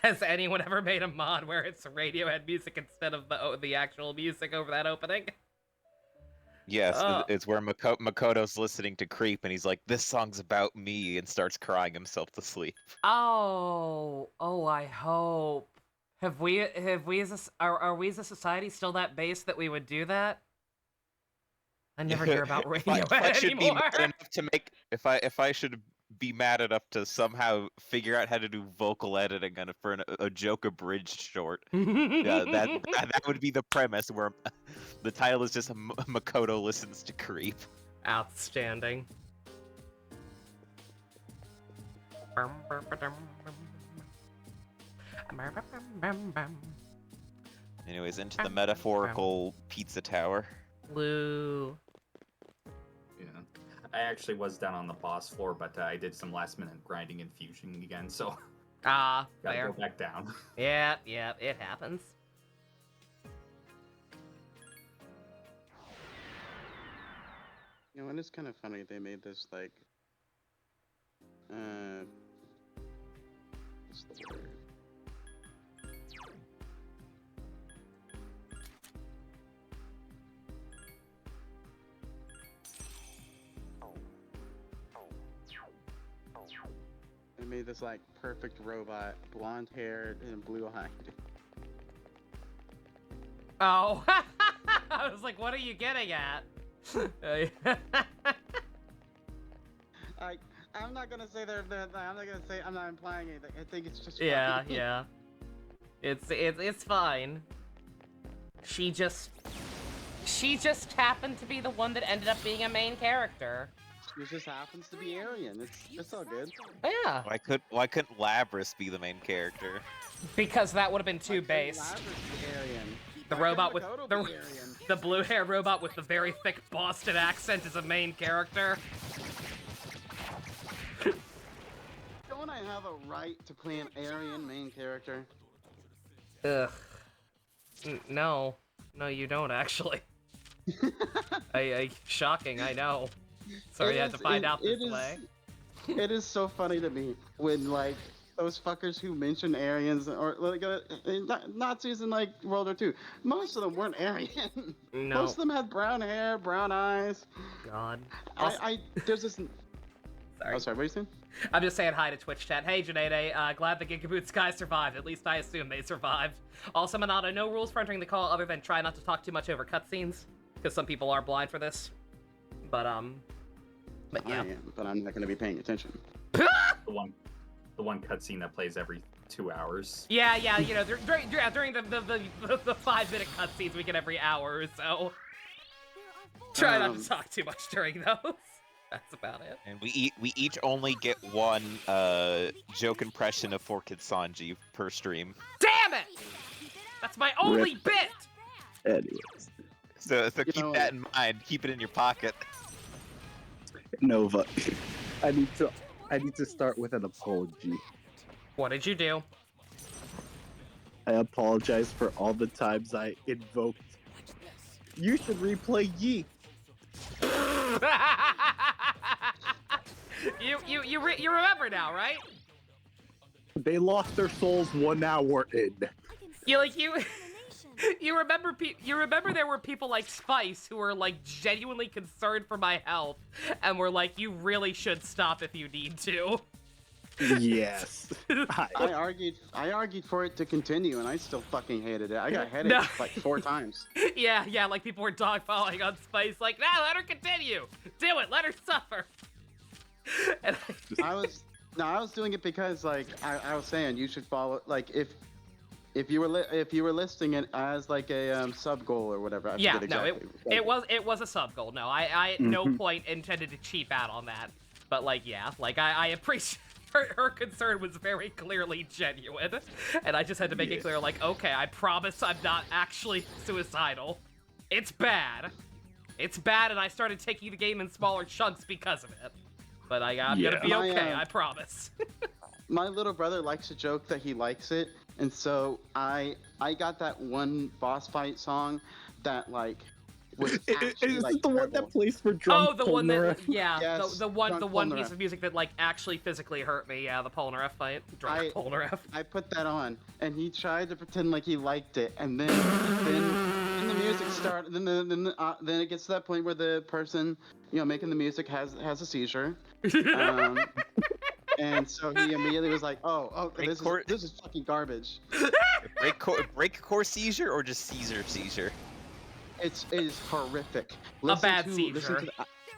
Has anyone ever made a mod where it's Radiohead music instead of the actual music over that opening? Yes, it's where Makoto's listening to Creep, and he's like, "This song's about me," and starts crying himself to sleep. Oh, I hope. Have we as are we as a society still that base that we would do that? I never hear about Radiohead anymore. If I should be mad enough to somehow figure out how to do vocal editing for a joke abridged short, yeah, that would be the premise where the title is just Makoto listens to Creep. Outstanding. Anyways, into the metaphorical pizza tower. Woo. Yeah. I actually was down on the boss floor, but I did some last minute grinding and fusion again, so gotta fair. go back down. Yeah, it happens. You know, and it's kind of funny they made this like, what's the word? They made this like perfect robot, blonde haired and blue eyed. Oh, I was like, what are you getting at? I'm not gonna say I'm not gonna say I'm not implying anything. I think it's just yeah, funny. yeah. It's fine. She just happened to be the one that ended up being a main character. She just happens to be Aryan. It's all good. Yeah. Why couldn't Labrys be the main character? Because that would have been too base. The robot with the blue-haired robot with the very thick Boston accent is a main character. Don't I have a right to play an Aryan main character? Ugh. No, you don't actually. Shocking, I know. Sorry you had to find out this way. It is so funny to me when like those fuckers who mention Aryans or like Nazis in like World War II. Most of them weren't Aryan. No. Most of them had brown hair, brown eyes. God. There's this. Sorry. Oh, sorry. What are you saying? I'm just saying hi to Twitch chat. Hey, Janae, glad the Gigaboot Sky survived. At least I assume they survived. Also, Monado, no rules for entering the call other than try not to talk too much over cutscenes, because some people are blind for this. But yeah. I am, but I'm not going to be paying attention. The one cutscene that plays every 2 hours. Yeah, you know, during the 5-minute cutscenes we get every hour or so. Try not to talk too much during those. That's about it. And we each only get one joke impression of 4Kid Sanji per stream. Damn it! That's my only bit! Anyways. So keep that in mind. Keep it in your pocket. Nova, I need to start with an apology. What did you do? I apologize for all the times I invoked. You should replay Yi. You remember now, right? They lost their souls 1 hour in. You remember there were people like Spice who were like genuinely concerned for my health and were like, you really should stop if you need to. Yes. I argued for it to continue and I still fucking hated it. I got headaches like 4 times. Yeah, like people were dogpiling on Spice like, nah, let her continue. Do it, let her suffer. And I was doing it because like I was saying you should follow like if you were listing it as like a sub goal or whatever. I forget exactly. It was a sub goal. No, I at no point intended to cheap out on that. But like, yeah, like I appreciate her concern was very clearly genuine, and I just had to make it clear, like, okay, I promise I'm not actually suicidal. It's bad, and I started taking the game in smaller chunks because of it. But I'm gonna be okay, I promise. My little brother likes to joke that he likes it, and so I got that one boss fight song that like was actually Is like it the one terrible. that plays for drunk Oh, the one that, Polnareff? yeah, Yes, the one drunk piece Polnareff. of music that like actually physically hurt me. Yeah, the Polnareff fight, drunk Polnareff. I put that on, and he tried to pretend like he liked it, and then the music started. Then it gets to that point where the person, making the music has a seizure, and so he immediately was like, "Oh, this is fucking garbage." Break core seizure or just seizure? It is horrific. bad Listen seizure. to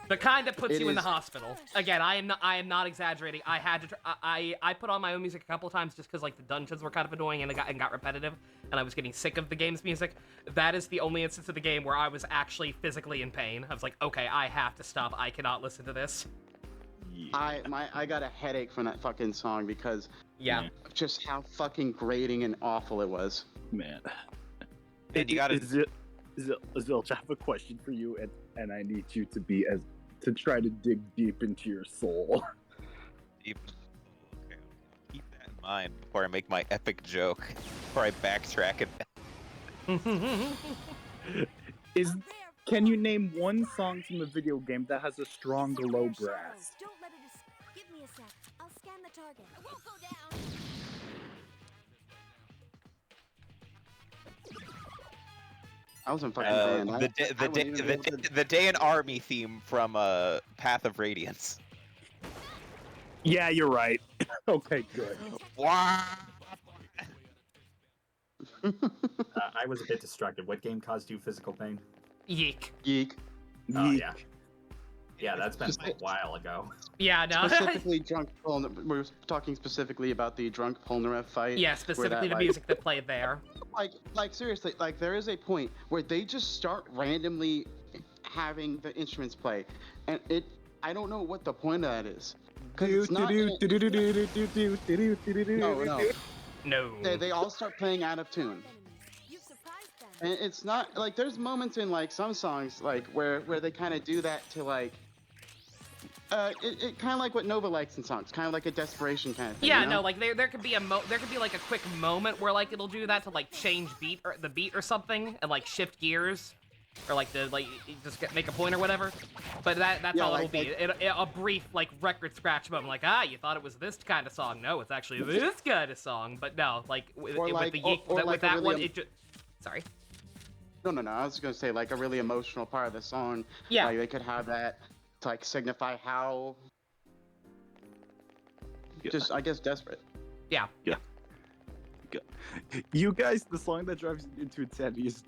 The kind that puts It you in the is- hospital. Again, I am not exaggerating. I had to. I put on my own music a couple times just because like the dungeons were kind of annoying and it got repetitive, and I was getting sick of the game's music. That is the only instance of the game where I was actually physically in pain. I was like, okay, I have to stop. I cannot listen to this. I got a headache from that fucking song because Yeah. of just how fucking grating and awful it was. Man. And you gotta- Zilch, I have a question for you, and I need you to try to dig deep into your soul. Okay. Keep that in mind before I make my epic joke. Before I backtrack it. Can you name one song from a video game that has a strong low brass? Don't let it Give me a sec. I'll scan the target. I won't go down. I wasn't fucking fan. The day in army theme from Path of Radiance. Yeah, you're right. Okay, good. Wow. I was a bit distracted. What game caused you physical pain? Yeek. Geek. Oh, yeah. Yeah, that's been Just- a while ago. Yeah, no. Specifically drunk we're talking specifically about the drunk Polnareff fight. Yeah, where specifically that, the music that played there. Like seriously, like there is a point where they just start randomly having the instruments play, and I don't know what the point of that is. 'Cause it's not in it- No. No. They all start playing out of tune. You've surprised them. And it's not like there's moments in like some songs like where they kind of do that to like it kind of like what Nova likes in songs, kind of like a desperation kind of thing. Yeah, you know? no, like there could be like a quick moment where like it'll do that to like change the beat or something and like shift gears or like make a point or whatever. But that's Yeah, all like- it'll be. A brief like record scratch moment, like you thought it was this kind of song. No, it's actually this kind of song. But no, like with Or like- the Yeek, or with like a that really one, it just. Sorry. No. I was gonna say like a really emotional part of the song. Yeah. Like they could have that to like signify how. Just I guess desperate. Yeah. You guys, the song that drives you into insanity is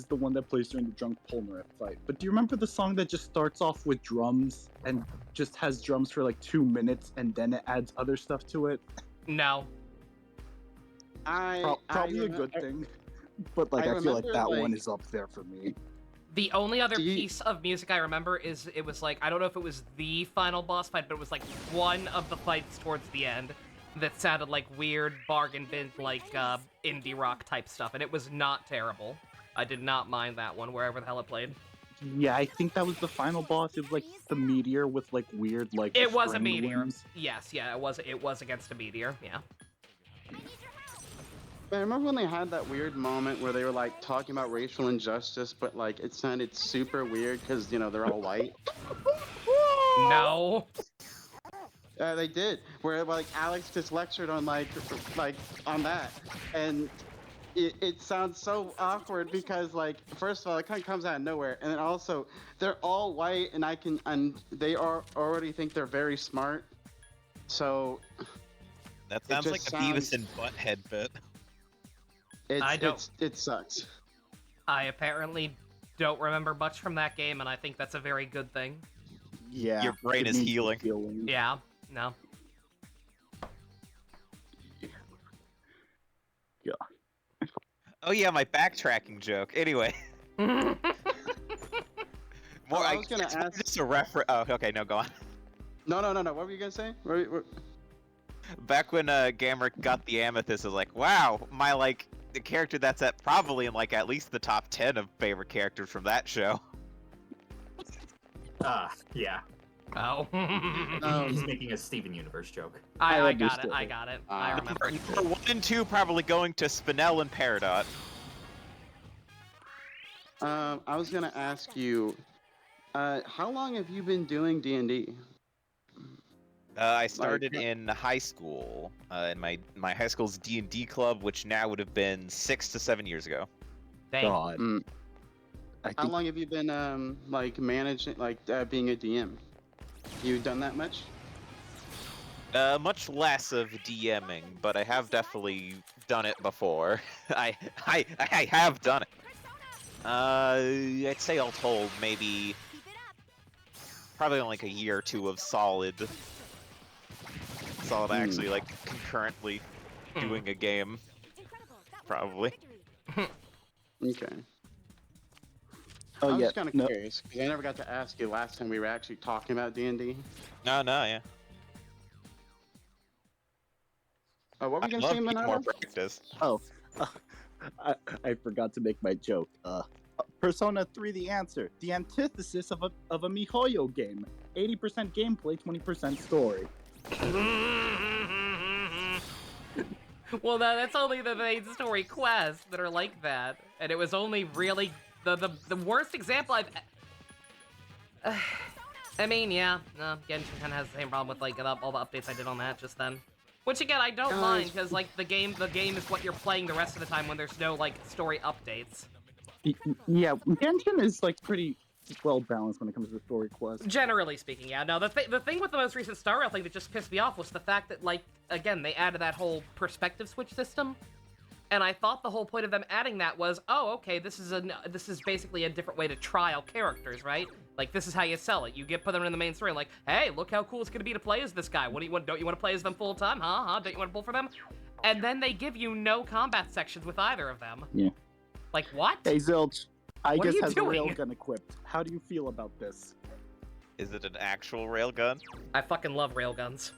the one that plays during the drunk Polnareff fight. But do you remember the song that just starts off with drums and just has drums for like 2 minutes and then it adds other stuff to it? No. Probably a good thing. But like I feel like remember, that one like- is up there for me. The only other Do you- piece of music I remember is it was like I don't know if it was the final boss fight, but it was like one of the fights towards the end that sounded like weird bargain bin like indie rock type stuff, and it was not terrible. I did not mind that one wherever the hell it played. Yeah, I think that was the final boss. It was like the meteor with like weird like. It was a string meteor. limbs. Yes, yeah, it was against a meteor. Yeah. I remember when they had that weird moment where they were like talking about racial injustice, but like it sounded super weird because they're all white. No. They did, where like Alex just lectured on like on that, and it sounds so awkward because like first of all it kind of comes out of nowhere, and then also they're all white, and they already think they're very smart, so That sounds like just a Beavis and Butthead bit. it sucks. I apparently don't remember much from that game, and I think that's a very good thing. Yeah. Your brain it is needs healing. Yeah. No. Oh yeah, my backtracking joke. Anyway. More, I was gonna it's ask- just a reference. Oh, okay, no, go on. No. What were you gonna say? Back when Gamera got the amethyst, I was like, wow, the character that's probably in like at least the top 10 of favorite characters from that show. Yeah. Oh. He's making a Steven Universe joke. I got it. understood I it. got it. I remember. Number 1 and 2 probably going to Spinel and Peridot. I was gonna ask you, how long have you been doing D&D? I started in high school, in my high school's D&D club, which now would have been 6 to 7 years ago. Dang. God. Mm. I How think long have you been like managing, like being a DM? You done that much? Much less of DMing, but I have definitely done it before. I have done it. I'd say all told, maybe probably only like a year or two of solid actually like concurrently doing a game, probably. Okay. Oh I was yeah, just kind of no. curious because I never got to ask you last time we were actually talking about D&D. No, yeah. What were you I'd gonna love say, to get Minato? more practice. Oh, I forgot to make my joke. Persona 3: The Answer, the antithesis of a MiHoYo game. 80% gameplay, 20% story. Well, no, that's only the main story quests that are like that, and it was only really the worst example I've. I mean, yeah, no, Genshin kind of has the same problem with like all the updates I did on that just then. Which again, I don't mind because like the game is what you're playing the rest of the time when there's no like story updates. Yeah, Genshin is like pretty well balanced when it comes to story quests. Generally speaking, yeah. No, the thing with the most recent Star Rail thing that just pissed me off was the fact that, like, again, they added that whole perspective switch system, and I thought the whole point of them adding that was, oh, okay, this is basically a different way to trial characters, right? Like, this is how you sell it. You put them in the main story, like, hey, look how cool it's gonna be to play as this guy. What do you want? Don't you want to play as them full time? Huh? Don't you want to pull for them? And then they give you no combat sections with either of them. Yeah. Like, what? Hey Zilch, I What are guess you has a doing? railgun equipped. How do you feel about this? Is it an actual railgun? I fucking love railguns.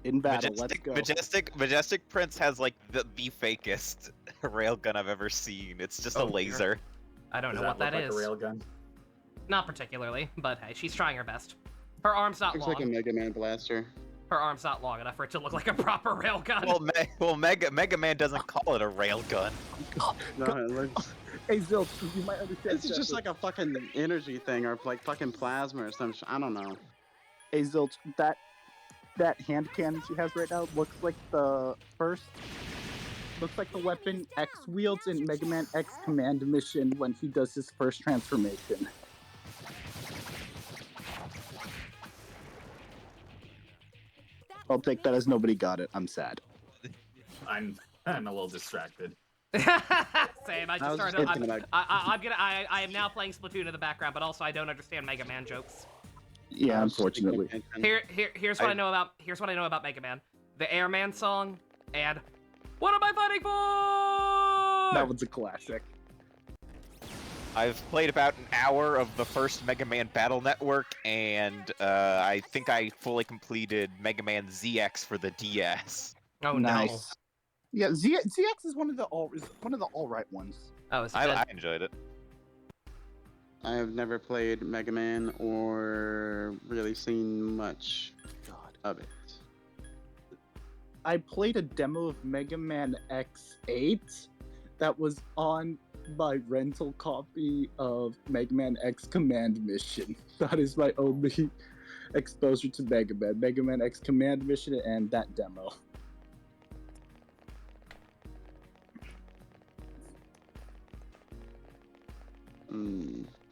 In battle, let's go. Majestic Prince has like the fakest railgun I've ever seen. It's just Oh, a dear. laser. I don't Does know what that look is. like a railgun? Not particularly, but hey, she's trying her best. Her arm's not Looks long. like a Mega Man blaster. Her arm's not long enough for it to look like a proper railgun. Well, Mega Man doesn't call it a railgun. No, it looks. Hey Zilch, you might understand. It's just like a fucking energy thing or like fucking plasma or some I don't know. Hey Zilch, that hand cannon she has right now looks like the weapon X wields in Mega Man X Command Mission when he does his first transformation. I'll take that as nobody got it. I'm sad. I'm a little distracted. Same. I I just was started. just I'm, thinking about- I am now playing Splatoon in the background, but also I don't understand Mega Man jokes. Yeah, I was just thinking unfortunately. Here's what I know about. Here's what I know about Mega Man: the Airman song and "What am I fighting for?" That was a classic. I've played about an hour of the first Mega Man Battle Network, and I think I fully completed Mega Man ZX for the DS. Oh Nice. Yeah, ZX is one of the all right ones. no! Oh, it's I enjoyed it. I have never played Mega Man or really seen much God. of it. I played a demo of Mega Man X8 that was on my rental copy of Mega Man X Command Mission. That is my only exposure to Mega Man. Mega Man X Command Mission and that demo.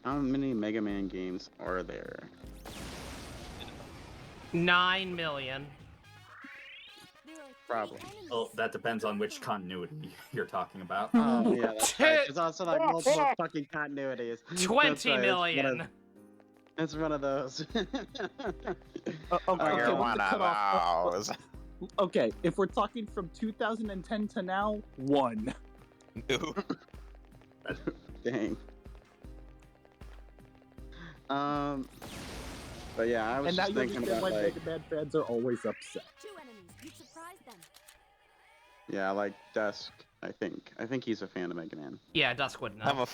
How many Mega Man games are there? 9 million. There are 3 Probably. enemies. Well, that depends on which continuity you're talking about. Oh yeah, that's right. There's also like multiple fucking continuities. 20 That's right, million. It's one of those. Okay, You're what's one the of cutoff? those. Okay, if we're talking from 2010 to now, 1. Ooh. Dang. But yeah, I was And now just you thinking understand about why like, Mega Man fans are always upset. 2 enemies. You surprised them. yeah, like Dusk. I think he's a fan of Mega Man. Yeah, Dusk would know.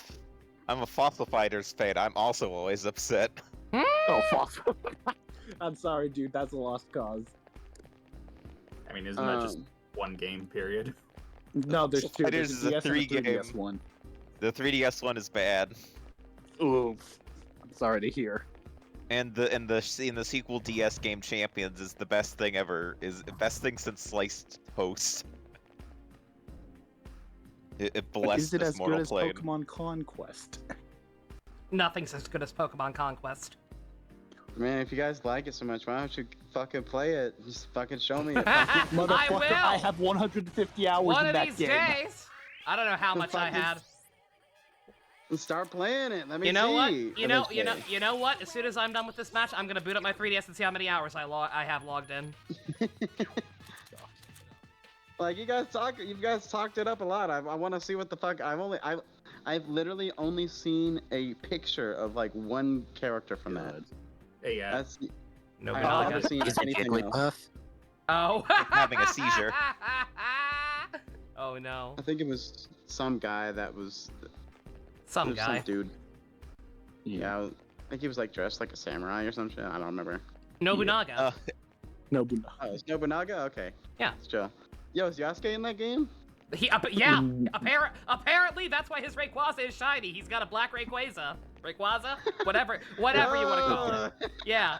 I'm a Fossil Fighters fan. I'm also always upset. Oh, fuck. I'm sorry, dude. That's a lost cause. I mean, isn't that just one game period? No, there's two. Fighters There's is a DS and a 3 game. 3DS one. The 3DS one is bad, Oof. I'm sorry to hear. and the sequel DS game Champions is the best thing ever. Is the best thing since sliced toast. It But blessed is it this as mortal good as plane. Pokemon Conquest? Nothing's as good as Pokemon Conquest. Man, if you guys like it so much, why don't you fucking play it? Just fucking show me it. Motherfucker, will. I have 150 hours One in of that these game. days. I don't know how The much I fucking- had. Start playing it. Let me You know see. what? You know eventually. what? As soon as I'm done with this match, I'm gonna boot up my 3DS and see how many hours I have logged in. Like you guys talked it up a lot. I want to see what the fuck. I've literally only seen a picture of like one character from that. Hey, That's No, I've Nobunaga. never seen Is it anything else. Jigglypuff? Oh. Having a seizure. Oh no. I think it was some guy that was Some it was guy. some dude. Yeah, I think he was like dressed like a samurai or some shit. I don't remember. Nobunaga. Nobunaga. Oh, it's Nobunaga. Okay. Yeah. It's Joe. Yo, is Yasuke in that game? Yeah. Apparently, that's why his Rayquaza is shiny. He's got a black Rayquaza. Rayquaza? Whatever you want to call it. Yeah.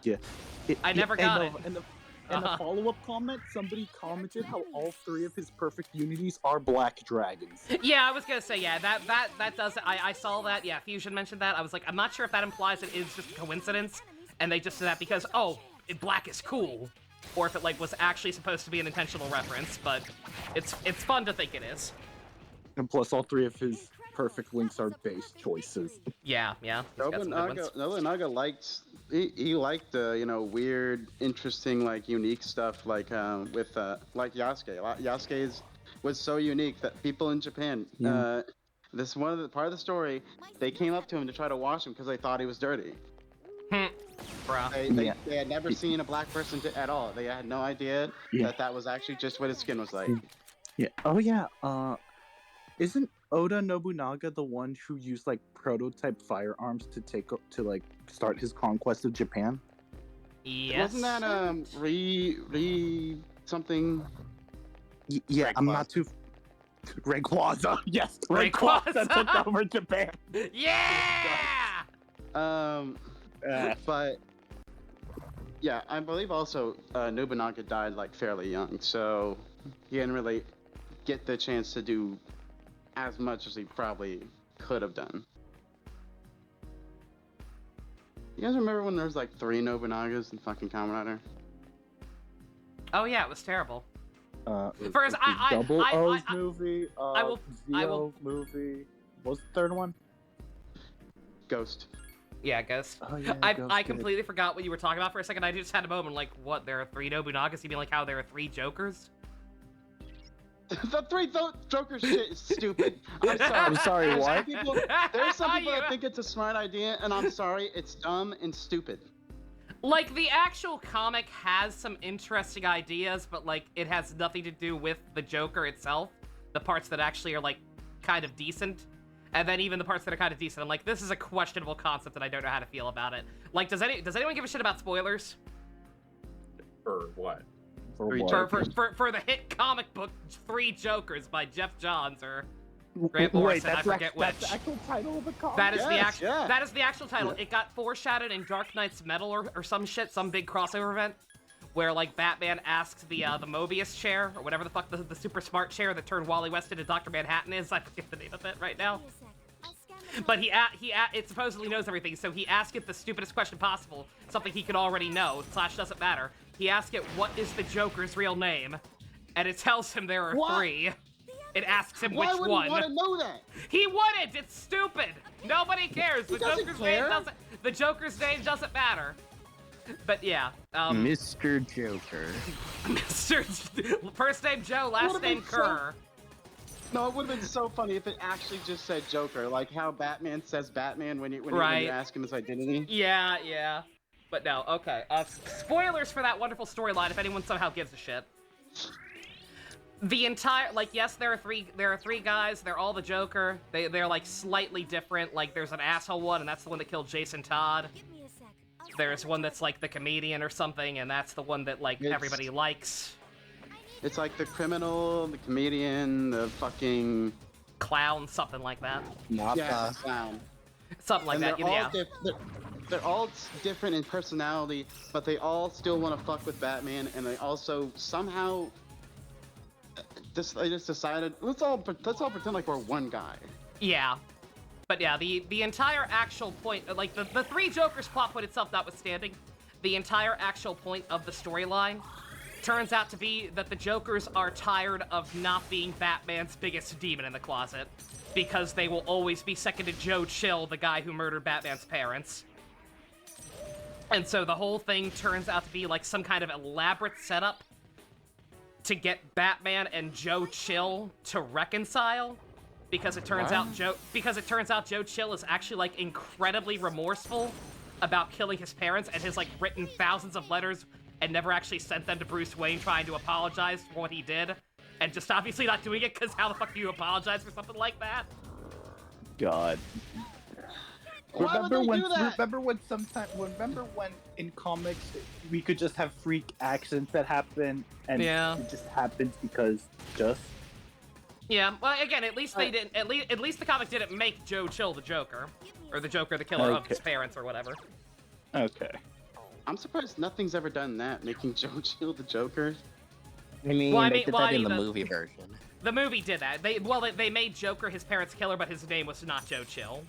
I never got it. In the Uh-huh. follow-up comment, somebody commented how all three of his perfect unities are black dragons. Yeah, I was gonna say, yeah, that does. I saw that. Yeah, Fusion mentioned that. I was like, I'm not sure if that implies it is just a coincidence, and they just did that because black is cool, or if it like was actually supposed to be an intentional reference. But it's fun to think it is. And plus, all three of his perfect links are base choices. Yeah. He's got some good ones. Nobunaga liked he liked the weird, interesting, like unique stuff like with like Yasuke. Yasuke was so unique that people in Japan this one of the part of the story they came up to him to try to wash him because they thought he was dirty. Bruh. They had never seen a black person at all. They had no idea that was actually just what his skin was like. Yeah. Oh yeah. Isn't Oda Nobunaga the one who used like prototype firearms to like start his conquest of Japan? Yes. Wasn't that re something? Yeah, I'm not too. Rayquaza. Yes, Rayquaza. took over Japan. Yeah. But yeah, I believe also Nobunaga died like fairly young, so he didn't really get the chance to do as much as he probably could have done. You guys remember when there was like 3 Nobunagas in fucking Kamen Rider? Oh yeah, it was terrible. First, Double O's I movie. I will- Zio movie. What was the third one? Ghost. Yeah, Ghost. Oh yeah. I completely forgot what you were talking about for a second. I just had a moment like, what? There are 3 Nobunagas? You mean like how there are 3 Jokers? The 3 Joker shit is stupid. I'm sorry. I'm sorry. There's What? some people that You- think it's a smart idea, and I'm sorry, it's dumb and stupid. Like, the actual comic has some interesting ideas, but, like, it has nothing to do with the Joker itself. The parts that actually are, like, kind of decent. And then even the parts that are kind of decent, I'm like, this is a questionable concept and I don't know how to feel about it. Like, does anyone give a shit about spoilers? For what? For Three what? Jokers. For the hit comic book 3 Jokers by Jeff Johns or Grant Morrison, I forget which. That's the actual title of the comic. That is Yes, that is the actual title. It got foreshadowed in Dark Knight's Metal or some shit, some big crossover event, where like Batman asks the Mobius chair or whatever the fuck the super smart chair that turned Wally West into Dr. Manhattan is. I forget the name of it right now. But it supposedly knows everything, so he asked it the stupidest question possible, something he could already know. / doesn't matter. He asked it, "What is the Joker's real name?" And it tells him there are What? 3. It asks him Why which would one. he want to know that? He wouldn't. It's stupid. Nobody cares. The doesn't Joker's care. name doesn't. The Joker's name doesn't matter. But yeah, Mr. Joker. Mr. First name Joe, last Would've name been so- Kerr. No, it would have been so funny if it actually just said Joker, like how Batman says Batman when you Right. ask him his identity. Yeah. But no, okay. Spoilers for that wonderful storyline if anyone somehow gives a shit. The entire, like, yes, there are three guys. They're all the Joker. They're like slightly different. Like, there's an asshole one, and that's the one that killed Jason Todd. Give me a sec. I'll There's one that's like the comedian or something, and that's the one that like It's- everybody likes. It's like the criminal, the comedian, the fucking Clown, something like that. Not yeah, the clown. Something like And that. Yeah. they're all different in personality, but they all still want to fuck with Batman, and they also somehow they just decided let's all pretend like we're one guy. Yeah. But yeah, the entire actual point, like the three Jokers plot point itself notwithstanding, the entire actual point of the storyline turns out to be that the Jokers are tired of not being Batman's biggest demon in the closet, because they will always be second to Joe Chill, the guy who murdered Batman's parents. And so the whole thing turns out to be like some kind of elaborate setup to get Batman and Joe Chill to reconcile, because it turns out Joe Chill is actually like incredibly remorseful about killing his parents and has like written thousands of letters and never actually sent them to Bruce Wayne trying to apologize for what he did, and just obviously not doing it because how the fuck do you apologize for something like that? God. Why would they do that? Remember when in comics we could just have freak accidents that happen and Yeah. it just happens because just Yeah, well, again, at least they didn't. At least the comic didn't make Joe Chill the Joker, or the Joker the killer of his parents, or whatever. okay. I'm surprised nothing's ever done that, making Joe Chill the Joker. I mean, Well, I they mean- did well, that I in mean, the the- movie version. The movie did that. They made Joker his parents' killer, but his name was not Joe Chill.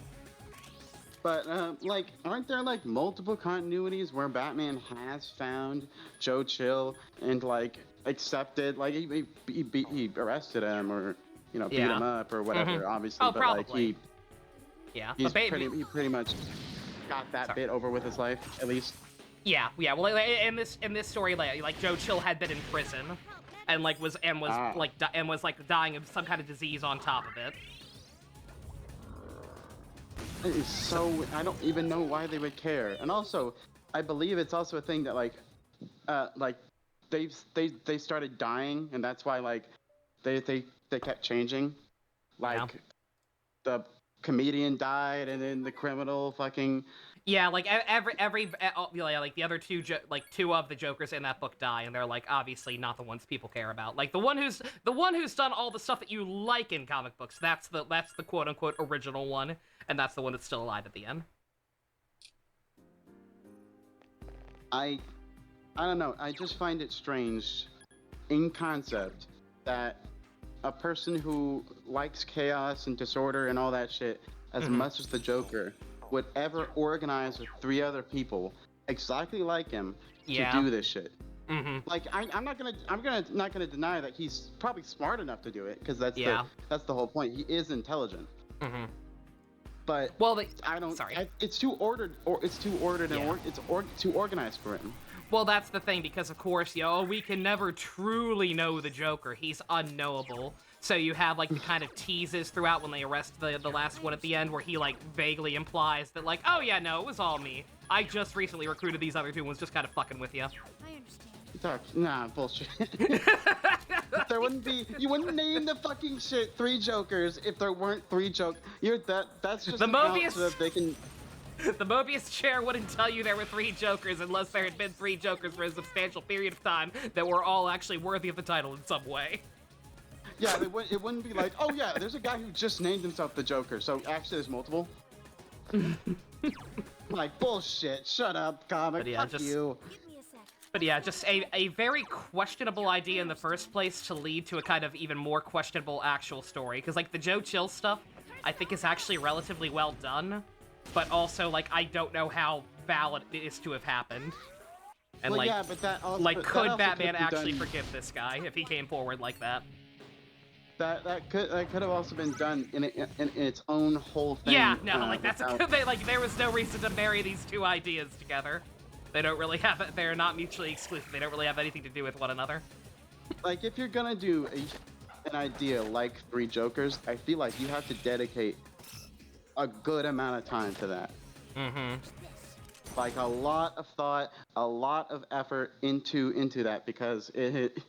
But like, aren't there like multiple continuities where Batman has found Joe Chill and like accepted, like he arrested him or beat Yeah. him up or whatever, obviously. Oh, but like probably. Yeah, he but he pretty much got that Sorry. bit over with his life, at least. yeah. Well, in this story, like Joe Chill had been in prison, and was dying of some kind of disease on top of it. It is so, I don't even know why they would care. And also, I believe it's also a thing that like they started dying, and that's why like they kept changing. Like the comedian died, and then the criminal fucking. Yeah, like like the other two two of the Jokers in that book die, and they're like obviously not the ones people care about. Like the one who's done all the stuff that you like in comic books. That's the quote unquote original one, and that's the one that's still alive at the end. I don't know. I just find it strange, in concept, that a person who likes chaos and disorder and all that shit as much as the Joker would ever organize with 3 other people exactly like him to do this shit. Like I'm not gonna deny that he's probably smart enough to do it, because that's the whole point. He is intelligent. But I don't. It's too ordered, and it's too organized for him. Well, that's the thing, because of course, we can never truly know the Joker. He's unknowable. So you have like the kind of teases throughout when they arrest the last one at the end, where he like vaguely implies that like, oh yeah, no, it was all me. I just recently recruited these other 2 and was just kind of fucking with you. I understand. Nah, bullshit. There wouldn't be. You wouldn't name the fucking shit 3 Jokers if there weren't 3 Jokers. That's just The an out Mobius- so that they can. The Mobius chair wouldn't tell you there were 3 Jokers unless there had been 3 Jokers for a substantial period of time that were all actually worthy of the title in some way. Yeah, it wouldn't be like, oh yeah, there's a guy who just named himself the Joker, so actually there's multiple. Like, bullshit, shut up, comic, But yeah, fuck just- you. Give me a sec. But yeah, just a very questionable idea in the first place to lead to a kind of even more questionable actual story. Because, like, the Joe Chill stuff, I think is actually relatively well done. But also, like, I don't know how valid it is to have happened. And, Well, like, yeah, but that also, like, that could also Batman be actually done, forgive this guy if he came forward like that? that could have also been done in its own whole thing. Yeah, no, like, that's without- like, there was no reason to marry these 2 ideas together. They don't really have it, they're not mutually exclusive, they don't really have anything to do with one another. Like, if you're gonna do an idea like 3 Jokers, I feel like you have to dedicate a good amount of time to that. Like a lot of thought, a lot of effort into that, because it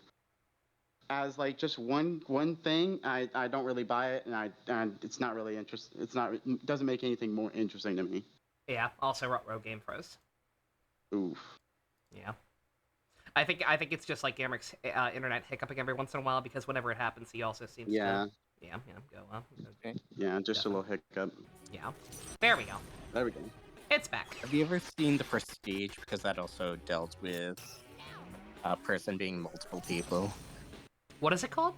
as like just one thing, I don't really buy it, and it's not really interesting. It doesn't make anything more interesting to me. Yeah, also Rogue Game Pros. Oof. Yeah. I think it's just like Gamrick's internet hiccuping every once in a while because whenever it happens, he also seems Yeah. to go up. Yeah, just a little hiccup. Yeah, there we go. There we go. It's back. Have you ever seen The Prestige? Because that also dealt with a person being multiple people. What is it called?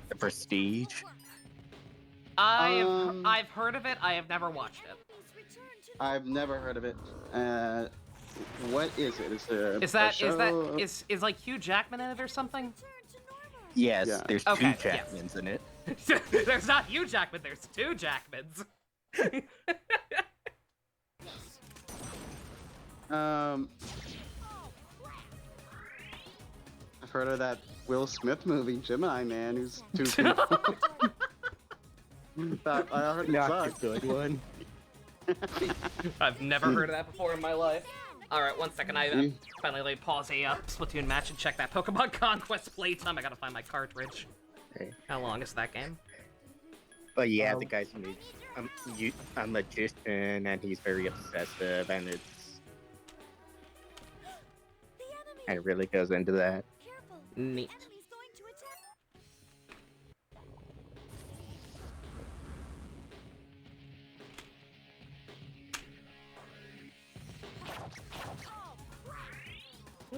The Prestige. I've heard of it. I have never watched it. I've never heard of it. What is it? Is that like Hugh Jackman in it or something? Yes, Yeah. there's Okay, two Jackmans in it. There's not Hugh Jackman. There's two Jackmans. I've heard of that Will Smith movie, Gemini Man, who's two people. I heard it Not sucked. a good one. I've never heard of that before in my life. Alright, one second. I finally let me pause a Splatoon match and check that Pokemon Conquest playtime. I gotta find my cartridge. Okay. How long is that game? But yeah, the guy's a magician, and he's very obsessive, and it really goes into that. Neat.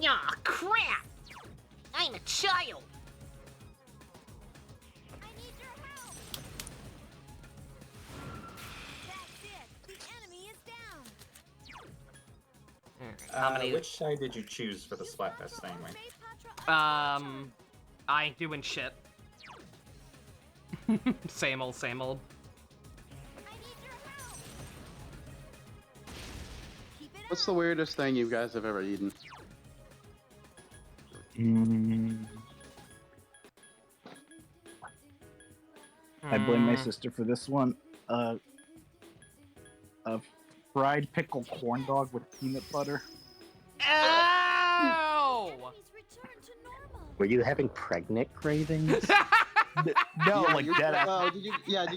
Aw, crap! I'm a child! I need your help! That's it! The enemy is down! How many? Which side did you choose for the Splatfest anyway? I ain't doing shit. Same old, same old. I need your help! Keep it What's the weirdest thing you guys have ever eaten? I blame my sister for this one. A fried pickle corn dog with peanut butter. Ow! enemies return to normal! Were you having pregnant cravings? No, Yeah, like you- dead ass. did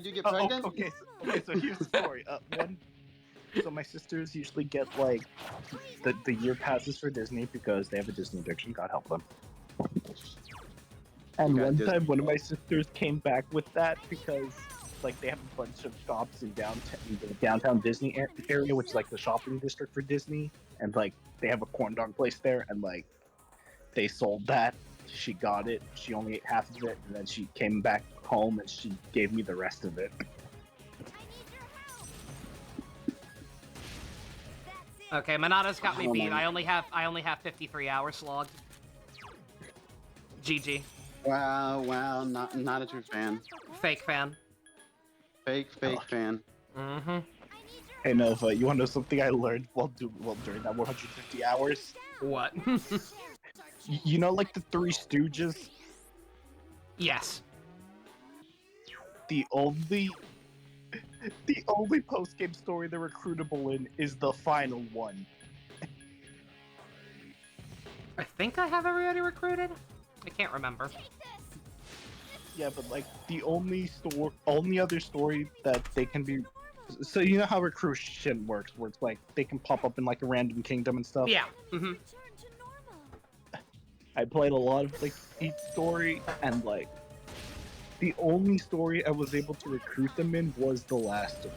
you get Oh, pregnant? okay, so here's the story. So my sisters usually get like the year passes for Disney because they have a Disney addiction. God help them. And You got one Disney. time, one of my sisters came back with that because like they have a bunch of shops in the downtown Disney area, which is like the shopping district for Disney, and like they have a corn dog place there, and like they sold that. She got it. She only ate half of it, and then she came back home and she gave me the rest of it. I need your help! That's it! Okay, Monada's got me Oh beat. my- I only have 53 hours logged. GG. Wow, not a true fan. Fake fan. Fake fan. Mm-hmm. Hey Nova, you want to know something I learned during that 150 hours? What? You know, like the Three Stooges. Yes. The only post-game story they're recruitable in is the final one. I think I have everybody recruited. I can't remember. Yeah, but like the only other story that they can be. So you know how recruitment works, where it's like they can pop up in like a random kingdom and stuff. Yeah. Mm-hmm. Return to normal! I played a lot of like each story, and like the only story I was able to recruit them in was the last of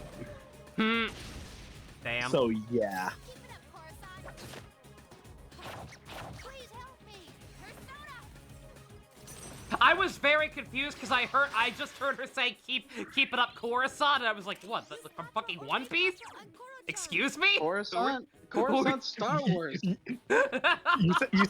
them. Hmm. Damn. So yeah. Keep it up, Coruscant! Please help me! Persona! I was very confused because I just heard her say keep it up, Coruscant, and I was like, what? From fucking One Piece? Excuse me? Coruscant Star Wars. You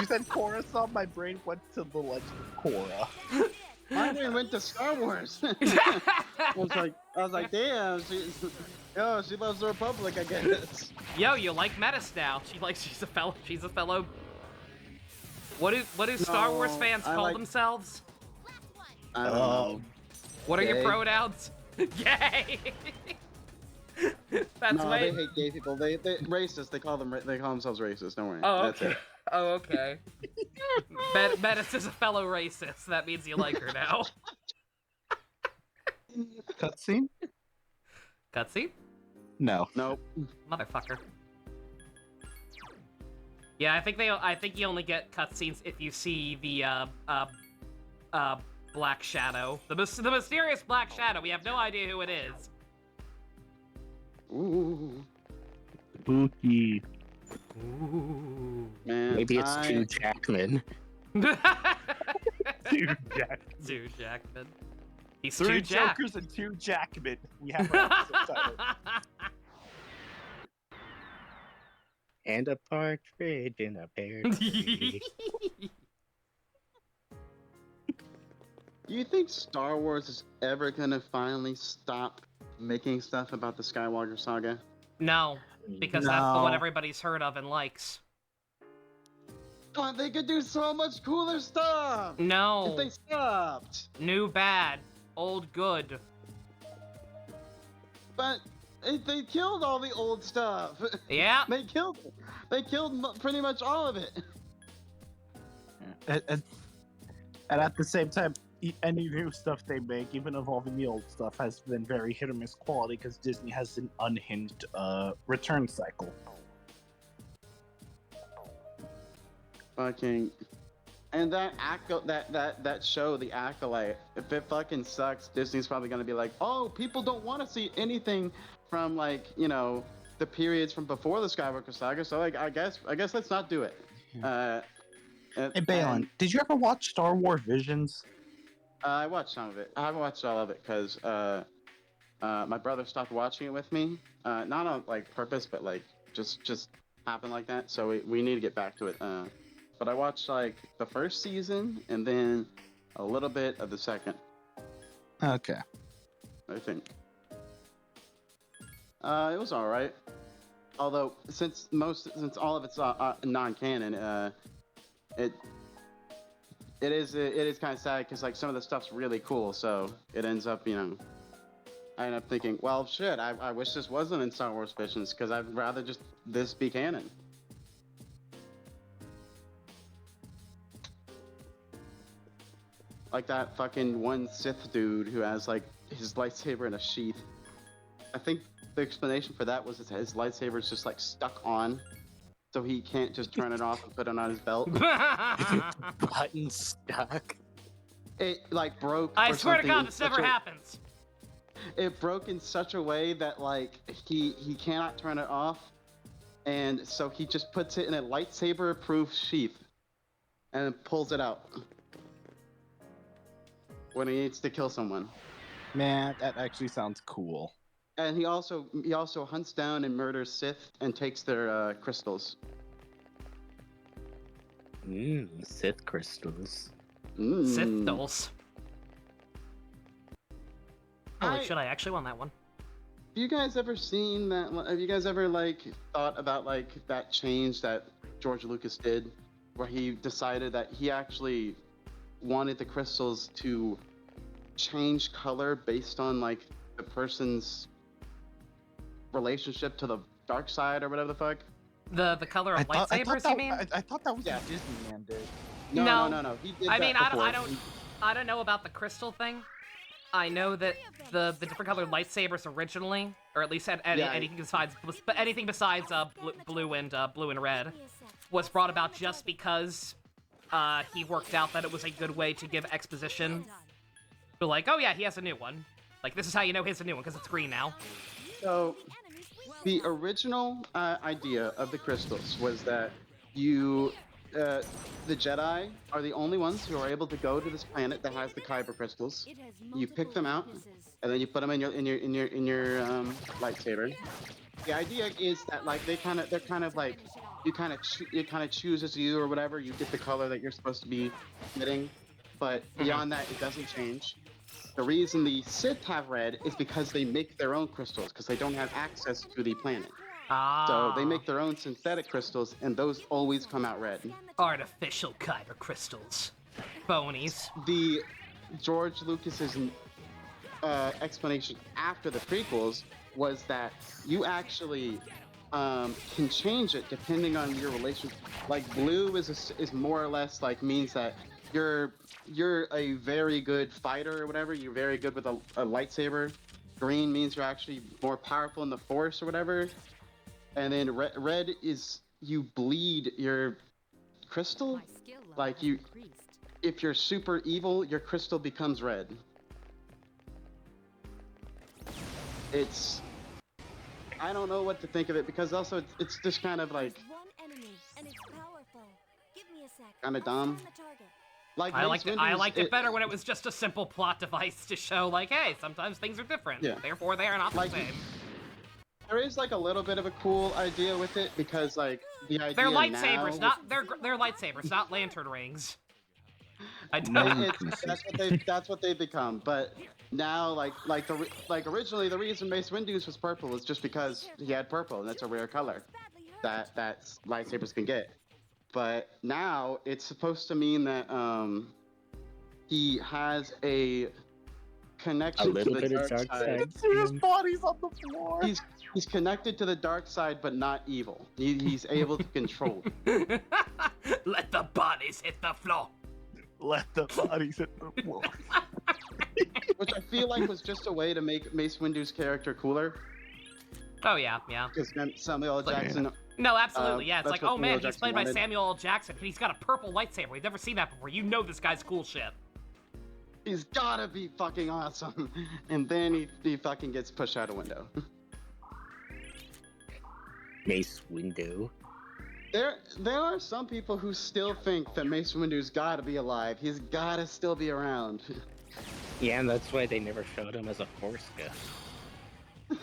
said Coruscant. My brain went to the Legend of Korra. My brain went to Star Wars. I was like, damn, she loves the Republic, I guess. Yo, you like Metis now? She's a fellow. What do Star Wars No, fans I call like- themselves? Last one! I don't know. What are your Gay. pronouns? Gay. That's No, way. they hate gay people. They racist. They call themselves racist. Don't worry. Oh, That's okay. it. Oh, okay. Metis is a fellow racist. That means you like her now. Cutscene? Cutscene? No. Nope. Motherfucker. Yeah, I think you only get cutscenes if you see the Black Shadow, the mysterious Black Shadow. We have no idea who it is. Ooh, Spooky. Ooh. man. Maybe it's Hugh Jackman. Two Jack. Dude, Jackman. He's Three too Jack. Jokers and two Jackman. We have our episode title. And a partridge in a pear tree. You think Star Wars is ever gonna finally stop making stuff about the Skywalker saga? No, because that's the one No. everybody's heard of and likes. God, they could do so much cooler stuff if No. they stopped. New bad. Old good. But they killed all the old stuff. Yeah. They killed pretty much all of it. And at the same time, any new stuff they make, even involving the old stuff, has been very hit or miss quality because Disney has an unhinged return cycle. Fucking, and that show, The Acolyte, if it fucking sucks, Disney's probably gonna be like, oh, people don't want to see anything from, like, you know, the periods from before the Skywalker saga, so like I guess let's not do it. Hey, Balin, did you ever watch Star Wars Visions? I watched some of it. I haven't watched all of it because my brother stopped watching it with me. Not on like purpose, but like just happened like that. So we need to get back to it. But I watched like the first season and then a little bit of the second, Okay. I think. It was all right. Although since all of it's non-canon, it is kind of sad because like some of the stuff's really cool, so it ends up, you know, I end up thinking, well, shit, I wish this wasn't in Star Wars Visions because I'd rather just this be canon. Like that fucking one Sith dude who has like his lightsaber in a sheath. I think the explanation for that was that his lightsaber is just like stuck on, so he can't just turn it off and put it on his belt. Button stuck. It like broke. I or swear to something God, in this such never a- happens. It broke in such a way that like he cannot turn it off, and so he just puts it in a lightsaber-proof sheath, and pulls it out when he needs to kill someone. Man, that actually sounds cool. And he also hunts down and murders Sith and takes their crystals. Sith crystals. Sith dolls. Holy I- shit, I actually won that one. Have you guys ever seen that? Have you guys ever like thought about like that change that George Lucas did, where he decided that he actually wanted the crystals to change color based on like the person's relationship to the dark side or whatever the fuck? The color of lightsabers, you mean? I thought that was Yeah. what Disney Man did. No. He did I that mean, before. I don't know about the crystal thing. I know that the different colored lightsabers originally, or at least anything besides blue and red, was brought about just because he worked out that it was a good way to give exposition. So like, oh yeah, he has a new one. Like, this is how you know he has a new one, because it's green now. So, the original idea of the crystals was that the Jedi are the only ones who are able to go to this planet that has the Kyber crystals. You pick them out, and then you put them in your lightsaber. The idea is that like they're kind of like you kind of choose as you or whatever. You get the color that you're supposed to be getting, but beyond that, it doesn't change. The reason the Sith have red is because they make their own crystals because they don't have access to the planet. So they make their own synthetic crystals, and those always come out red. Artificial kyber crystals. Phonies. The George Lucas's explanation after the prequels was that you actually can change it depending on your relationship. Like blue is more or less like means that you're a very good fighter or whatever. You're very good with a lightsaber. Green means you're actually more powerful in the Force or whatever. And then red is you bleed your crystal. My skill level Like has you, increased. if you're super evil, your crystal becomes red. It's, I don't know what to think of it because also it's just kind of like There's one enemy, and it's powerful. Give me a sec. Kinda I'll dumb. scan the target. like I Mace liked Windu's- it better when it was just a simple plot device to show, like, hey, sometimes things are different. Yeah. Therefore, they are not Like, the same. There is like a little bit of a cool idea with it because like the idea They're lightsabers, now, they're lightsabers, not lantern rings. I No don't. that's what they've become. But now like originally the reason Mace Windu's was purple was just because he had purple and that's a rare color that lightsabers can get. But now it's supposed to mean that he has a connection little to the bit of dark dark side. side. His body's on the floor. He's connected to the dark side, but not evil. He's able to control. Let the bodies hit the floor. Let the bodies hit the floor. Which I feel like was just a way to make Mace Windu's character cooler. Oh yeah, yeah. Because Samuel L. Like- Jackson. No, absolutely, yeah. It's that's like, what oh man, Samuel he's Jackson played by wanted. Samuel L. Jackson, but he's got a purple lightsaber. We've never seen that before. You know this guy's cool shit. He's gotta be fucking awesome. And then he fucking gets pushed out a window. Mace Windu. There are some people who still think that Mace Windu's gotta be alive. He's gotta still be around. Yeah, and that's why they never showed him as a Force ghost.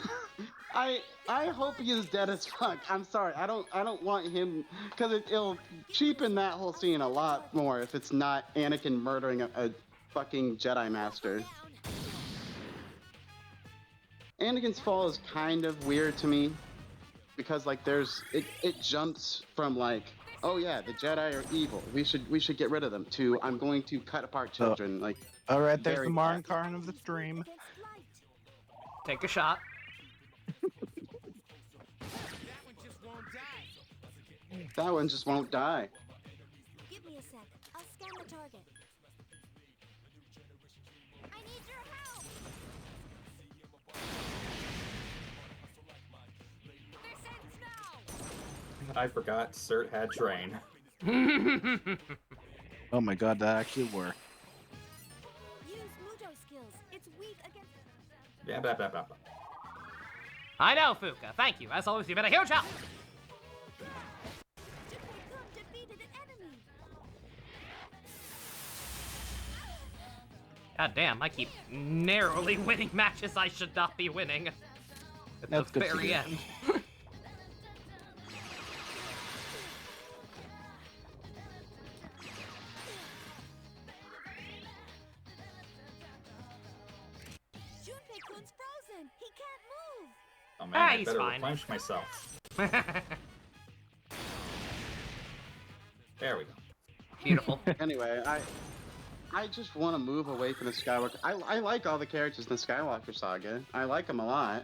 I hope he is dead as fuck. I'm sorry. I don't want him because it'll cheapen that whole scene a lot more if it's not Anakin murdering a fucking Jedi Master. Anakin's fall is kind of weird to me because like it jumps from like, oh yeah, the Jedi are evil. We should get rid of them to I'm going to cut apart children. Like, All right, there's Very the bad. Marn of the stream. Against light. Take a shot. that one just won't die. Give me a sec. I'll scan the target. I need your help. This ends now. I forgot Cert had train. Oh my god, that actually worked. Use Muto skills. It's weak against. Yeah, blah, blah, blah, blah. I know, Fuka. Thank you. As always, you've been a huge help. Juxtaposition defeated an enemy. God damn, I keep narrowly winning matches I should not be winning. At That's the good to very hear. end. Junpei-kun's frozen. He can't move. Oh man, Ah, I he's better fine. replenish myself. There we go. Beautiful. Anyway, I just want to move away from the Skywalker. I like all the characters in the Skywalker saga. I like them a lot.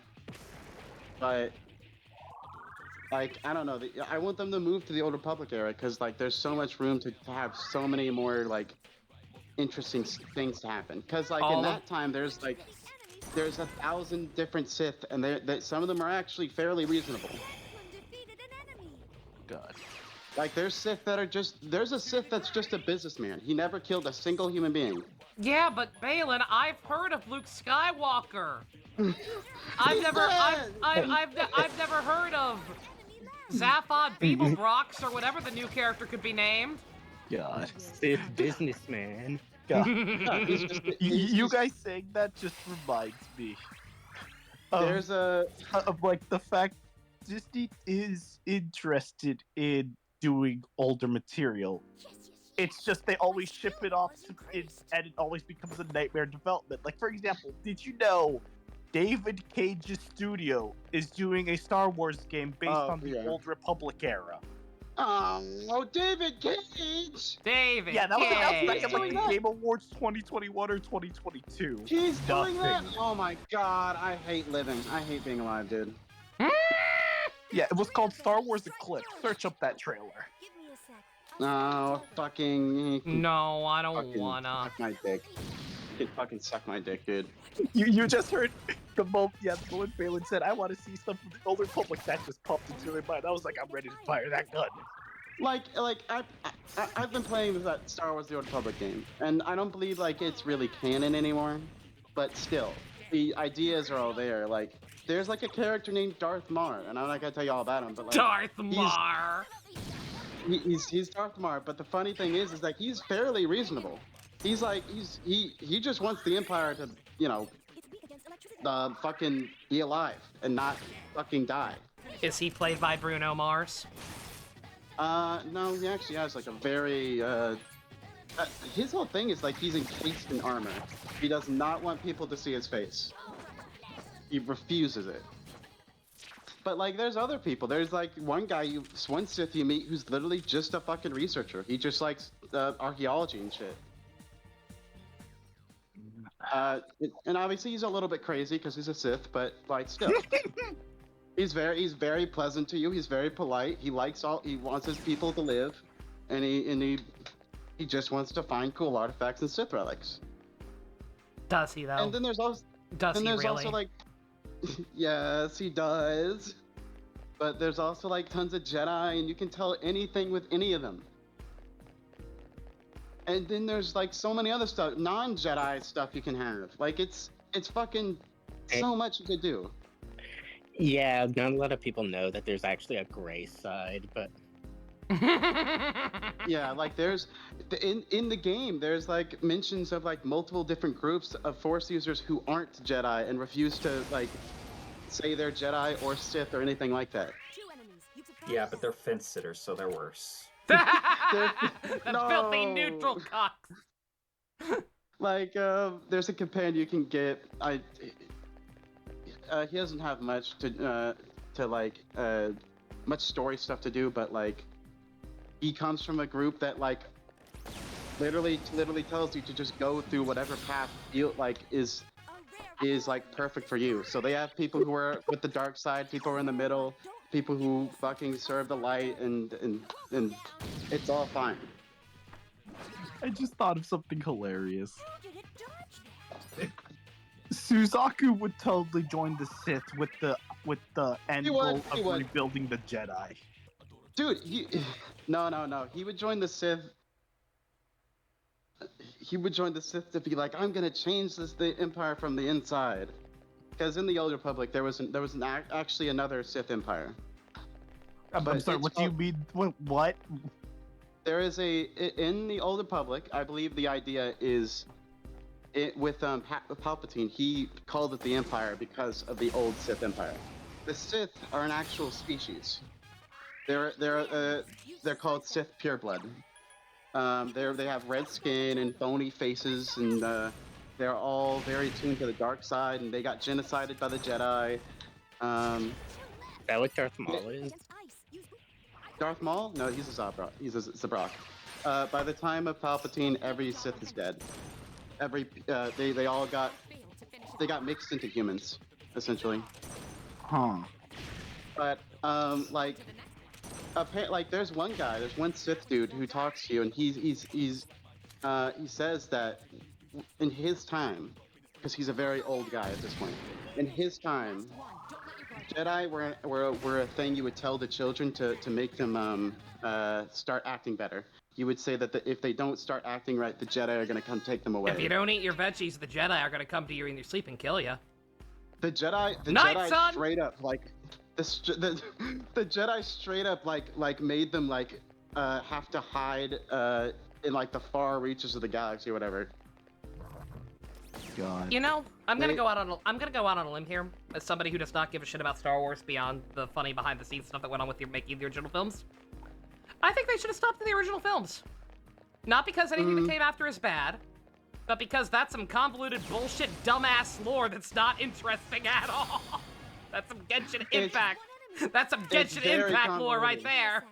But, like, I don't know. I want them to move to the Old Republic era because, like, there's so much room to have so many more, like, interesting things to happen. Because, like, All in of- that time, there's 1,000 different Sith, and some of them are actually fairly reasonable. Balin defeated an enemy. God. Like, there's Sith that are there's a Sith that's just a businessman. He never killed a single human being. Yeah, but Balin, I've heard of Luke Skywalker. I've never heard of Zaphod Beeblebrox or whatever the new character could be named. God. Sith businessman. God. He's just, You guys saying that just reminds me of, There's a of like the fact Disney is interested in doing older material. It's just they always ship it off to and it always becomes a nightmare development. Like for example, did you know David Cage's studio is doing a Star Wars game based on the yeah. Old Republic era? oh, David Cage. David. Yeah, that was announced back at Cage. like the Game Awards 2021 or 2022. He's doing that. Nothing. Oh my god, I hate living. I hate being alive, dude. Yeah, it was called Star Wars Eclipse. Search up that trailer. Give me a sec. No, fucking. No, I don't fucking wanna. suck my dick. can fucking suck my dick, dude. You just heard the moment Phelan said, "I want to see stuff from the Old Republic," that just popped into my mind. I was like, I'm ready to fire that gun. Like I've been playing that Star Wars: The Old Republic game, and I don't believe like it's really canon anymore. But still, the ideas are all there. Like, there's like a character named Darth Mar, and I'm not gonna tell you all about him, but like Darth Mar. he's Darth Mar. But the funny thing is that he's fairly reasonable. He's like he just wants the Empire to, you know, fucking be alive and not fucking die. Is he played by Bruno Mars? No, he actually has like a very his whole thing is like he's encased in armor. He does not want people to see his face. He refuses it. But like, there's other people. There's like one Sith you meet who's literally just a fucking researcher. He just likes archaeology and shit. And obviously he's a little bit crazy because he's a Sith, but like still. He's very pleasant to you. He's very polite. He wants his people to live, and he just wants to find cool artifacts and Sith relics. Does he though? And then there's also also like, yes, he does. But there's also like tons of Jedi, and you can tell anything with any of them. And then there's like so many other stuff, non-Jedi stuff you can have. Like it's fucking so much you could do. Yeah, not a lot of people know that there's actually a gray side, but Yeah, like there's in the game there's like mentions of like multiple different groups of Force users who aren't Jedi and refuse to like say they're Jedi or Sith or anything like that. Yeah, but they're fence sitters, so they're worse. The No. filthy neutral cocks. Like there's a companion you can get. He doesn't have much to like much story stuff to do, but like he comes from a group that like literally tells you to just go through whatever path you like is like perfect for you. So they have people who are with the dark side, people who are in the middle, people who fucking serve the light, and it's all fine. I just thought of something hilarious. Suzaku would totally join the Sith with the end goal of rebuilding the Jedi. Dude, no. He would join the Sith. He would join the Sith to be like, I'm gonna change the Empire from the inside. Because in the Old Republic, there was actually another Sith Empire. I'm sorry. What do you mean? What? There is in the Old Republic. I believe the idea is, with Palpatine, he called it the Empire because of the old Sith Empire. The Sith are an actual species. They're called Sith pureblood. They have red skin and bony faces, and they're all very tuned to the dark side, and they got genocided by the Jedi. Is that what Darth Maul is? Darth Maul? No, he's a Zabrak. He's a Zabrak. By the time of Palpatine, every Sith is dead. They all got mixed into humans, essentially. Huh. But like there's one Sith dude who talks to you, and he says that in his time, because he's a very old guy at this point, in his time, Jedi were a thing you would tell the children to make them start acting better. You would say that if they don't start acting right, the Jedi are gonna come take them away. If you don't eat your veggies, the Jedi are gonna come to you in your sleep and kill you. The Jedi Son! straight up like the Jedi straight up like made them like have to hide in like the far reaches of the galaxy or whatever. God. You know, I'm gonna go out on a limb here as somebody who does not give a shit about Star Wars beyond the funny behind the scenes stuff that went on with making the original films. I think they should have stopped the original films. Not because anything that came after is bad, but because that's some convoluted bullshit dumbass lore that's not interesting at all. That's some Genshin Impact. That's some Genshin Impact lore right there.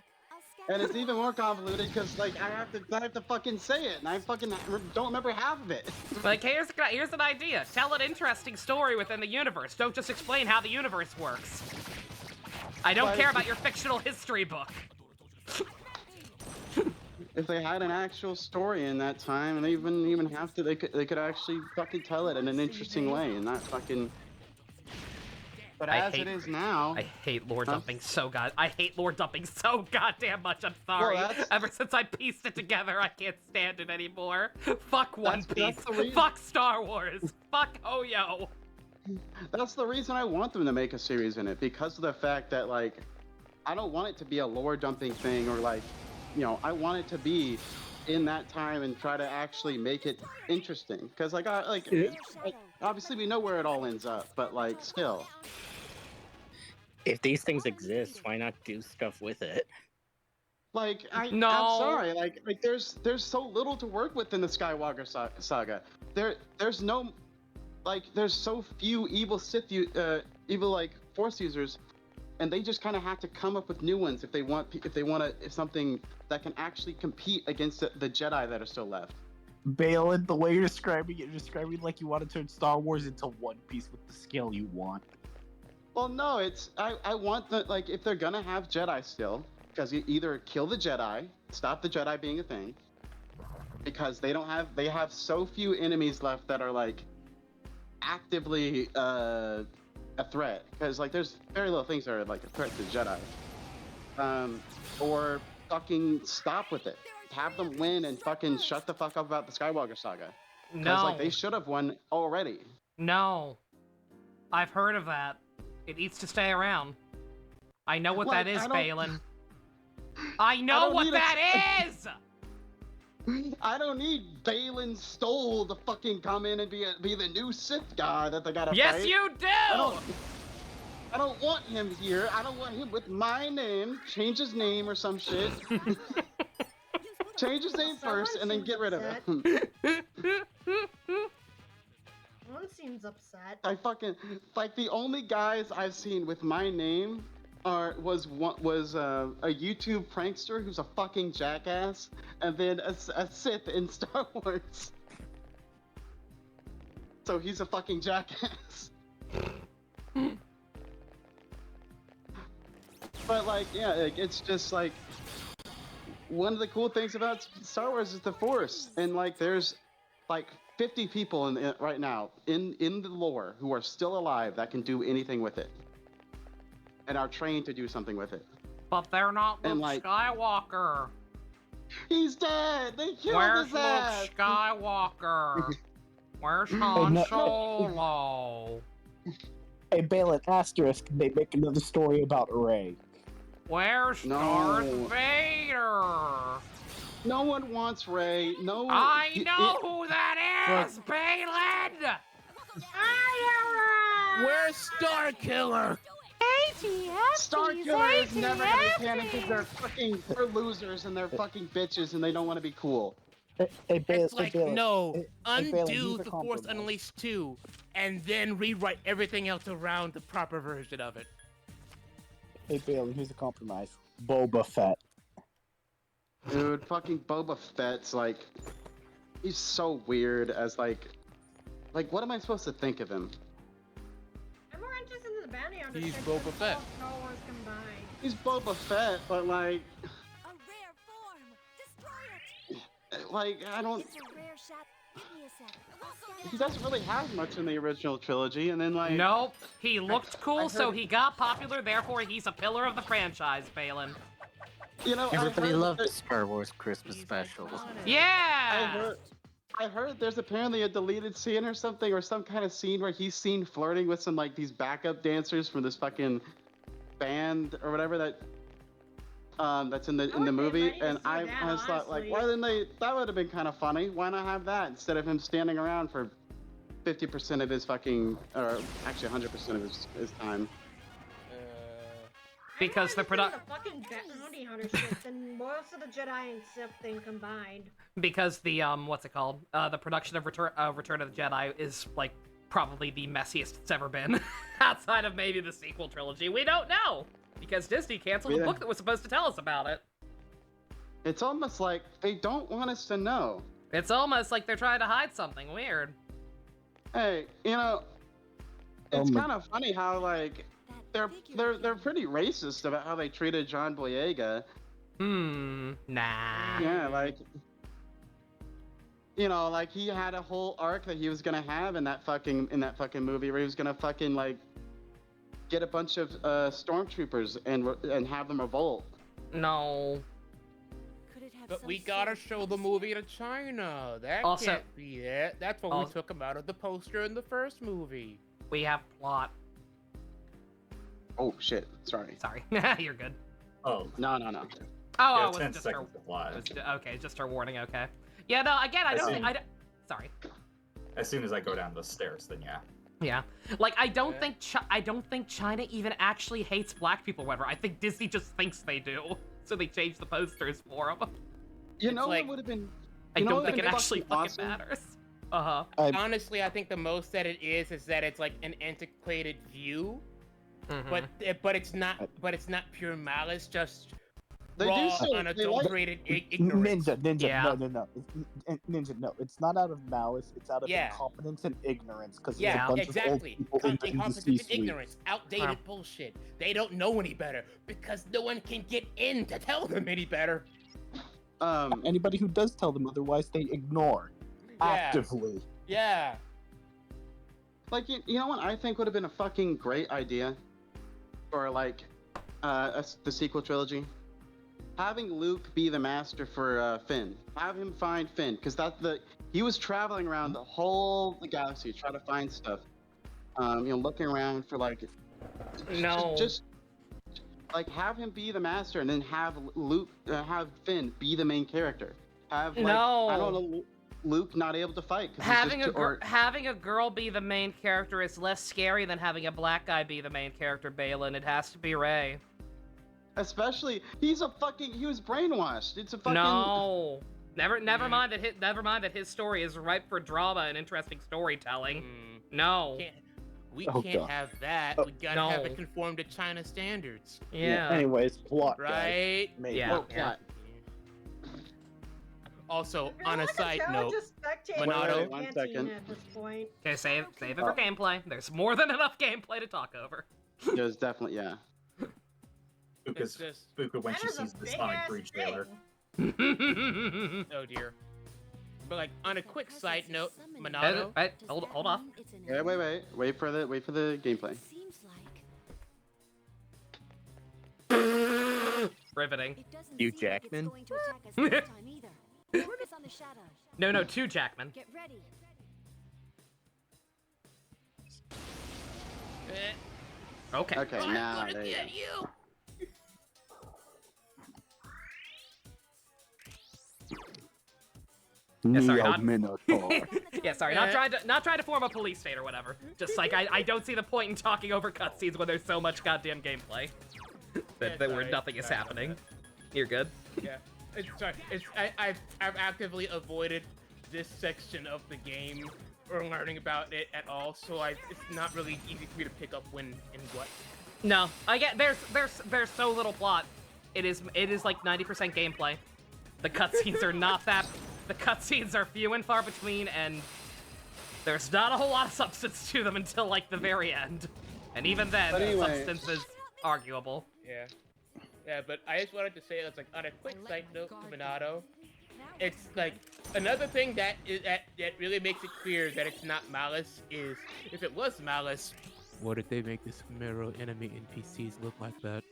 And it's even more convoluted because like I have to fucking say it, and I fucking don't remember half of it. Like here's an idea: tell an interesting story within the universe. Don't just explain how the universe works. I don't care about your fictional history book. if they had an actual story in that time, and they wouldn't even have to, they could actually fucking tell it in an interesting way, and not fucking. But as it is now, I hate lore Huh? dumping so I hate lore dumping so goddamn much. I'm sorry. that's- Ever since I pieced it together, I can't stand it anymore. Fuck One Piece. That's the reason- Fuck Star Wars. Fuck Oyo. that's the reason I want them to make a series in it, because of the fact that like, I don't want it to be a lore dumping thing, or like, you know, I want it to be in that time and try to actually make it interesting. Because like, obviously we know where it all ends up, but like still. If these things exist, why not do stuff with it? Like No. I'm sorry. Like there's so little to work with in the Skywalker saga. There's no, like there's so few evil evil like Force users, and they just kind of have to come up with new ones if they want something that can actually compete against the Jedi that are still left. Balin, the way you're describing it, you're describing like you want to turn Star Wars into One Piece with the scale you want. Well, no, it's I want the, like, if they're gonna have Jedi still, because you either kill the Jedi, stop the Jedi being a thing, because they have so few enemies left that are like actively a threat, because like there's very little things that are like a threat to the Jedi, or fucking stop with it, have them win and fucking shut the fuck up about the Skywalker saga, because No. like they should have won already. No. I've heard of that. It needs to stay around. I know what Like, that is, I don't- Balin. I know don't what need that is! I don't need Balin Stoll to fucking come in and be the new Sith guy that they gotta Yes, fight. you do! I don't want him here. I don't want him with my name. Change his name or some shit. Change his name first and then get rid of him. One seems upset. I fucking like the only guys I've seen with my name was a YouTube prankster who's a fucking jackass, and then a Sith in Star Wars. So he's a fucking jackass. But like, yeah, like, it's just like one of the cool things about Star Wars is the Force, and like there's like 50 people right now in the lore who are still alive that can do anything with it, and are trained to do something with it. But they're not And, Luke like- Skywalker. He's dead. They killed Where's his Luke ass. Skywalker? Where's Han no- Solo? Hey, Balin, asterisk, they make another story about Rey. Where's No. Darth Vader? No one wants Rey. No. I know who that is, Balin! Where's Star Killer? Star Killer is never gonna be canon because they're losers and they're fucking bitches and they don't want to be cool. Hey, Balin, It's like, no, Balin, undo here's a The Force compromise. Unleashed 2, and then rewrite everything else around the proper version of it. Hey, Balin, here's a compromise. Boba Fett. Dude, fucking Boba Fett's like, he's so weird as like what am I supposed to think of him? I'm more interested in the bounty hunter. He's since Boba it's Fett. all Star Wars combined. He's Boba Fett, but like, A rare form. Destroy it. like I don't. It's a rare shot. Give me a sec. I'll scan He the doesn't really have much in the original trilogy, and then like. Nope. He looked cool, I so heard- he got popular, therefore he's a pillar of the franchise, Balin. You know, Everybody I heard loved that- Star Wars Christmas He's specials. iconic. Yeah! I heard there's apparently a deleted scene or something, or some kind of scene where he's seen flirting with some like these backup dancers from this fucking band or whatever that's in the would be movie. ready to And see I that, was thought like, honestly. why didn't they? That would have been kind of funny. Why not have that instead of him standing around for 50% of his fucking, or actually 100% of his time? Because the produ- produ- the fucking bounty hunter shit than most of the Jedi and Sith thing combined. Because the what's it called? The production of Return of the Jedi is like probably the messiest it's ever been, outside of maybe the sequel trilogy. We don't know because Disney canceled the Yeah. book that was supposed to tell us about it. It's almost like they don't want us to know. It's almost like they're trying to hide something weird. Hey, you know, it's my- kind of funny how like that figure they're pretty racist about how they treated John Boyega, Nah. Yeah, like, you know, like he had a whole arc that he was gonna have in that fucking movie where he was gonna fucking like get a bunch of stormtroopers and have them revolt. No. Could it have But some we sort gotta of show the movie to China. That Also- can't be it. That's what we Also- took him out of the poster in the first movie. We have plot. Oh shit! Sorry. Sorry. You're good. Oh, No. Oh, yeah, it was 10 just her. seconds to fly. It was, okay, just her warning. Okay. Yeah. No. Again, I I don't. see. Think, I don't sorry. As soon as I go down the stairs, then yeah. Yeah. Like I don't Yeah. think I don't think China even actually hates black people. Or whatever. I think Disney just thinks they do. So they changed the posters for them. You It's know like- what would have been? I You know don't what think it would've been actually fucking fucking awesome? matters. Uh huh. Honestly, I think the most that it is that it's like an antiquated view, Mm-hmm. but it's not pure malice, just They do raw, say- they like- unadulterated ignorance. Ninja, Yeah. no. Ninja, no. It's not out of malice. It's out of Yeah. incompetence and ignorance. Because Yeah, there's a bunch exactly. of old people in the Incompetence C and suite. ignorance, outdated bullshit. They don't know any better because no one can get in to tell them any better. Anybody who does tell them otherwise, they ignore actively. Yeah. Like you know what I think would have been a fucking great idea, for like, the sequel trilogy. Having Luke be the master for Finn. Have him find Finn, because he was traveling around the whole galaxy trying to find stuff. Looking around for like. No. Just like have him be the master, and then have Finn be the main character. Have like, No. I don't know, Luke not able to fight. 'cause he's Having just, having a girl be the main character is less scary than having a black guy be the main character, Balin. It has to be Rey. Especially, he was brainwashed. It's a fucking. No. Never mind that his story is ripe for drama and interesting storytelling. No. We Oh, can't God. have that. We gotta No. have it conform to China standards. Yeah. Anyways, plot. guys. Right? Maybe. Yeah. Oh, yeah. Also, I feel on a like side child note, just spectating Monado- the 1 canteen second. At this point. Okay, save it for gameplay. There's more than enough gameplay to talk over. There's definitely, yeah. it's just, Fuka when That she is a sees the big Sonic ass 3 trailer. thing. oh dear. But like, on a quick side note, Monado, Wait, hold off. Yeah, wait for the gameplay. Seems like Riveting. it doesn't Hugh seem like it's Jackman? going to attack us this time either. Focus on the shadows. No, 2 Jackman. Get ready. Okay. Okay, now there you go. you. Yeah, sorry, Neo not- Minotaur. Yeah, sorry, not trying to form a police state or whatever. Just like I don't see the point in talking over cutscenes when there's so much goddamn gameplay that where sorry, nothing is sorry about happening. You're good. Yeah. Sorry. I've actively avoided this section of the game or learning about it at all, so it's not really easy for me to pick up when and what. No, I get there's so little plot. It is like 90% gameplay. The cutscenes are not that. The cutscenes are few and far between, and there's not a whole lot of substance to them until like the very end. And even then, But the anyway. substance is arguable. Yeah. Yeah, but I just wanted to say that's like on a quick side note, Minato. It's like another thing that really makes it clear that it's not malice is if it was malice, what did they make this Mero enemy NPCs look like that?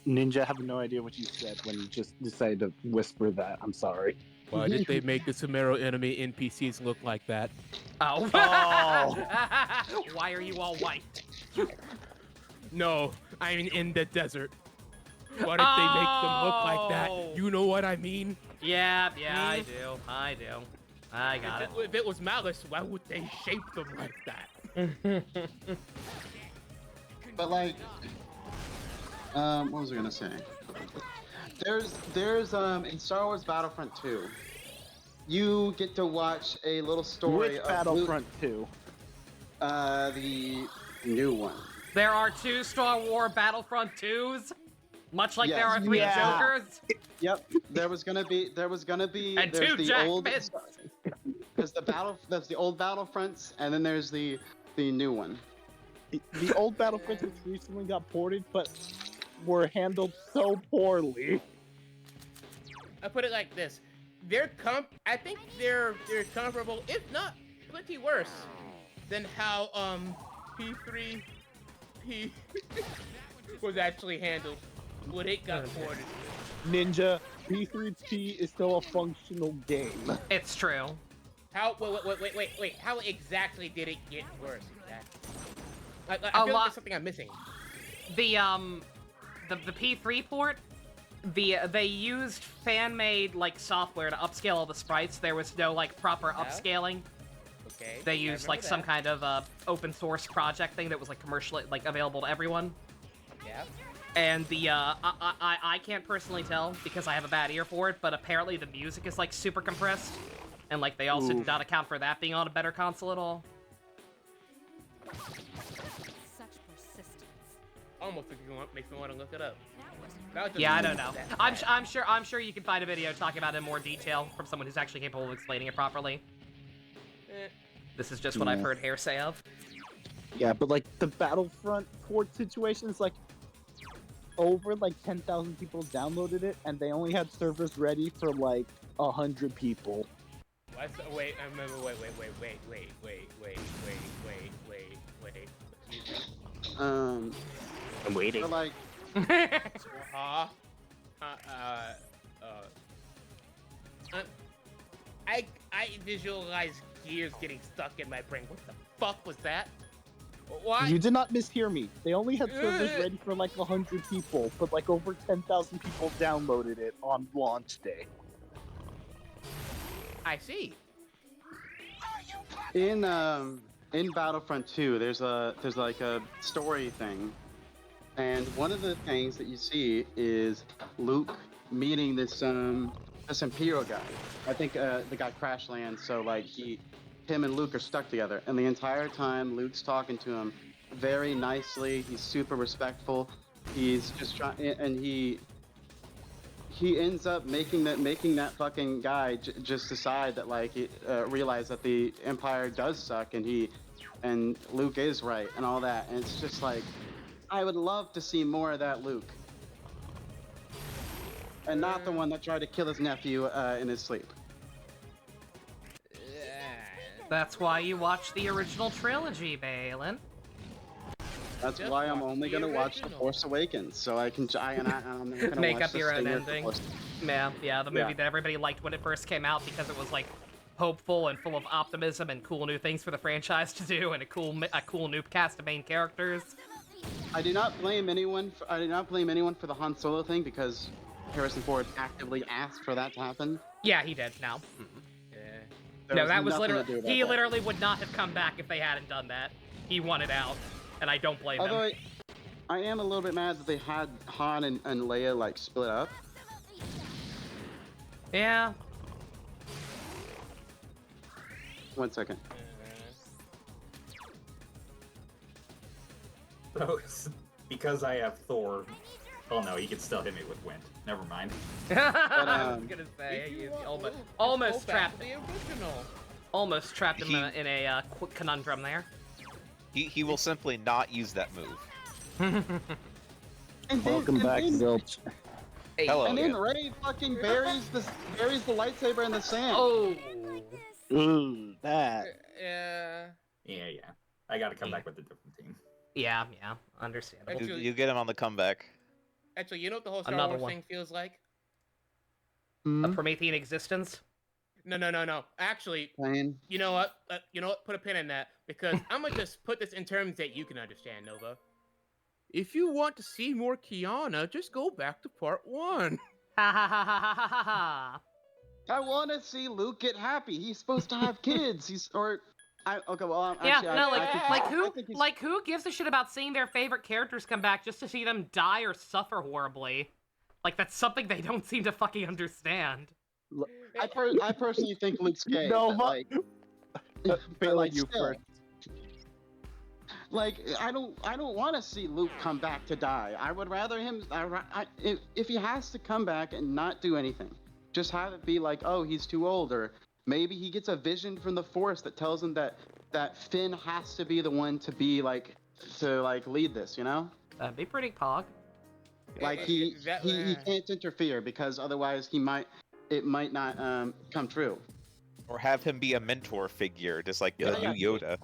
Ninja, I have no idea what you said when you just decided to whisper that. I'm sorry. Why did they make the Samaro enemy NPCs look like that? Oh. Oh. Why are you all white? No, I mean in the desert. Why did they make them look like Oh. that? You know what I mean? Yeah, I do. I got it. If it was malice, why would they shape them like that? But like, what was I gonna say? There's in Star Wars Battlefront 2, you get to watch a little story Which of Battlefront 2? the new one. There are 2 Star Wars Battlefront 2s, much like there are 3 Yeah. Jokers. Yep, there was gonna be And there's 2 the Jack old Mins. there's the old Battlefronts, and then there's the new one. The old Battlefront which recently got ported, but were handled so poorly. I put it like this: I think they're comparable, if not plenty worse, than how P3P was actually handled when it got ported. Ninja, P3P is still a functional game. It's true. How? Wait. How exactly did it get worse? Exactly. I A feel like lot- there's something I'm missing. The P3 port, they used fan-made like software to upscale all the sprites. There was no like proper Yeah. upscaling. Okay. They I used like remember some that. kind of open source project thing that was like commercially like available to everyone. Yeah. And the I can't personally tell because I have a bad ear for it, but apparently the music is like super compressed, and like they also Ooh. did not account for that being on a better console at all. Such persistence. Almost makes me want to look it up. That was just Yeah, I don't know. that I'm bad. I'm sure you can find a video talking about it in more detail from someone who's actually capable of explaining it properly. Eh. This is just what I've Yeah. heard hearsay of. Yeah, but like the Battlefront port situation is like over like 10,000 people downloaded it, and they only had servers ready for like 100 people. Wait, I remember. Wait. I'm waiting. But like, I visualize gears getting stuck in my brain. What the fuck was that? Why? You did not mishear me. They only had servers ready for like 100 people, but like over 10,000 people downloaded it on launch day. I see. in Battlefront 2, there's like a story thing, and one of the things that you see is Luke meeting this Imperial guy. I think the guy crash lands, so like him and Luke are stuck together, and the entire time Luke's talking to him very nicely. He's super respectful. He's just trying, and he ends up making that fucking guy just decide that like realize that the Empire does suck, and Luke is right and all that, and it's just like I would love to see more of that Luke, and not the one that tried to kill his nephew in his sleep. That's why you watch the original trilogy, Balin. That's Just why I'm watch only the gonna watch The original. Force Awakens, so I'm gonna Make watch up the your own stinger for ending. Force- Yeah, the movie Yeah. that everybody liked when it first came out because it was like hopeful and full of optimism and cool new things for the franchise to do and a cool new cast of main characters. I do not blame anyone. I do not blame anyone for the Han Solo thing because Harrison Ford actively asked for that to happen. Yeah, he did. No, Yeah. There no, that was nothing to literally do about he that. literally would not have come back if they hadn't done that. He wanted out, and I don't blame Although him. I am a little bit mad that they had Han and Leia like split up. Yeah, 1 second. So it's because I have Thor. Oh no, he can still hit me with wind. Never mind. I was gonna say If you he's want- almost go back trapped. to the original. Almost trapped him in a quick conundrum there. He will simply not use that move. And Welcome back, Zilch. Hello. And then again. Rey fucking buries the lightsaber in the sand. Oh, Ooh, that. Yeah. Yeah. I gotta come back with a different team. yeah, understandable. You get him on the comeback. Actually, you know what the whole Star Another Wars one. thing feels like? Hmm? A Promethean existence. No. Actually, Plain. you know what? Put a pin in that because I'm gonna just put this in terms that you can understand, Nova. If you want to see more Kiana, just go back to part 1. Ha ha ha ha ha ha ha. I want to see Luke get happy. He's supposed to have kids. Okay. Well, Yeah, actually, no, I think he's- who gives a shit about seeing their favorite characters come back just to see them die or suffer horribly? Like that's something they don't seem to fucking understand. I personally think Luke's gay. No, but, like, Bailey, like, you still. first. Like I don't want to see Luke come back to die. I would rather him. If he has to come back and not do anything, just have it be like, oh, he's too old, or maybe he gets a vision from the Force that tells him that Finn has to be the one to be to lead this. You know? That'd be pretty pog. Like he can't interfere because otherwise it might not come true. Or have him be a mentor figure, just like Yeah. a new Yoda.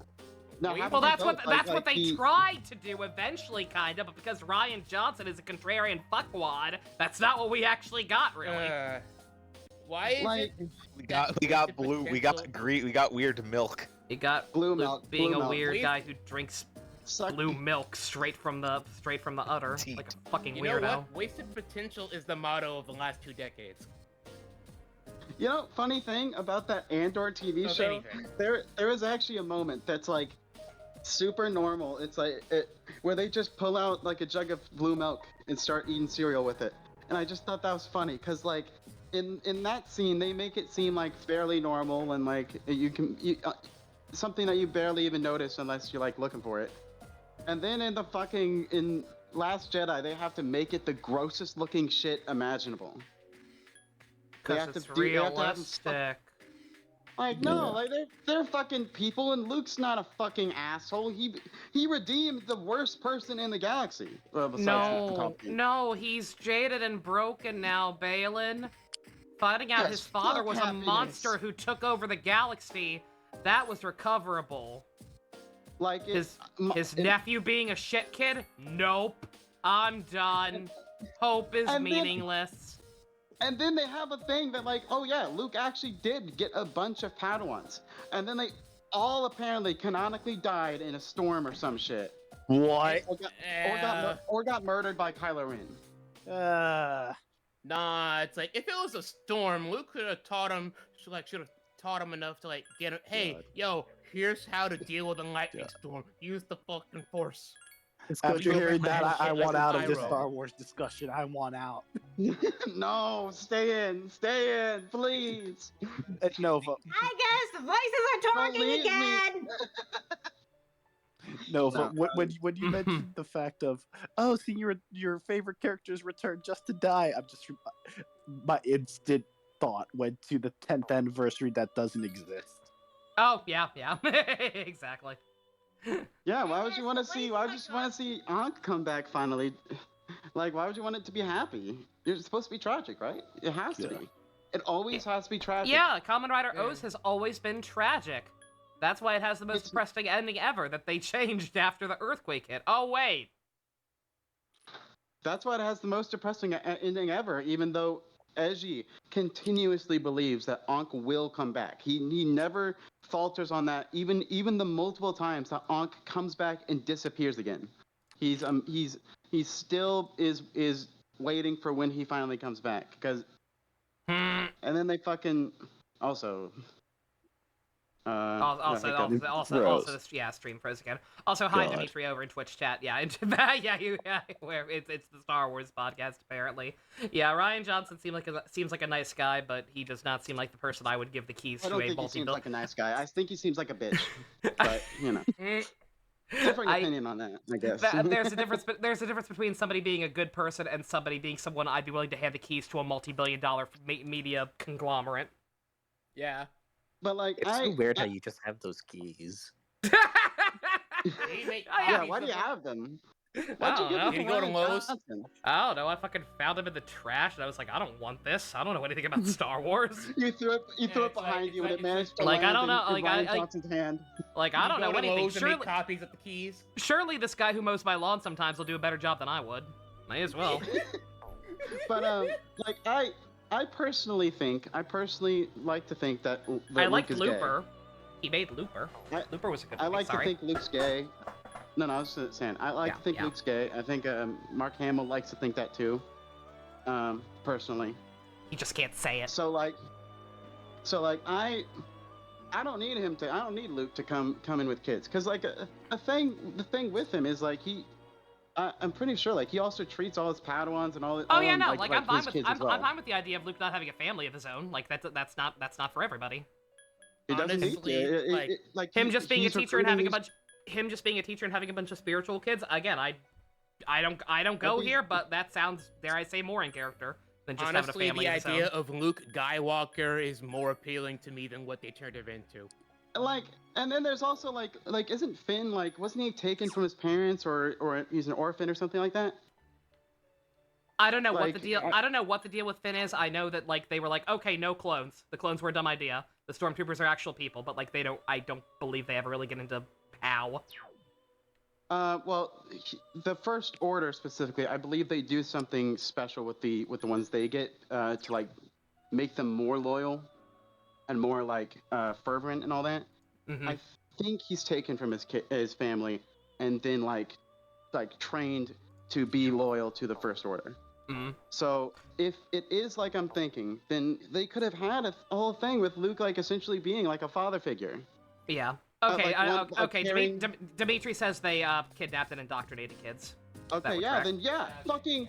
No, Well, that's what like they he- tried to do eventually, kind of. But because Ryan Johnson is a contrarian fuckwad, that's not what we actually got, really. Why is Like, it? We got blue, we got green, we got weird milk. You got Blue Luke milk, being blue a milk. weird Wait. guy who drinks Suck. blue milk straight from the udder, Teat. like a fucking You know weirdo. what? Wasted potential is the motto of the last 2 decades. You know, funny thing about that Andor TV Of show, anything. there is actually a moment that's like super normal. It's like where they just pull out like a jug of blue milk and start eating cereal with it, and I just thought that was funny because like in that scene they make it seem like fairly normal and like something that you barely even notice unless you're like looking for it. And then in Last Jedi they have to make it the grossest looking shit imaginable. They Because have it's to do- they have to have them stuck- realistic. Like no, like they're fucking people, and Luke's not a fucking asshole. He redeemed the worst person in the galaxy. Well, besides the No, Palpatine. no, he's jaded and broken now, Balin. Finding out Yes, his father fuck was happiness. a monster who took over the galaxy, that was recoverable. Like His nephew being a shit kid? Nope. I'm done. Hope is And then- meaningless. And then they have a thing that like, oh yeah, Luke actually did get a bunch of Padawans, and then they all apparently canonically died in a storm or some shit, What? or got murdered by Kylo Ren. Nah, it's like if it was a storm, Luke could have taught him. Should have taught him enough to like get him. Hey, yo, here's how to deal with a lightning storm. Use the fucking force. After hearing that, I want out of this Pyro. Star Wars discussion. I want out. No, stay in, please. Nova, I guess the voices are talking Believe me. again. Nova, No. when you mentioned the fact of, oh, see your favorite characters return just to die, I'm just my instant thought went to the 10th anniversary that doesn't exist. Oh, yeah, exactly. Yeah, why would you want to see? Why would you just want to see Ankh come back finally? Like, why would you want it to be happy? It's supposed to be tragic, right? It has to Yeah. be. It always has to be tragic. Yeah, Kamen Rider O's has always been tragic. That's why it has the most It's- depressing ending ever that they changed after the earthquake hit. Oh, wait. That's why it has the most depressing ending ever, even though Eiji continuously believes that Ankh will come back. He never falters on that, even the multiple times that Ankh comes back and disappears again. He still is waiting for when he finally comes back. Because and then they fucking also. Yeah, stream froze again. Also, hi God. Dimitri over in Twitch chat. Yeah, where it's the Star Wars podcast apparently. Yeah, Ryan Johnson seems like a nice guy, but he does not seem like the person I would give the keys I to don't a think he seems multi-bill. like a nice guy. I think he seems like a bitch. But you know, different opinion on that, I guess. There's a difference between somebody being a good person and somebody being someone I'd be willing to hand the keys to a multi-billion-dollar media conglomerate. Yeah. But like, It's so weird how you just have those keys. Yeah, why do you have them? Why'd you give them Did you go to Ryan Lowe's? Johnson? I don't know. I fucking found him in the trash, and I was like, I don't want this. I don't know anything about Star Wars. You threw it it's behind like- you, and it's it managed to like, I land don't know, in like, Ryan I- Johnson's hand. Like, I don't know anything. And make copies of the keys. Surely this guy who mows my lawn sometimes will do a better job than I would. May as well. But like, I personally like to think that I Luke liked is Looper. Gay. He made Looper. Looper was a good I movie, like sorry. to think Luke's gay. No, I was just saying. I like to think Luke's gay. I think Mark Hamill likes to think that too. Personally. He just can't say it. So like, I don't need him to. I don't need Luke to come in with kids, cause like the thing with him is like I'm pretty sure like he also treats all his Padawans and all. Oh yeah, all no, them, like I'm fine his with kids I'm as well. fine with the idea of Luke not having a family of his own. Like that's not for everybody. He doesn't need Honestly, to. like, Him just being a he's teacher and having a recruiting bunch of spiritual kids. Again, I don't go But here, but that sounds, dare I say, more in character than just having a honestly, family the of his idea own. of Luke Skywalker is more appealing to me than what they turned him into. Like, and then there's also like isn't Finn like, wasn't he taken from his parents or he's an orphan or something like that? I don't know what the Like, deal. I don't know what the deal with Finn is. I know that like they were like, okay, no clones. The clones were a dumb idea. The stormtroopers are actual people, but like they don't. I don't believe they ever really get into how. Well, the First Order specifically, I believe they do something special with the ones they get to like make them more loyal and more like fervent and all that. Mm-hmm. I think he's taken from his family and then like trained to be loyal to the First Order. Mm-hmm. So if it is like I'm thinking, then they could have had a whole thing with Luke like essentially being like a father figure. Yeah. Okay. Okay. carrying- Dimitri says they kidnapped and indoctrinated kids. Okay, would yeah, track. then yeah, fucking.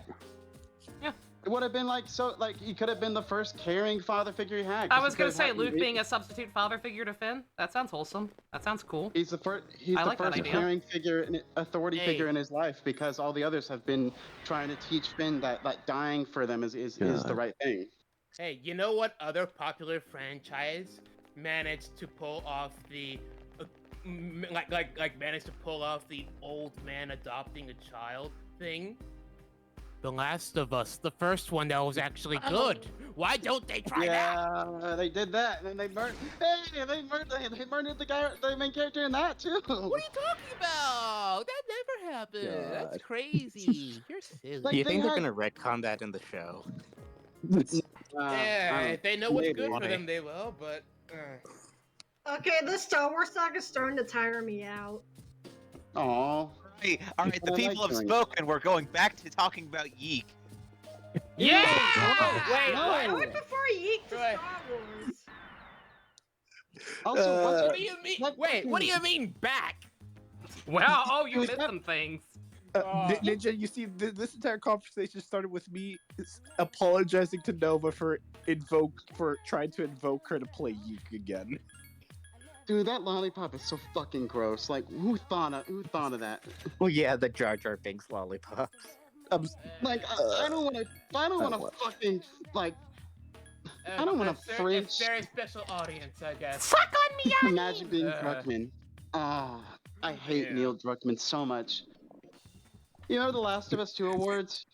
Yeah. It would have been like so like he could have been the first caring father figure he had. I 'cause was he gonna could say have Luke being a substitute father figure to Finn. That sounds wholesome. That sounds cool. He's the first. He's I the like that first idea. caring figure, and authority Hey. figure in his life, because all the others have been trying to teach Finn that dying for them is the right thing. Hey, you know what other popular franchise managed to pull off the managed to pull off the old man adopting a child thing? The Last of Us, the first one that was actually good. Why don't they try that? Yeah, they did that, and then they burned. Hey, they murdered the guy, the main character in that too. What are you talking about? That never happened. God. That's crazy. You're silly. Like, Do you they think they're had- gonna retcon that in the show? Yeah, if they know what's maybe. good for them, they will. But Okay, this Star Wars saga is starting to tire me out. Aw. All right, the I like people have doing it. spoken. We're going back to talking about Yeek. Yeah. wait, No. I would prefer Yeek to Right. Star Wars. Also, what what's do you mean? what- Wait, what do you mean back? Wow. Oh, you missed some things. Ninja, you see, this entire conversation started with me apologizing to Nova for trying to invoke her to play Yeek again. dude, that lollipop is so fucking gross. Like, who thought of that? Well, yeah, the Jar Jar Binks lollipops. Like, I don't want to fucking like I don't want to A fridge. very special audience, I guess. Suck on me, Yanni! Imagine being Uh, Druckmann. Ah, I hate Yeah. Neil Druckmann so much. You know the Last of Us 2 awards?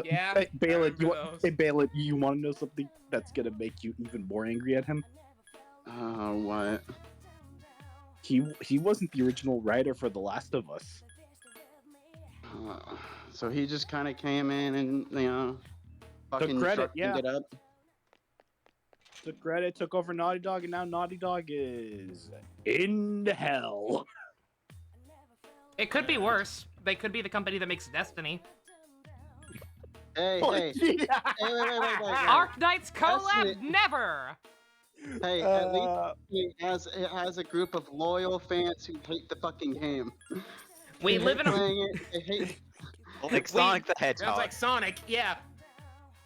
Yeah. Hey, Balin, remember those. you want to know something that's gonna make you even more angry at him? What? He wasn't the original writer for The Last of Us. So he just kind of came in and, fucking credit, Druckmanned yeah. it up. Took credit, took over Naughty Dog, and now Naughty Dog is in hell. It could be worse. They could be the company that makes Destiny. Hey, hey, hey, wait. Arc Knight's collab, Destiny- never. Hey, at least it has a group of loyal fans who hate the fucking game. We They live in hate a playing it. They hate. Like Sonic the Sounds Hedgehog. like Sonic, yeah.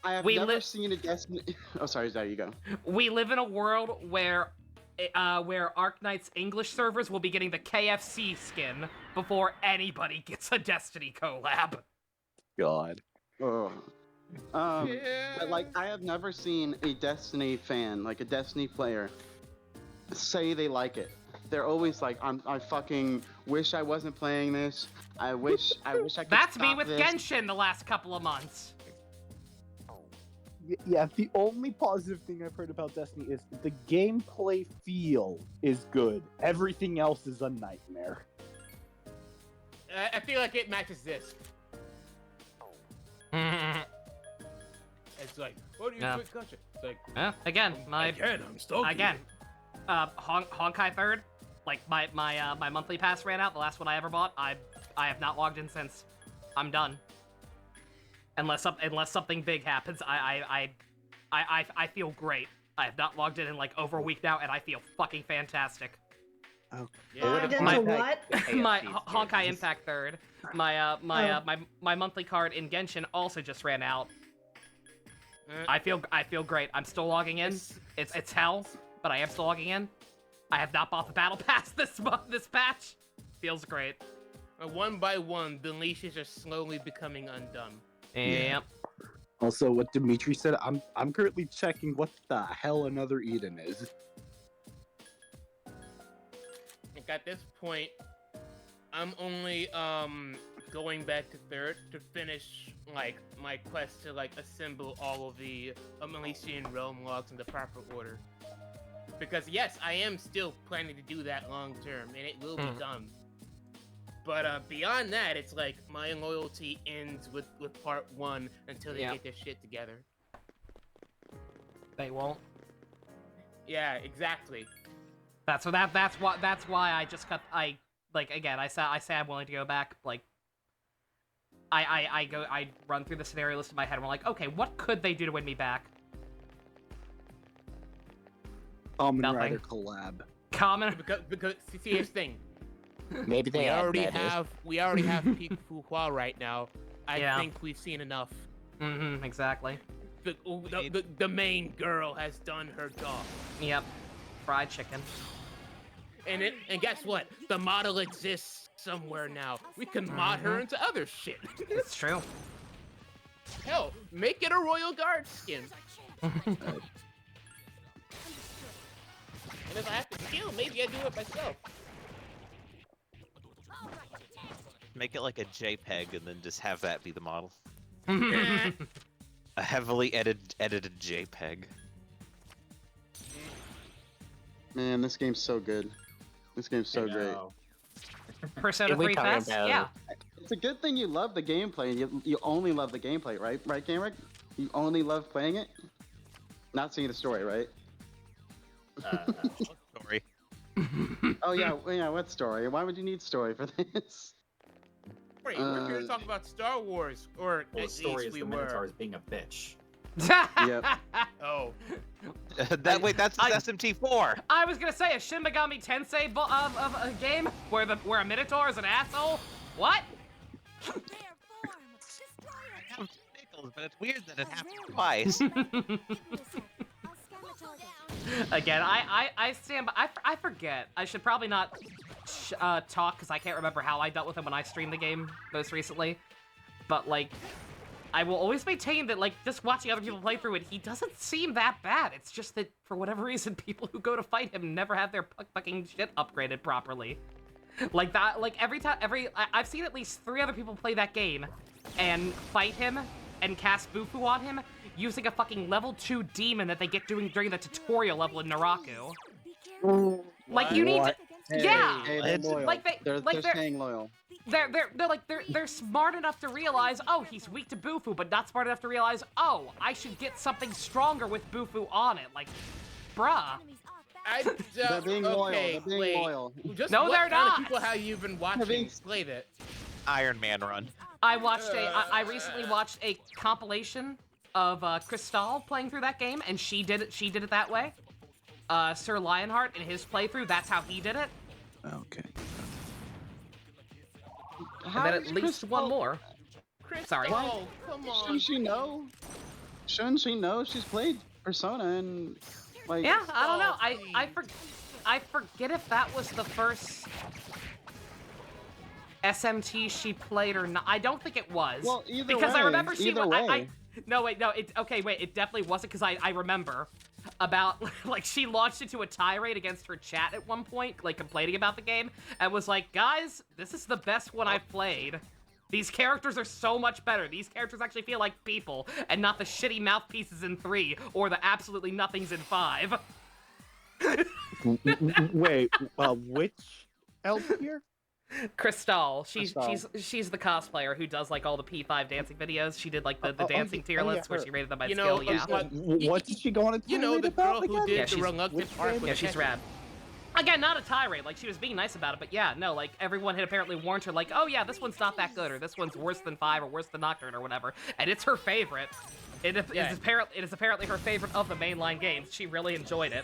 I have We never li- seen a Destiny. Oh, sorry. There you go. we live in a world where Arc Knight's English servers will be getting the KFC skin before anybody gets a Destiny collab. God. Oh. Yeah. But like, I have never seen a Destiny fan, like a Destiny player, say they like it. They're always like, I fucking wish I wasn't playing this. I wish I could That's me stop with this. Genshin the last couple of months. Yeah, the only positive thing I've heard about Destiny is the gameplay feel is good. Everything else is a nightmare. I feel like it matches this. It's like, what do you Yeah. think? Gotcha. It's like, Again, I'm stoked. again, Honkai Third, like my monthly pass ran out. The last one I ever bought. I have not logged in since. I'm done. Unless something big happens, I feel great. I have not logged in like over a week now, and I feel fucking fantastic. Yeah. Into My- what? My Honkai Impact Third, my monthly card in Genshin also just ran out. I feel great. I'm still logging in. It's hell, but I am still logging in. I have not bought the battle pass this patch. Feels great. One by one, the leashes are slowly becoming undone. Yep. Also, what Dimitri said, I'm currently checking what the hell another Eden is. Like at this point, I'm only going back to third to finish like my quest to like assemble all of the Elysian realm logs in the proper order. Because yes, I am still planning to do that long term, and it will be done. But beyond that, it's like my loyalty ends with part 1 until they get their shit together. They won't. Yeah, exactly. That's why I just cut. I say I'm willing to go back. Like, I run through the scenario list in my head. And I'm like, okay, what could they do to win me back? Kamen Nothing. Rider collab. Because see, here's the thing. Maybe they we already have Peak Fu Hua right now. I Yeah. think we've seen enough. Exactly. The main girl has done her job. Yep. Fried chicken. And guess what? The model exists somewhere now. We can mod her into other shit. It's true. Hell, make it a Royal Guard skin. And if I have to kill, maybe I do it myself. Make it like a JPEG and then just have that be the model. A heavily edited JPEG. Man, this game's so good. This game's so great. Persona 3 FES? Yeah. It's a good thing you love the gameplay. You only love the gameplay, right? Right, Gamerick? You only love playing it? Not seeing the story, right? Story. Oh yeah, what story? Why would you need story for this? Wait, we're here to talk about Star Wars, or Well, the at story least is we the were. Minotaurs being a bitch. Yep. Oh. Wait, that's SMT4. I was gonna say a Shin Megami Tensei of a game where a Minotaur is an asshole. What? But it's weird that it happened twice. Again, I stand by. I forget. I should probably not talk because I can't remember how I dealt with him when I streamed the game most recently. But like, I will always maintain that like just watching other people play through it, he doesn't seem that bad. It's just that for whatever reason, people who go to fight him never have their fucking shit upgraded properly. Like that. Like I've seen at least 3 other people play that game and fight him and cast Bufu on him using a fucking level 2 demon that they get doing during the tutorial level in Naraku. Like you need to, yeah. Hey, they're loyal. Like they're staying loyal. They're smart enough to realize, oh, he's weak to Bufu, but not smart enough to realize, oh, I should get something stronger with Bufu on it. Like, bruh. They're being loyal. They're being loyal. Just No, what they're kind not. of people have you been watching play that? Iron Man run. I recently watched a compilation of Crystal playing through that game, and she did it that way. Sir Lionheart in his playthrough, that's how he did it. Okay. And then at least one more. Sorry. Oh, come on. Shouldn't she know? Shouldn't she know? She's played Persona and like. Yeah, I don't know. I forget if that was the first SMT she played or not. I don't think it was. Well, either because way, I remember she. either way. No, wait, no. It definitely wasn't because I remember about like she launched into a tirade against her chat at one point, like complaining about the game, and was like, "Guys, this is the best one I've played. These characters are so much better. These characters actually feel like people, and not the shitty mouthpieces in 3 or the absolutely nothings in 5." Wait, which elf here? Crystal. She's Crystal. she's the cosplayer who does like all the P5 dancing videos. She did like the dancing tier yeah, lists where her. she rated them by You know, skill. Yeah. What did she go on a tirade You know, the girl about who again? did Yeah, the she's- reluctant which arc game? with Yeah, the she's Tekken. rad. Again, not a tirade. Like she was being nice about it, but yeah, no. Like everyone had apparently warned her, like, oh yeah, this one's not that good, or this one's worse than 5, or worse than Nocturne, or whatever. And it's her favorite. It is apparently her favorite of the mainline games. She really enjoyed it,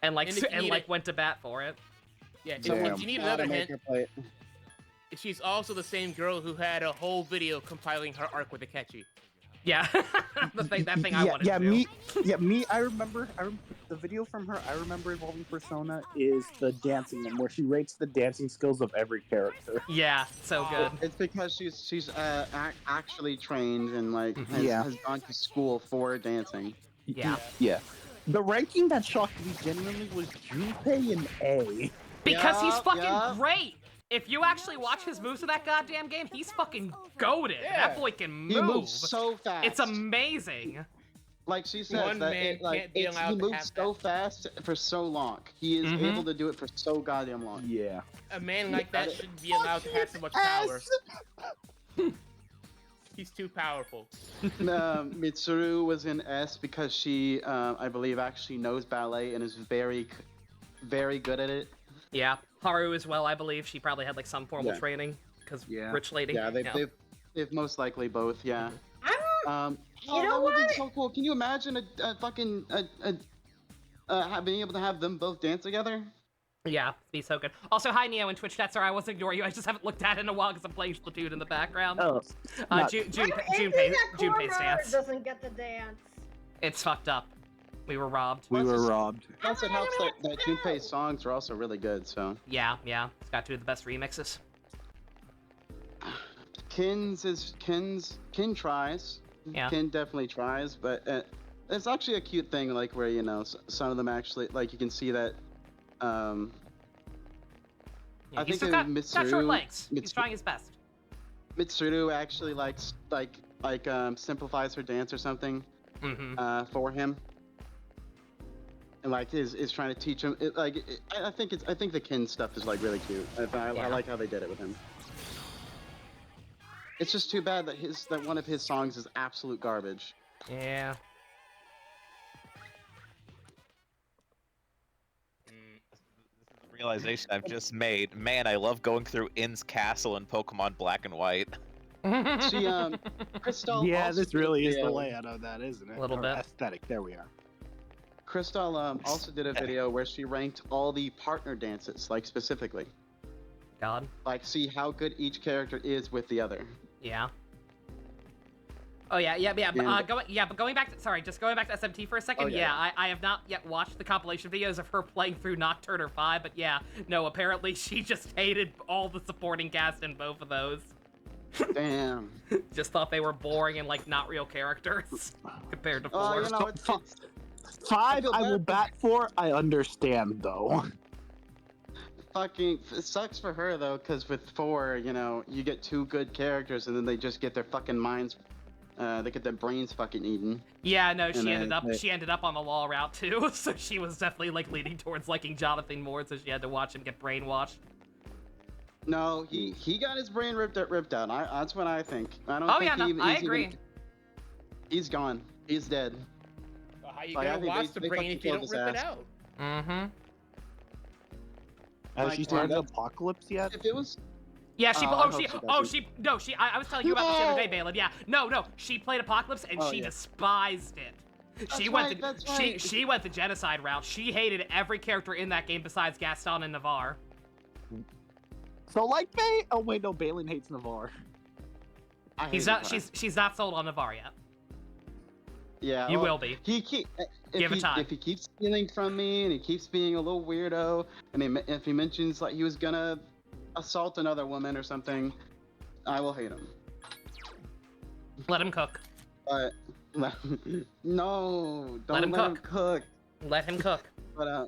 and like And if you need it- went to bat for it. Yeah, Damn. if you need Gotta another make hint, her play it. she's also the same girl who had a whole video compiling her arc with Akechi. Yeah, that thing I wanted to do. me. I remember the video from her. I remember involving Persona is the dancing one where she rates the dancing skills of every character. Yeah, so good. It's because she's actually trained and like Yeah. has gone to school for dancing. Yeah. Yeah. The ranking that shocked me genuinely was Junpei an A. Because he's Yup, fucking yup. great. if you actually watch his moves in that goddamn game, he's fucking goated. Yeah. That boy can move. He moves so fast. It's amazing. Like she says, One that man can't be allowed he to moves have so fast for so long. He is Mhm. able to do it for so goddamn long. Yeah. A man like that shouldn't be allowed to have so much power. He's too powerful. Mitsuru was in S because she, I believe, actually knows ballet and is very good at it. Yeah, Haru as well, I believe. She probably had like some formal Yeah. training because Yeah. rich lady. Yeah, they've most likely both. Yeah. I'm, You know that would be what? so cool. Can you imagine being able to have them both dance together? Yeah, be so good. Also, hi Neo in Twitch chat. Sorry, I wasn't ignoring you. I just haven't looked at it in a while because I'm playing Splatoon in the background. Oh. Junpei's dance. Doesn't get the dance. It's fucked up. We were robbed. We were robbed. Plus, it helps that Junpei's songs are also really good. So Yeah. It's got two of the best remixes. Kin tries. Yeah. Kin definitely tries, but it's actually a cute thing, like where some of them actually, like you can see that. Yeah, I he's think got Mitsuru, short legs. He's trying his best. Mitsuru actually simplifies her dance or something for him, and like is trying to teach him. I think the Kin stuff is like really cute. I like how they did it with him. It's just too bad that one of his songs is absolute garbage. Yeah. Realization I've just made. Man, I love going through In's castle in Pokemon Black and White. See, Crystal. Yeah, also this did a really is the video- layout of that, isn't it? A little Or bit. Aesthetic. There we are. Crystal also did a video where she ranked all the partner dances, like specifically, God. like see how good each character is with the other. Yeah. Oh yeah. Yeah. But going back to just going back to SMT for a second. Oh, yeah. I have not yet watched the compilation videos of her playing through Nocturne or 5, but yeah, no, apparently she just hated all the supporting cast in both of those. Damn. Just thought they were boring and like not real characters compared to 4. Oh, you know, it's 5, feel I will bad. bat for. I understand though. Fucking it sucks for her though, because with 4, you get 2 good characters and then they just get their fucking minds. They get their brains fucking eaten. Yeah, no, she And ended up on the law route too, so she was definitely like leaning towards liking Jonathan more, so she had to watch him get brainwashed. No, he got his brain ripped out. That's what I think. I don't Oh think yeah, no, he, I he's agree. Even, he's gonna He's dead. Well, how you Like, I gonna think watch the they brain fucking if you killed don't his rip it ass. out? Mm-hmm. Has Like, she started that's- Apocalypse yet? If it was Yeah, she. I I was telling you about this the other day, Balin. Yeah, no, she played Apocalypse and Oh, she yeah. despised it. That's right. She went the genocide route. She hated every character in that game besides Gaston and Navarre. So like Bay. Oh wait, no. Balin hates Navarre. I hate He's not. Navarre. She's not sold on Navarre yet. Yeah, You well, will be. Give it time. If he keeps stealing from me and he keeps being a little weirdo, and if he mentions like he was gonna assault another woman or something, I will hate him. Let him cook. But no, don't Let him cook. Let him cook. But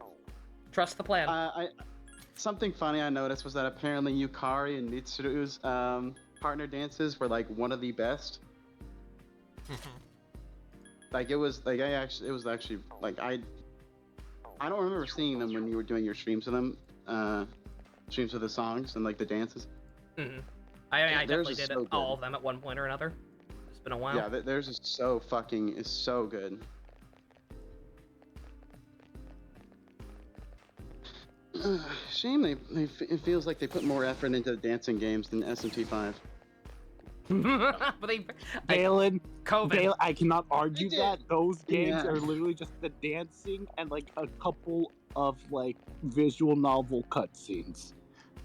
Trust the plan. something funny I noticed was that apparently Yukari and Mitsuru's partner dances were like one of the best. Like it was like I don't remember seeing them when you were doing your streams of them, streams of the songs and like the dances. I Theirs definitely is did so good. all of them at one point or another. It's been a while. Yeah, theirs is so good. Shame it feels like they put more effort into dancing games than SMT5. But Balin, COVID. I cannot argue They that did. those games Yeah. are literally just the dancing and like a couple of like visual novel cutscenes.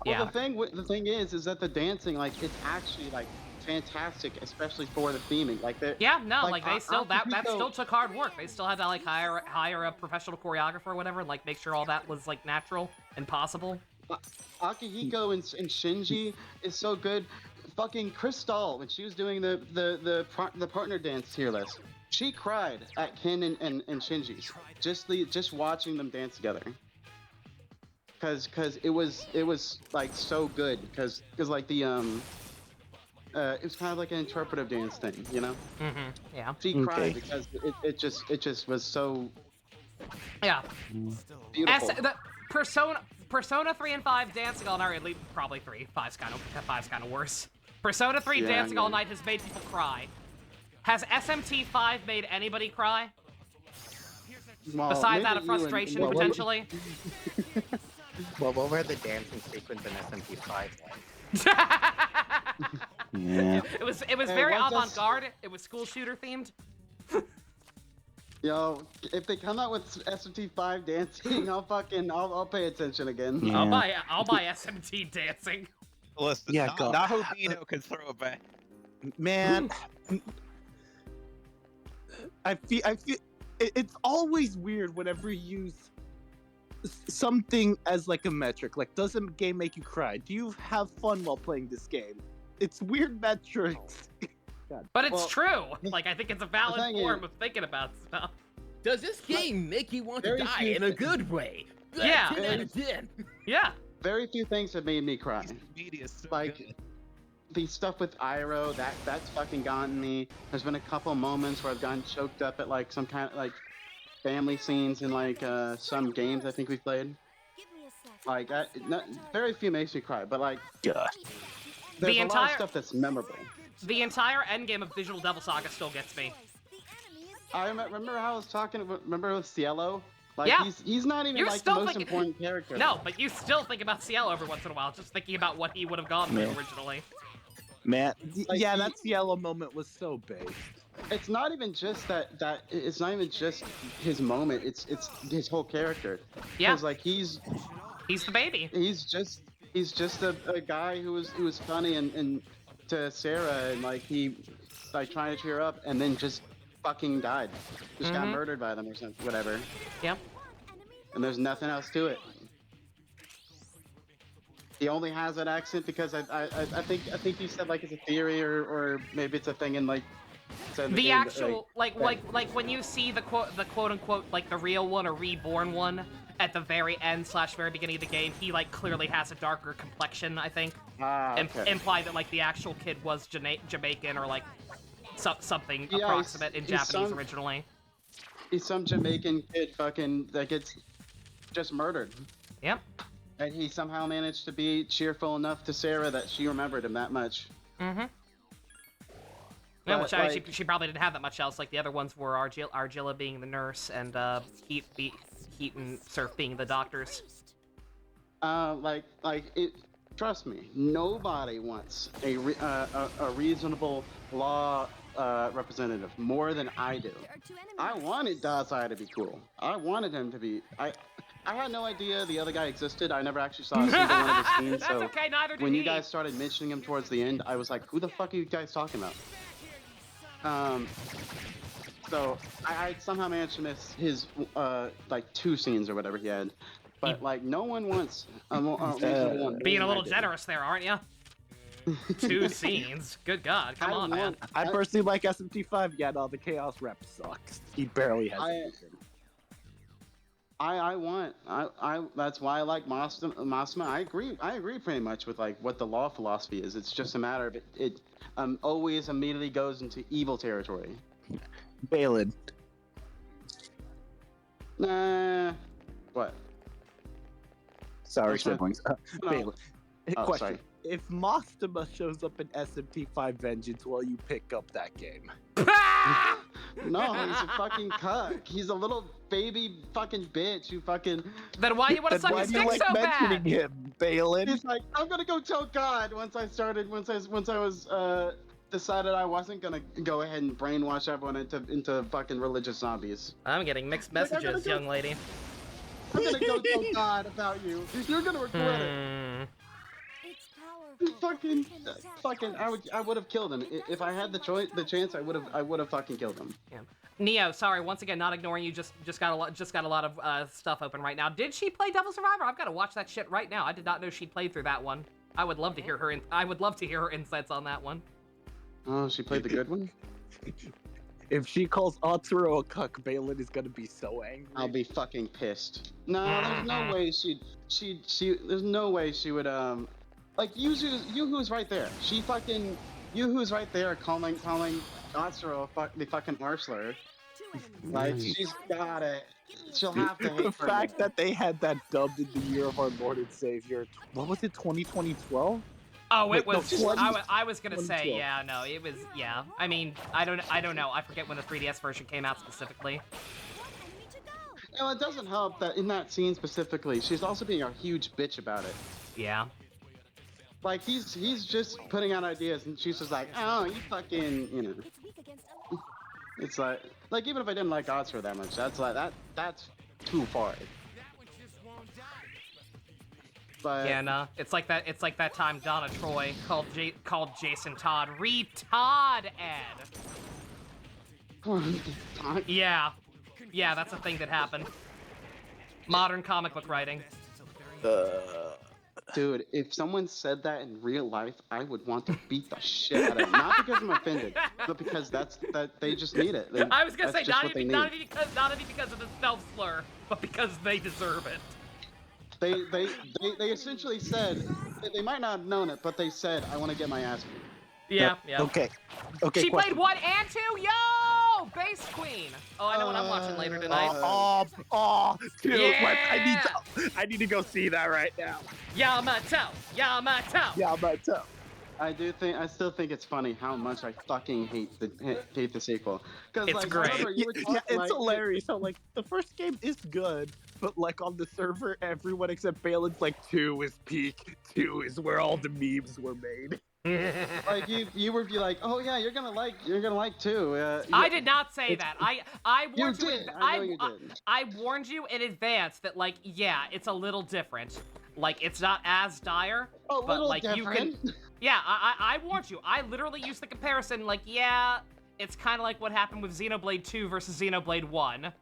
Yeah. Well, the thing is that the dancing, like, it's actually like fantastic, especially for the theming. Like, Yeah, no, like, they still that Akihiko- still took hard work. They still had to like hire a professional choreographer or whatever, and like make sure all that was like natural and possible. Akihiko and Shinji is so good. Fucking Crystal, when she was doing the partner dance tier list, she cried at Ken and Shinji's. Just watching them dance together. because it was like so good because like the it was kind of like an interpretive dance thing, you know. Yeah. She cried because it just was so Yeah. beautiful. The Persona 3 and 5 dancing all night, at least probably 3. 5's kind of worse. Persona 3 Yeah, dancing yeah. all night has made people cry. Has SMT 5 made anybody cry? Well, Besides maybe out of you and- frustration, well, potentially. Well, what were the dancing sequence in SMP5? Yeah. It was Hey, very once that's- avant-garde. It was school shooter themed. Yo, if they come out with SMT5 dancing, I'll pay attention again. Yeah. I'll buy SMT dancing. Listen, Yeah, God. Nahobino can throw it back. Man, I feel it's always weird whenever you use something as like a metric. Like, does a game make you cry? Do you have fun while playing this game? It's weird metrics. But it's Well, true. Like, I think it's a valid thing form is- of thinking about stuff. Does this game make you want to very die few in a things- good way? Yeah. 10 out of 10. Yeah. Very few things have made me cry. Media is so Like, good. the stuff with Iroh, that's fucking gotten me. There's been a couple moments where I've gotten choked up at like some kind of like family scenes in like some games I think we played. Give me a sec. Like, very few makes me cry, but like, God. there's The a lot entire- of stuff that's memorable. The entire endgame of Digital Devil Saga still gets me. The enemy is I remember how I was talking. Remember with Cielo? Like, Yeah. he's not even You're like the still most thinking- important character. No, but you still think about Cielo every once in a while, just thinking about what he would have gone through Man. originally. Man, Like, yeah, he- that yellow moment was so based. It's not even just that it's not even just his moment. It's his whole character. Yeah. 'Cause, like he's He's the baby. just a guy who was funny and to Sarah and like he like trying to cheer her up and then just fucking died. Just got Mhm. murdered by them or something. Whatever. Yep. And there's nothing else to it. He only has that accent because I think you said like it's a theory or maybe it's a thing in like said in The game, actual, like when you see the quote unquote, like the real one or reborn one at the very end / very beginning of the game, he like clearly has a darker complexion, I think. okay. Imply that like the actual kid was Jamaican or like something Yeah, approximate in he's Japanese some- originally. He's some Jamaican kid fucking that gets just murdered. Yep. And he somehow managed to be cheerful enough to Sarah that she remembered him that much. Mm-hmm. Yeah, But, which like- she probably didn't have that much else. Like the other ones were Argilla being the nurse and Heat and Surf being the doctors. Trust me, nobody wants a reasonable law representative more than I do. there are two enemies. I wanted Dazai to be cool. I wanted him to be. I had no idea the other guy existed. I never actually saw a single one of his scenes. That's So okay, neither did when he. you guys started mentioning him towards the end, I was like, who the fuck are you guys talking about? So I somehow managed to miss his like 2 scenes or whatever he had, but like no one wants a reasonable one. Being a more little than I did. generous there, aren't you? 2 scenes. Good God, come on, man. I personally like SMT5. Yeah, no, the Chaos rep sucks. He barely has anything. That's why I like Masma. I agree pretty much with like what the law philosophy is. It's just a matter of it always immediately goes into evil territory. Balin. Nah. What? Sorry, What's that? siblings. No. Balin. Oh, Question. sorry. If Mastema shows up in SMT5 Vengeance, will you pick up that game? No, he's a fucking cuck. He's a little baby fucking bitch who fucking. Then why you want to Then suck why his do you dick like so mentioning bad? him, Balin? He's like, I'm gonna go tell God. Once I was decided I wasn't gonna go ahead and brainwash everyone into fucking religious zombies. I'm getting mixed Like, I'm messages, gonna go- young lady. I'm gonna go tell God about you. You're gonna regret it. It's powerful. Fucking, I would have killed him if I had the chance. I would have fucking killed him. Yeah. Neo, sorry, once again, not ignoring you. Just got a lot of stuff open right now. Did she play Devil Survivor? I've got to watch that shit right now. I did not know she played through that one. I would love to hear her. I would love to hear her insights on that one. Oh, she played the good one. If she calls Atsuro a cuck, Balin is gonna be so angry. I'll be fucking pissed. No, there's no way there's no way she would, like, Yuhu's right there. Yuhu's right there calling Atsuro the fucking arsler. Like, she's got it. She'll have to hate The for fact that they had that dubbed in the year of our Lord and Savior, what was it, 2012? Oh, it Wait, no, was. 20 I was gonna say, 2012. yeah, no, it was, yeah. I mean, I don't know. I forget when the 3DS version came out specifically. No, it doesn't help that in that scene specifically, she's also being a huge bitch about it. Yeah. Like, he's just putting out ideas, and she's just like, oh, you fucking, you know. It's like even if I didn't like Atsuro that much, that's too far. But Yeah, no, it's like that time Donna Troy called Jason Todd Retard Ed. Yeah, that's a thing that happened. Modern comic book writing. Dude, if someone said that in real life, I would want to beat the shit out of them. Not because I'm offended, but because that they just need it. I was gonna say that's just not what they even need. because of the self slur, but because they deserve it. They essentially said they might not have known it, but they said, I want to get my ass beat. Yeah. Okay. She question. played 1 and 2. Yo, Base Queen. Oh, I know what I'm watching later tonight. Dude, Yeah! I need to go see that right now. Yamato. Yamato. I still think it's funny how much I fucking hate the sequel. Because It's like, great. remember, you were talking, It's like, hilarious how, like, the first game is good, but, like, on the server, everyone except Balin's like, 2 is peak, 2 is where all the memes were made. Like you would be like, oh yeah, you're gonna like 2. I did not say that. I warned you. did. I know you did. I warned you in advance that, like, yeah, it's a little different. Like, it's not as dire, A but little like you different. can. Yeah, I warned you. I literally used the comparison. Like, yeah, it's kind of like what happened with Xenoblade 2 versus Xenoblade 1.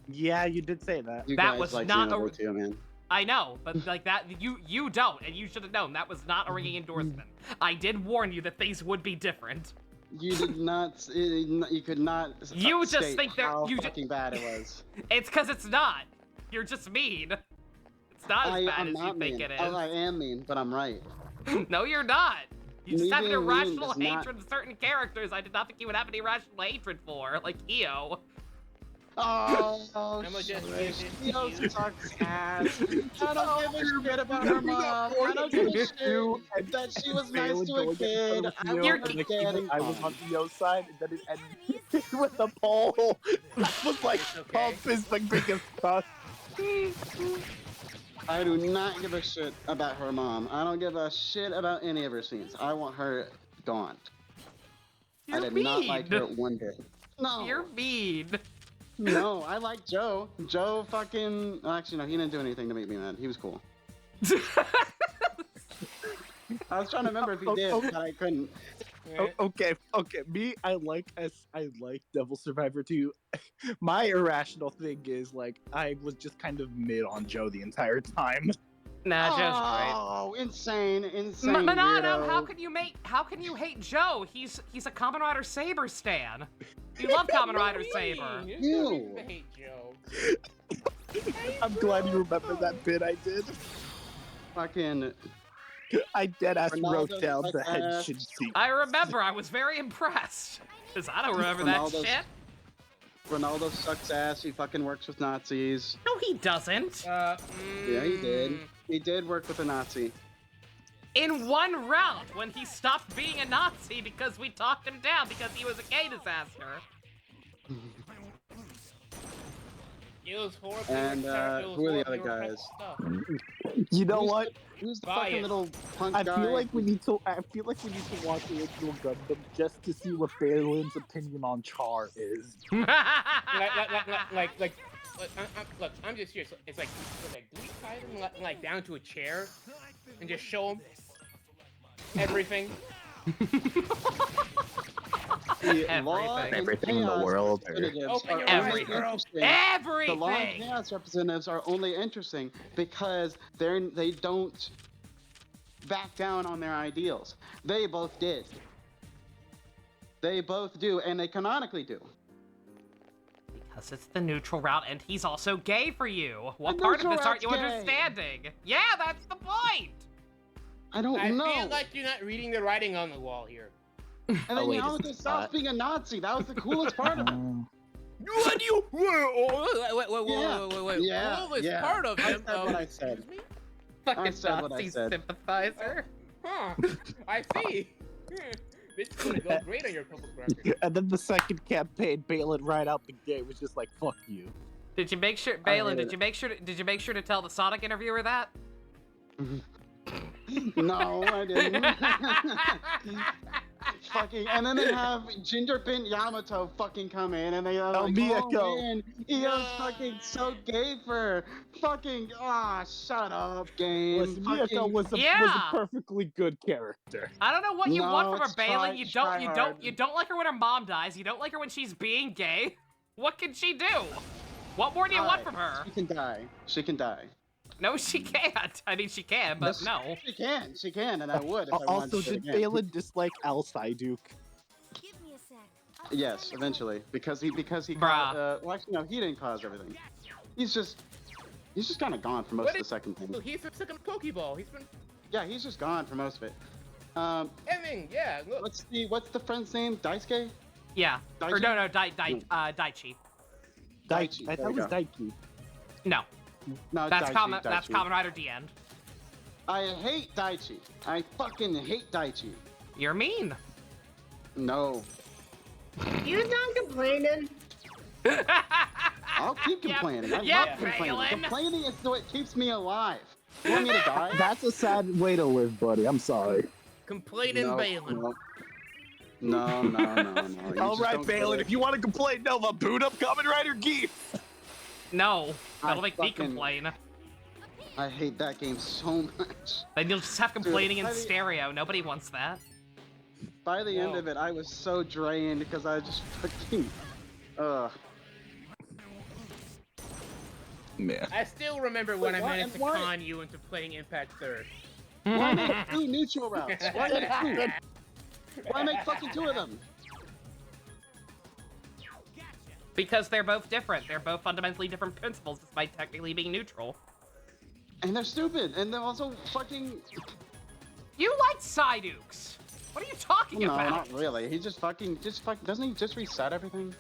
Yeah, you did say that. You That guys was like not Xenoblade 2, man. I know, but like that, you don't, and you should have known. That was not a ringing endorsement. I did warn you that things would be different. You did not. You could not. You just state think that how you fucking bad it was. It's because it's not. You're just mean. It's not as bad I'm as not you think mean. it Oh, is. I am mean, but I'm right. No, you're not. You just Me have an being mean irrational does not- hatred of certain characters I did not think you would have any irrational hatred for, like EO. Oh, I'ma just give shit. it Theo to you. sucks ass. I don't give a shit about her mom. I don't give a shit that she was nice to a kid. I You're want her Like, dead and I was gone. on EO's side, and then it ended with the pole. That was like It's okay. Pump is the biggest cuss. I do not give a shit about her mom. I don't give a shit about any of her scenes. I want her gone. I You're did not like mean. her one bit. No. You're mean. No, I like Joe. Joe fucking... Actually, no, he didn't do anything to make me mad. He was cool. I was trying to remember if he did, but I couldn't. Okay. Me, I like Devil Survivor 2. My irrational thing is, like, I was just kind of mid on Joe the entire time. Nah, Joe's great. Oh, insane, Monado, weirdo. how can you hate Joe? He's a Kamen Rider Saber stan. You love Kamen Rider Saber. You. I hate Joe. I'm glad you remember that bit I did. Fucking... I deadass Ronaldo wrote down the sucks head ass. shin seat. I remember. I was very impressed. Because I don't remember that Ronaldo's- shit. Ronaldo sucks ass. He fucking works with Nazis. No, he doesn't. Yeah, he did. He did work with a Nazi. In one round, when he stopped being a Nazi because we talked him down because he was a gay disaster. It was horrible. And, who are the other guys? You know Who's what? Who's the Bias. fucking little punk I guy? feel like we need to watch the original Gundam just to see what Balin's opinion on Char is. Look, I'm just serious. It's like, do we tie them like down to a chair and just show them everything? The law and Everything in the chaos world, or- representatives Open are your only eyes, girl. interesting- The law and Everything! chaos representatives are only interesting because they don't back down on their ideals. They both did. They both do, and they canonically do. Because it's the neutral route, and he's also gay for you. What The part of neutral this aren't you route's gay. understanding? Yeah, that's the point! I don't I know. feel like you're not reading the writing on the wall here. And then wait, Yamato it's stops not. being a Nazi. That was the coolest part of it. What do you? Wait. Yeah, All this yeah. part of I him. said what I said. Excuse me? Fucking said what I Nazi said. sympathizer. Huh. I see. This is gonna go great on your public record. And then the second campaign, Balin right out the gate was just like, "Fuck you." Did you make sure, Balin? Did you make sure to tell the Sonic interviewer that? No, I didn't. Fucking, and then they have Ginger Bint Yamato fucking come in, and they are like, Miyako. oh man, he is fucking so gay for fucking, shut up, game. Listen, Miyako was a Yeah. perfectly good character. I don't know what you No, want from her, it's Balin. try hard. You don't like her when her mom dies. You don't like her when she's being gay. What can she do? What more do you want Alright, from her? She can die. She can die. No, she can't. I mean, she can, but Yes, no. She can, and I would if I Also, wanted to did again. Balin dislike Al Psyduke? Give me a sec. Yes, eventually, because he Bruh. well, actually, no, he didn't cause everything. He's just kind of gone for most What of the is- second thing. Look, he's been stuck in a Pokeball. He's been Yeah, he's just gone for most of it. Emming. Yeah, look. What's the friend's name? Daisuke? Yeah. Or Daichi? no, Daichi. Daichi, I there thought it you was go. Daiki. No, No, that's Daichi, That's Daichi. Kamen Rider D end. I hate Daichi. I fucking hate Daichi. You're mean. No. You done complaining? I'll keep Yep. complaining. I Yep, love complaining. Balin. Complaining is what keeps me alive. You want me to die? That's a sad way to live, buddy. I'm sorry. Complaining No, Balin. no. No. You All just right, don't Balin, get if you want to complain, Nova, boot up Kamen Rider Geef. No, that'll I make me fucking- complain. I hate that game so much. Then you'll just have complaining in I- stereo. Nobody wants that. By the end No. of it, I was so drained because I just fucking. Man. I still remember when I Why- managed to why- con you into playing Impact Third. Why make 2 neutral routes? Why make 2? Why make fucking 2 of them? Because they're both different. They're both fundamentally different principles, despite technically being neutral. And they're stupid, and they're also fucking. You like Psydukes. What are you talking No, about? not really. He just fucking. Doesn't he just reset everything?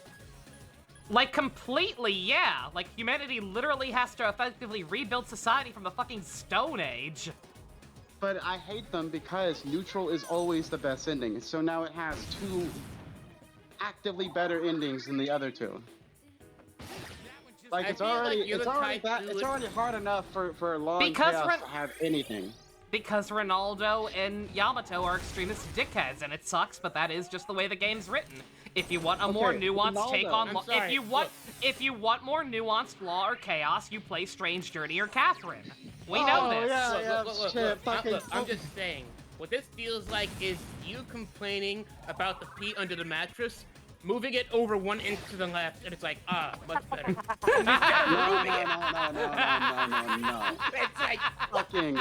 Like, completely, yeah. Like, humanity literally has to effectively rebuild society from the fucking Stone Age. But I hate them because neutral is always the best ending. So now it has 2 actively better endings than the other 2. Like I it's feel like already you're the type who it's would- already hard enough for long Because chaos Ren- to have anything. Because Ronaldo and Yamato are extremist dickheads, and it sucks, but that is just the way the game's written. If you want a more Okay, nuanced take Ronaldo. on I'm law, sorry, if you want more nuanced law or chaos, you play Strange Journey or Catherine. We know Oh, this. yeah. Look, fucking- I'm just saying. What this feels like is you complaining about the pee under the mattress, moving it over 1 inch to the left, and it's like, much better. No. It's like, Fucking.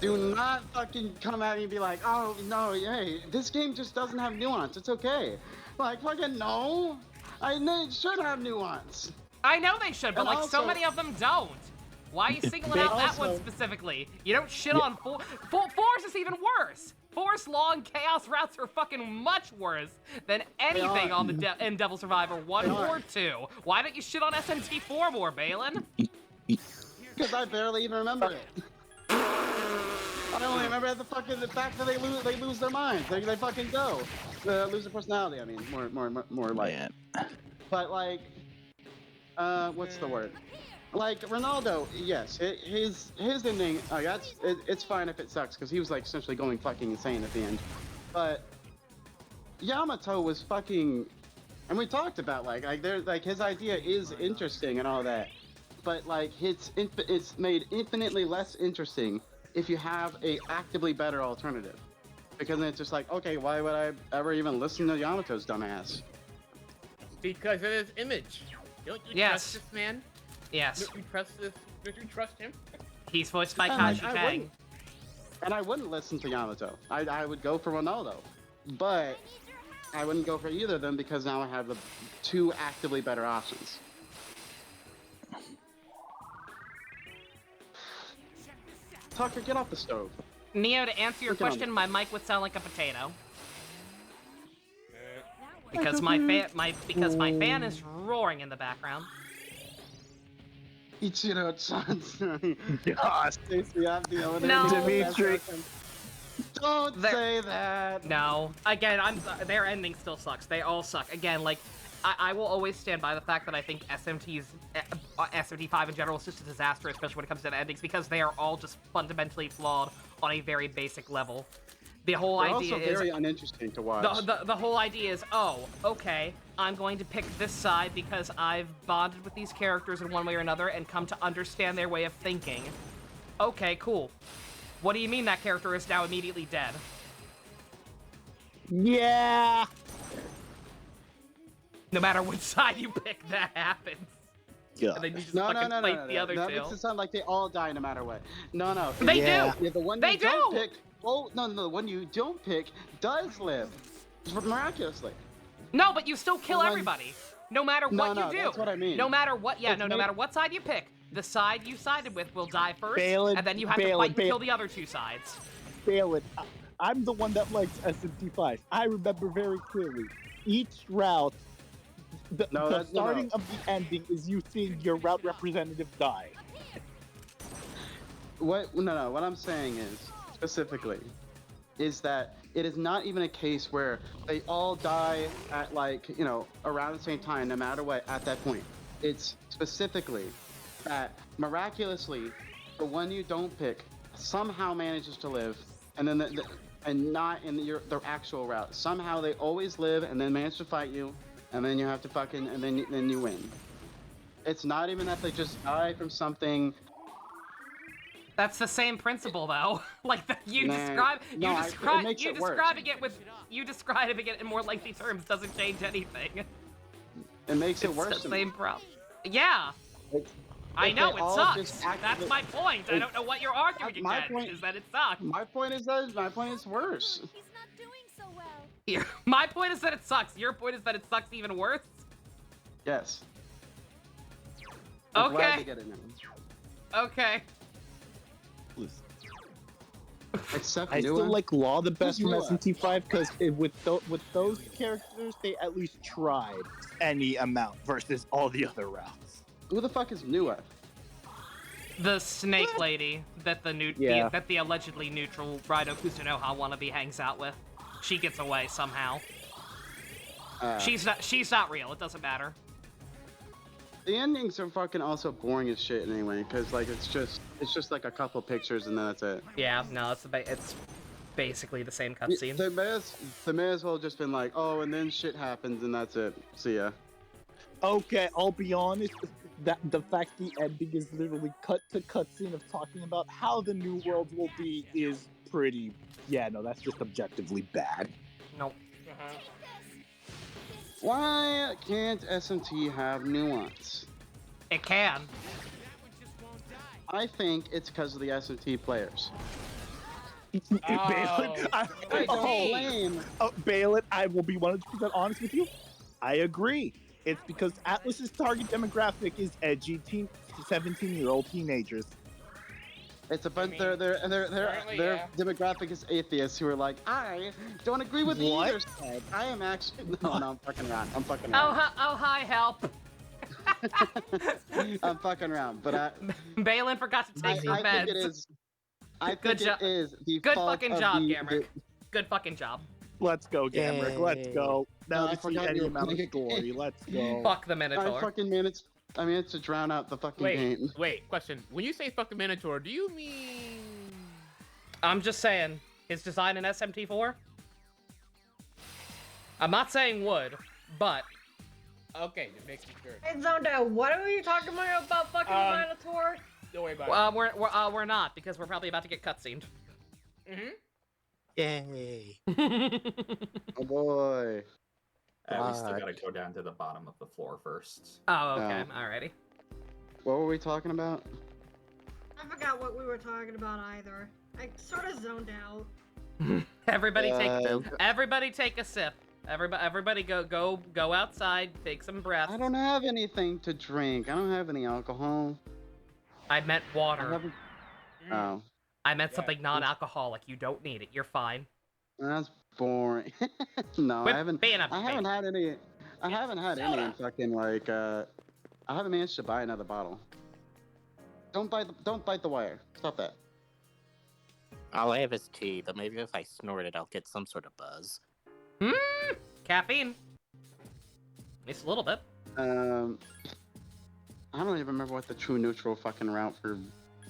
Do not fucking come at me and be like, oh no, hey, this game just doesn't have nuance. It's okay. Like fucking no. It should have nuance. I know they should, but And like so also- many of them don't. Why are you singling out that one also- specifically? You don't shit on Force is even worse. Force long chaos routes are fucking much worse than anything are. on the in Devil Survivor 1 They are. or 2. Why don't you shit on SMT4 more, Balin? Because I barely even remember it. I only remember the fact that they lose their minds. They fucking go. Lose their personality. I mean, more like. Man. But like, what's the word? Like Ronaldo, yes, his ending. It's fine if it sucks because he was like essentially going fucking insane at the end. But Yamato was fucking, and we talked about like his idea is interesting and all that, but like it's made infinitely less interesting if you have a actively better alternative. Because then it's just like, okay, why would I ever even listen to Yamato's dumbass? because of his image. Don't you Yes. trust this man? Yes, Don't you trust this? Don't you trust him? he's voiced by And, Kaji I Kang. wouldn't- And I wouldn't listen to Yamato. I would go for Ronaldo. But I wouldn't go for either of them because now I have the two actively better options. Tucker, get off the stove. Neo, to answer your Look at question, him. my mic would sound like a potato. Because my fan is roaring in the background. Ichiro-chan. Gosh. Stacey, I'm the owner. No. Dimitri. Don't say that. No. Again, their ending still sucks. They all suck. Again, like, I will always stand by the fact that I think SMT5 in general is just a disaster, especially when it comes to the endings, because they are all just fundamentally flawed on a very basic level. The whole They're idea also is very uninteresting to watch. the whole idea is, oh, okay, I'm going to pick this side because I've bonded with these characters in one way or another and come to understand their way of thinking. Okay, cool. What do you mean that character is now immediately dead? Yeah. No matter which side you pick, that happens. Yeah. And then you just No, fucking fight the no. other That two. makes it sound like they all die no matter what. No. They do. do. Yeah, the one They you don't do. pick. Oh no, the one you don't pick does live, miraculously. No, but you still kill Well, everybody. No matter what you do. That's what I mean. No matter what, It's no matter what side you pick, the side you sided with will die first, Balin, and then you have to fight and kill the other two sides. Balin, I'm the one that likes SMT5. I remember very clearly. Each route, the starting of the ending is you seeing your route representative die. What I'm saying is, specifically, is that it is not even a case where they all die at, like, around the same time, no matter what, at that point. It's specifically that miraculously, the one you don't pick somehow manages to live, and then and not in the actual route. Somehow they always live and then manage to fight you, and then you have to fucking, and then you win. It's not even that they just die from something. That's the same principle, though. Like you describing it in more lengthy terms doesn't change anything. It makes it It's worse. the same problem. Yeah. I know it sucks. That's my point. I don't know what you're arguing against. Is that it sucks. My point is worse. He's not doing so well. Here, my point is that it sucks. Your point is that it sucks even worse. Yes. I'm glad Okay. to get it now. Okay. Except I still Nua. like Law the best from Nua? SMT5 because with those characters, they at least tried any amount versus all the other routes. Who the fuck is Nua? The snake lady that the allegedly neutral Raido Kusunoha wannabe hangs out with. She gets away somehow. She's not real. It doesn't matter. The endings are fucking also boring as shit anyway, because like it's just like a couple pictures and then that's it. Yeah, no, it's basically the same cutscene. They may as well just been like, oh, and then shit happens and that's it. See ya. Okay, I'll be honest. That the fact the ending is literally cut to cutscene of talking about how the new world will be is pretty. Yeah, no, that's just objectively bad. Nope. Why can't SMT have nuance? It can. I think it's because of the SMT players. Balin, I will be 100% honest with you. I agree. It's because Atlas's target demographic is edgy 17-year-old teenagers. It's a bunch. Their demographic is atheists who are like, I don't agree with either side. I am actually no, I'm fucking around. I'm fucking around. Oh hi, help. I'm fucking around, but Balin forgot to take your meds. I think it is. I think it is the Good fault fucking of job, the- Gamrick. Good fucking job. Let's go, Gamrick. Let's go. Now I to see forgot any you were amount of playing a story. game. Let's go. Fuck the Minotaur. I fucking managed to drown out the fucking game. Wait, question. When you say fuck the Minotaur, do you mean... I'm just saying, his design in SMT4? I'm not saying would, but... Okay, it makes me sure. Hey, Zonda, what are you talking about fucking Minotaur? Don't worry about it. We're not, because we're probably about to get cutscened. Yay. Oh boy. We still gotta go down to the bottom of the floor first. Oh, okay. Alrighty. What were we talking about? I forgot what we were talking about either. I sort of zoned out. Everybody take a sip. Everybody go outside, take some breaths. I don't have anything to drink. I don't have any alcohol. I meant I water. haven't. Oh, I meant something non-alcoholic. You don't need it. You're fine. that's boring. No, Quit I haven't. being a I haven't baby. had any. I haven't had any in fucking like. I haven't managed to buy another bottle. Don't bite the wire. Stop that. All I have is tea, but maybe if I snort it, I'll get some sort of buzz. Caffeine. At least a little bit. I don't even remember what the true neutral fucking route for.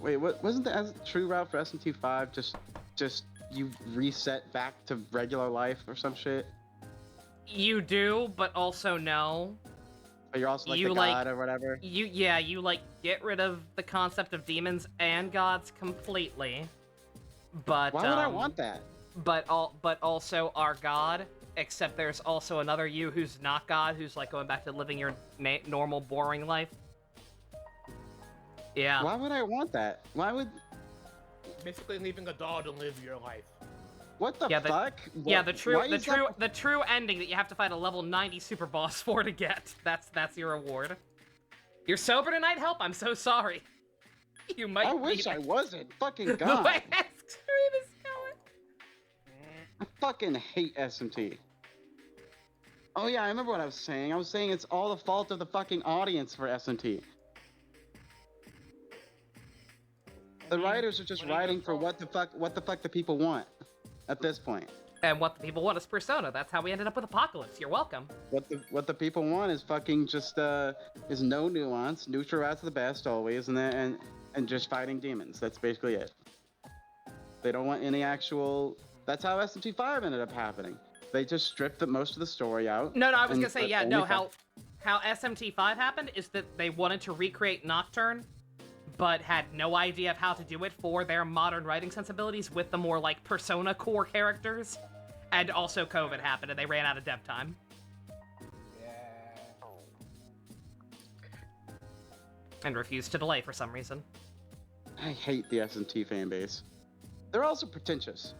Wait, what wasn't the true route for SMT5? Just you reset back to regular life or some shit. You do, but also no. But you're also like You, the like- god or whatever. You like get rid of the concept of demons and gods completely. But Why would I want that? But also are God. Except there's also another you who's not God, who's like going back to living your normal, boring life. Yeah. Why would I want that? Why would? Basically leaving a doll to live your life. What the Yeah, fuck? Yeah, What- the why is that- true ending that you have to fight a level 90 super boss for to get. That's your reward. You're sober tonight? Help! I'm so sorry. You might. I wish be I wasn't. Fucking the god. way stream is going. I fucking hate SMT. Oh yeah, I remember what I was saying. I was saying it's all the fault of the fucking audience for SMT. The writers are just writing for what the fuck the people want at this point. And what the people want is Persona. That's how we ended up with Apocalypse. You're welcome. What the people want is fucking just is no nuance, neutral routes are the best always, and just fighting demons. That's basically it. They don't want any actual. That's how SMT5 ended up happening. They just stripped most of the story out. No, I was and gonna say, put yeah, only no, fight- how SMT5 happened is that they wanted to recreate Nocturne, but had no idea of how to do it for their modern writing sensibilities with the more, like, Persona core characters. And also COVID happened, and they ran out of dev time. And refused to delay for some reason. I hate the SMT fan base. They're also pretentious.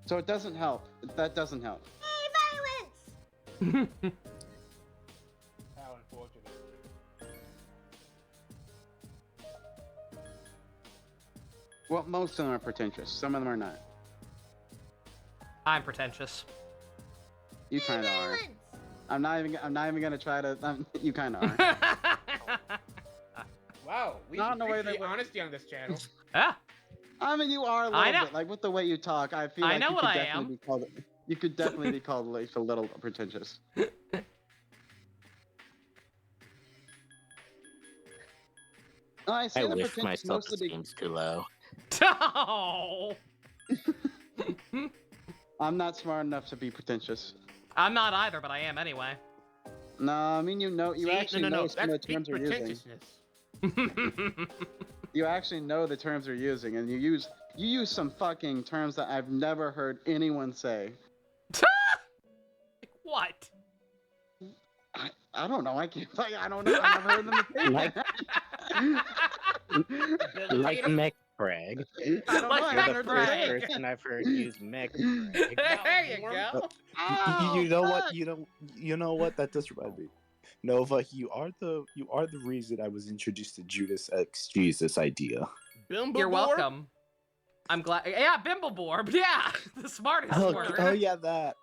So it doesn't help. That doesn't help. Hey, violence! How unfortunate. Well, most of them are pretentious. Some of them are not. I'm pretentious. You kind of are. Violence! I'm not even gonna try to. You kind of are. Wow, we Not in the way appreciate that- honesty on this channel. Ah, I mean, you are a little I know. bit like with the way you talk. I feel I like know you what could I definitely am. be called. You could definitely be called like a little pretentious. I say I the wish my pretentious mostly be- self-esteem's too low. oh, I'm not smart enough to be pretentious. I'm not either, but I am anyway. No, I mean you See, actually know some of that's the terms peak we're using. pretentiousness. You actually know the terms we're using, and you use some fucking terms that I've never heard anyone say. What? I don't know. I can't. I don't know. I've never heard them say Like- that. Like mech frag. I don't Like know. I mech haven't heard them First say frag. it. person I've heard use mech frag. There you go. Ow, You know fuck. what? You know what? That does remind me. Nova, you are the reason I was introduced to Judas X Jesus idea. Bimbo You're board? welcome. I'm glad. Yeah, Bimbleborb. Yeah, the smartest word. Oh yeah, that.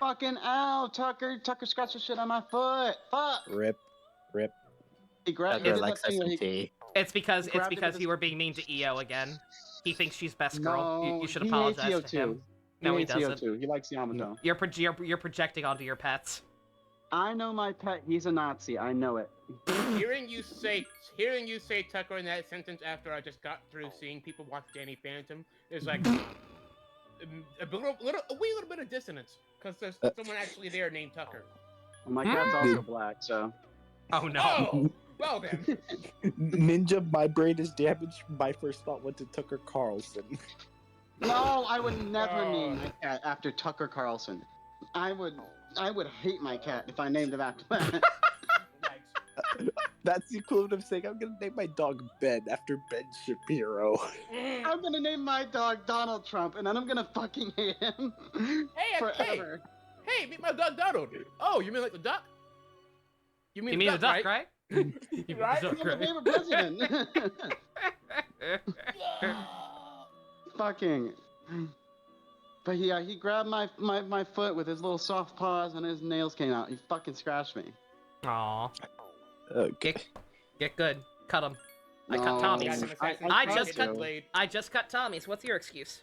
Fucking ow, Tucker. Tucker scratched the shit on my foot. Fuck. Rip. He grabbed. Tucker he did likes that thing where he- SMT. It's because Grabbed it with you were being mean to EO again. He thinks she's best girl. No, You should he apologize hates to him. EO2. No, he hates doesn't. EO2. He likes Yamato. You're projecting onto your pets. I know my pet. He's a Nazi. I know it. Hearing you say Tucker in that sentence after I just got through seeing people watch Danny Phantom is like a wee little bit of dissonance because there's someone actually there named Tucker. Well, my cat's also black, so. Oh no. Oh, well then. Ninja, my brain is damaged. My first thought went to Tucker Carlson. No, I would never Oh. name my cat after Tucker Carlson. I would hate my cat if I named him after that. Yikes. That's the equivalent of saying I'm gonna name my dog Ben after Ben Shapiro. I'm gonna name my dog Donald Trump, and then I'm gonna fucking hate him Hey, forever. Hey, meet my dog Donald. Oh, you mean like the duck? You mean the duck, right? You mean right? the I'm duck, my right? favorite president. Fucking. But yeah, he grabbed my foot with his little soft paws, and his nails came out. He fucking scratched me. Aw. Okay. Get good. Cut him. I cut No. Tommy's. I I just cut Tommy's. What's your excuse?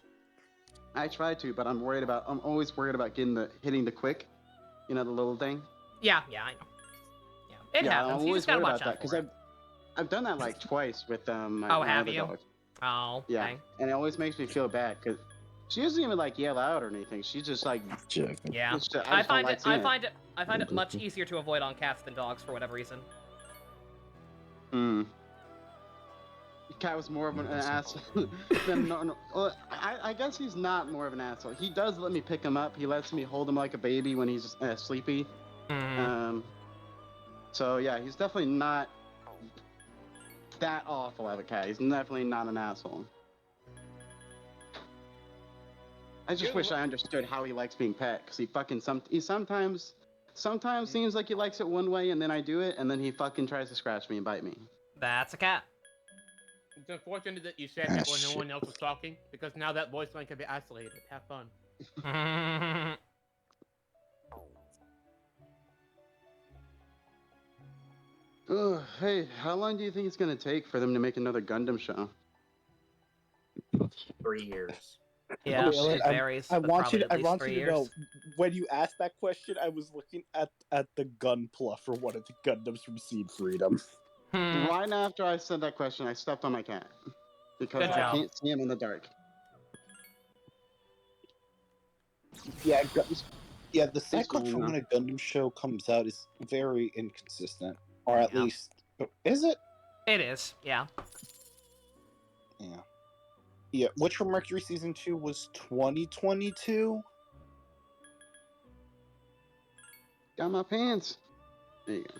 I tried to, but I'm always worried about hitting the quick. You know, the little thing. Yeah, I know. Yeah, it happens. I'm You always just gotta worried watch about out that for it. I've done that like twice with my Oh, my have other you? dog. Oh, Yeah, okay. and it always makes me feel bad because she doesn't even like yell out or anything. She just like Yeah. it's just- I just don't find like it. seeing I find it much easier to avoid on cats than dogs for whatever reason. The cat was more of an asshole than no. Well, I guess he's not more of an asshole. He does let me pick him up. He lets me hold him like a baby when he's sleepy. So yeah, he's definitely not that awful of a cat. He's definitely not an asshole. I just wish I understood how he likes being pet, because he sometimes seems like he likes it one way, and then I do it, and then he fucking tries to scratch me and bite me. That's a cat. It's unfortunate that you said that when no one else was talking, because now that voice line can be isolated. Have fun. Hey, how long do you think it's gonna take for them to make another Gundam show? 3 years. Yeah, Really? it varies. I but want you. probably at I least want 3 you to know. years. When you asked that question, I was looking at the Gunpla for one of the Gundams from Seed Freedom. Right after I said that question, I stepped on my cat because Good I job. can't see him in the dark. Yeah, the cycle fine, for though. when a Gundam show comes out is very inconsistent, or at Yeah. least is it? It is. Yeah. Yeah. Yeah. Which for Mercury season 2 was 2022. Got my pants. There you go.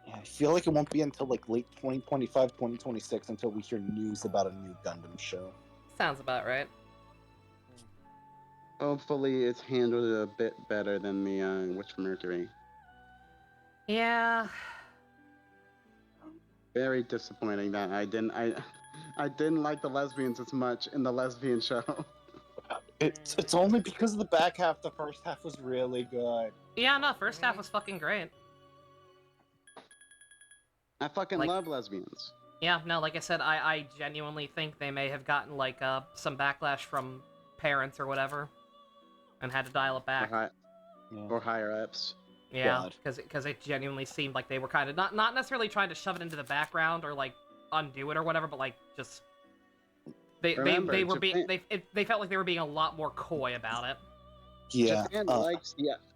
Yeah, I feel like it won't be until like late 2025, 2026 until we hear news about a new Gundam show. Sounds about right. Hopefully, it's handled a bit better than the Witch from Mercury. Yeah. Very disappointing that I didn't like the lesbians as much in the lesbian show. It's only because of the back half. The first half was really good. Yeah, no, first half was fucking great. I fucking Like- love lesbians. Yeah, no, like I said, I genuinely think they may have gotten, like, some backlash from parents or whatever, and had to dial it back. Or higher ups. Yeah, because it genuinely seemed like they were kind of, not necessarily trying to shove it into the background or, like, undo it or whatever, but, like, just... They were being... They felt like they were being a lot more coy about it. Yeah.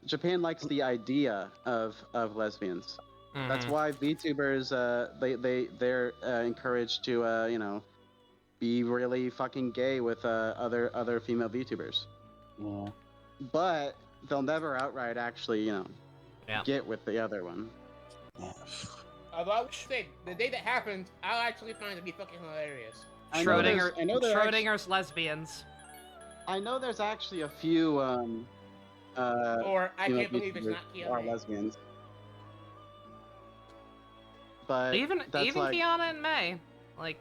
Japan likes the idea of lesbians. That's why VTubers they're encouraged to be really fucking gay with other female VTubers. Yeah. But they'll never outright actually get with the other one. Although I would say, the day that happens, I'll actually find it to be fucking hilarious. Schrodinger's lesbians. I know there's actually a few Or I female can't believe it's VTubers not are Kiyomi. lesbians. But Even like, Kiana and May, like,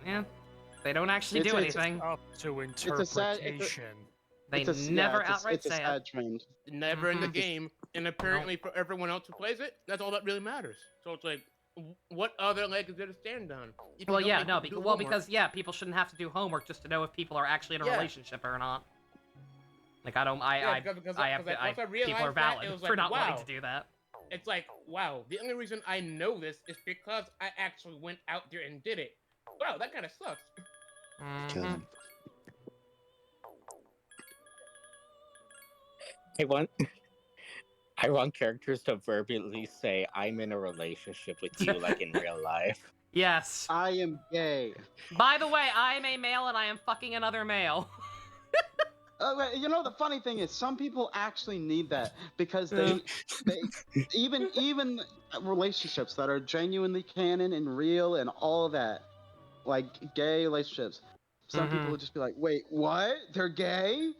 yeah, they don't actually do anything. Up to It's a sad- interpretation. They it's a- never yeah, outright it's a say sad it. trend. Never in the game, and apparently for everyone else who plays it, that's all that really matters. So it's like, what other leg is there to stand on? If you Well, don't yeah, make no, people do because homework? yeah, people shouldn't have to do homework just to know if people are actually in a Yeah. relationship or not. Like, I don't, Yeah, because have like, to, once I people realized are that, valid it was for like, not wanting wow. to do that. It's like, wow, the only reason I know this is because I actually went out there and did it. Wow, that kind of sucks. Mhm. I want characters to verbally say, "I'm in a relationship with you," like in real life. Yes. I am gay. By the way, I am a male and I am fucking another male. You know, the funny thing is, some people actually need that because Yeah. they even relationships that are genuinely canon and real and all of that, like gay relationships. Some people will just be like, "Wait, what? They're gay?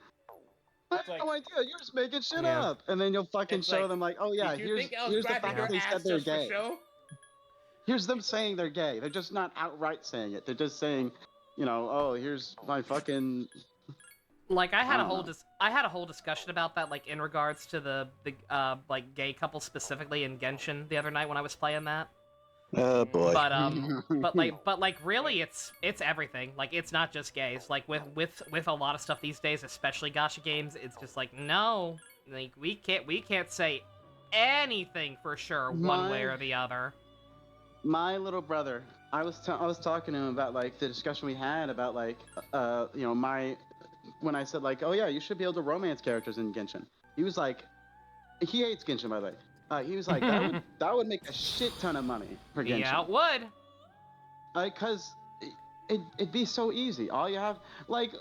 I had no idea. You're just making shit Yeah. up." And then you'll fucking It's show like, them like, "Oh yeah, Did you here's think I was the grabbing fact your that they ass said they're just for gay. show? Here's them saying they're gay. They're just not outright saying it. They're just saying, you know, oh, here's my fucking." Like I had a don't whole know. I had a whole discussion about that, like in regards to the like gay couple specifically in Genshin the other night when I was playing that. Oh boy. But like really it's everything. Like it's not just gays. Like with a lot of stuff these days, especially gacha games, it's just like no, like we can't say anything for sure one way or the other. My little brother, I was talking to him about like the discussion we had about like you know, when I said like, oh yeah, you should be able to romance characters in Genshin. He was like, he hates Genshin by the way. He was like, that would make a shit ton of money for Genshin. Yeah, it would. Because it'd be so easy. All you have like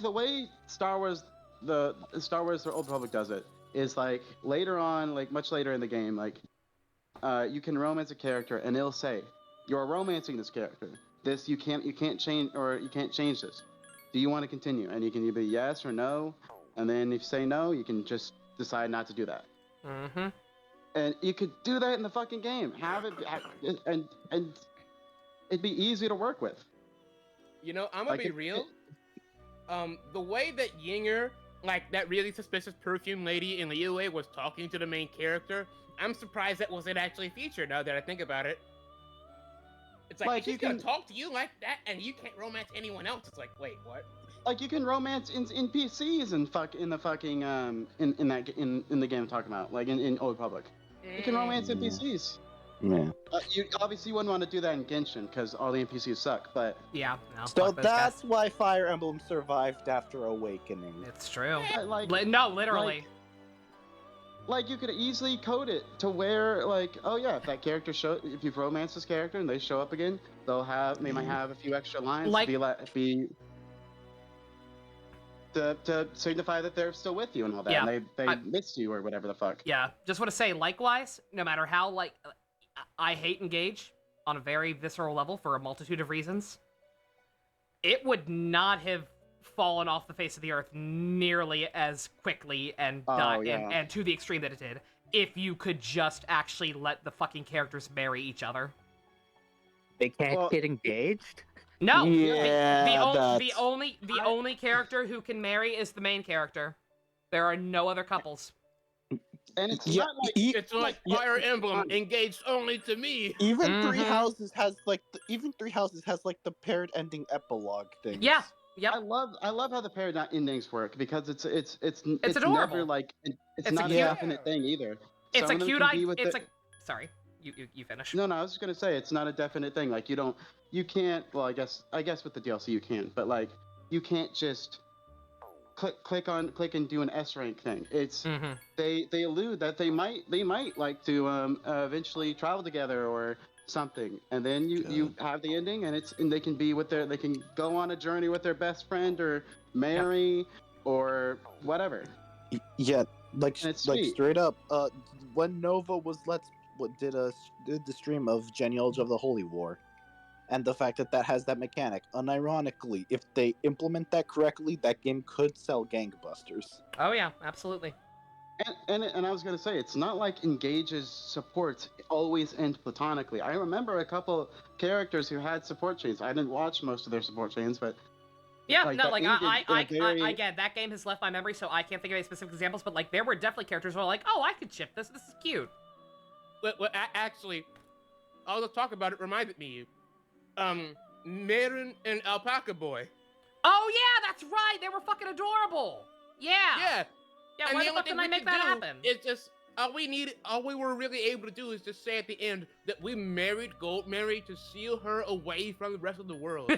the way Star Wars the Old Republic does it is like later on, like much later in the game, like you can romance a character and it'll say you're romancing this character. This you can't change, or you can't change this. Do you want to continue? And you can either yes or no, and then if you say no, you can just decide not to do that. Mm-hmm. And you could do that in the fucking game. Have it, and it'd be easy to work with. You know, I'm gonna Like be it- real. The way that Yinger, like that really suspicious perfume lady in the UA, was talking to the main character, I'm surprised that wasn't actually featured. Now that I think about it, it's like she's gonna talk to you like that, and you can't romance anyone else. It's like, wait, what? Like you can romance NPCs and in the fucking in the game I'm talking about, like in Old Republic. You can romance NPCs. Yeah. You obviously wouldn't want to do that in Genshin because all the NPCs suck, but Yeah, no. So fuck those that's guys. why Fire Emblem survived after Awakening. It's true. like No, literally. like you could easily code it to where like, oh yeah, if that character if you've romanced this character and they show up again, they might have a few extra lines Like- to signify that they're still with you and all that. Yeah, And they miss you or whatever the fuck. Yeah, just want to say, likewise, no matter how, like, I hate Engage on a very visceral level for a multitude of reasons, it would not have fallen off the face of the earth nearly as quickly and and to the extreme that it did if you could just actually let the fucking characters marry each other. They can't get engaged? No, Yeah, the only character who can marry is the main character. There are no other couples. And it's Yeah, not like It's like Fire Emblem engaged only to me. Even Three Mhm. Houses has like the paired ending epilogue thing. Yeah, yep. I love how the paired endings work because it's adorable. never like it's a not a cute- definite thing either. It's Some a of them cute can be idea. with It's the- a. Sorry, you finish. No, I was just gonna say it's not a definite thing. Like you can't. Well, I guess with the DLC you can, but like you can't just click and do an S rank thing. It's Mm-hmm. they allude that they might like to eventually travel together or something, and then you have the ending, and they can be with they can go on a journey with their best friend or marry or whatever. Yeah, like And it's like sweet. straight up. When Nova was did the stream of Genealogy of the Holy War, and the fact that has that mechanic. Unironically, if they implement that correctly, that game could sell gangbusters. Oh yeah, absolutely. And I was gonna say it's not like Engage's supports always end platonically. I remember a couple characters who had support chains. I didn't watch most of their support chains, but Yeah, like, no, that like ended in a very- again, that game has left my memory, so I can't think of any specific examples. But like, there were definitely characters who were like, oh, I could ship this. This is cute. Well, actually, all the talk about it reminded me. Marin and Alpaca Boy. Oh yeah, that's right. They were fucking adorable. Yeah. Yeah. Yeah. And Why the the only fuck thing didn't I we make could that do happen? It's just all we were really able to do is just say at the end that we married Gold Mary to seal her away from the rest of the world.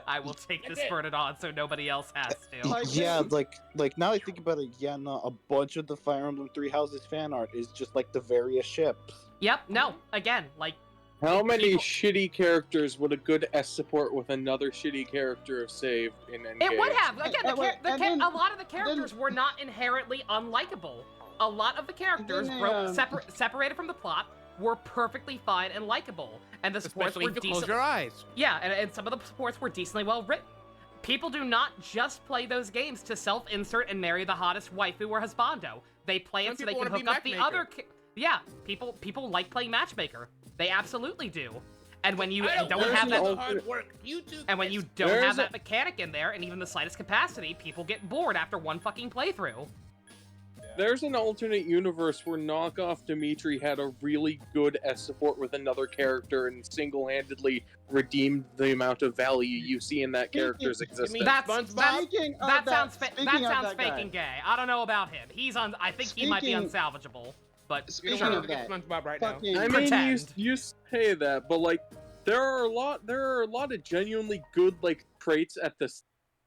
I will take this That's it. burden on so nobody else has to. Like, Yeah, like now I think about it. Yeah, no, a bunch of the Fire Emblem Three Houses fan art is just like the various ships. Yep. No. Again, like How many shitty characters would a good S support with another shitty character have saved in Endgame? It would have. Again, then- a lot of the characters were not inherently unlikable. A lot of the characters separated from the plot were perfectly fine and likable, and the supports Especially were if you decent. close your eyes. Yeah, and some of the supports were decently well written. People do not just play those games to self-insert and marry the hottest waifu or husbando. They play Some it so they people can wanna hook be up the other. Yeah, people like playing matchmaker. They absolutely do. And when you don't have that hard work. You two and when you don't have that mechanic in there, and even the slightest capacity, people get bored after one fucking playthrough. There's an alternate universe where knockoff Dimitri had a really good S support with another character and single-handedly redeemed the amount of value you see in that character's existence. That sounds fake and gay. I don't know about him. He's on. I think he might be unsalvageable. But Speaking don't of look at that, SpongeBob right now. I mean, you say that, but like, there are a lot of genuinely good like traits at this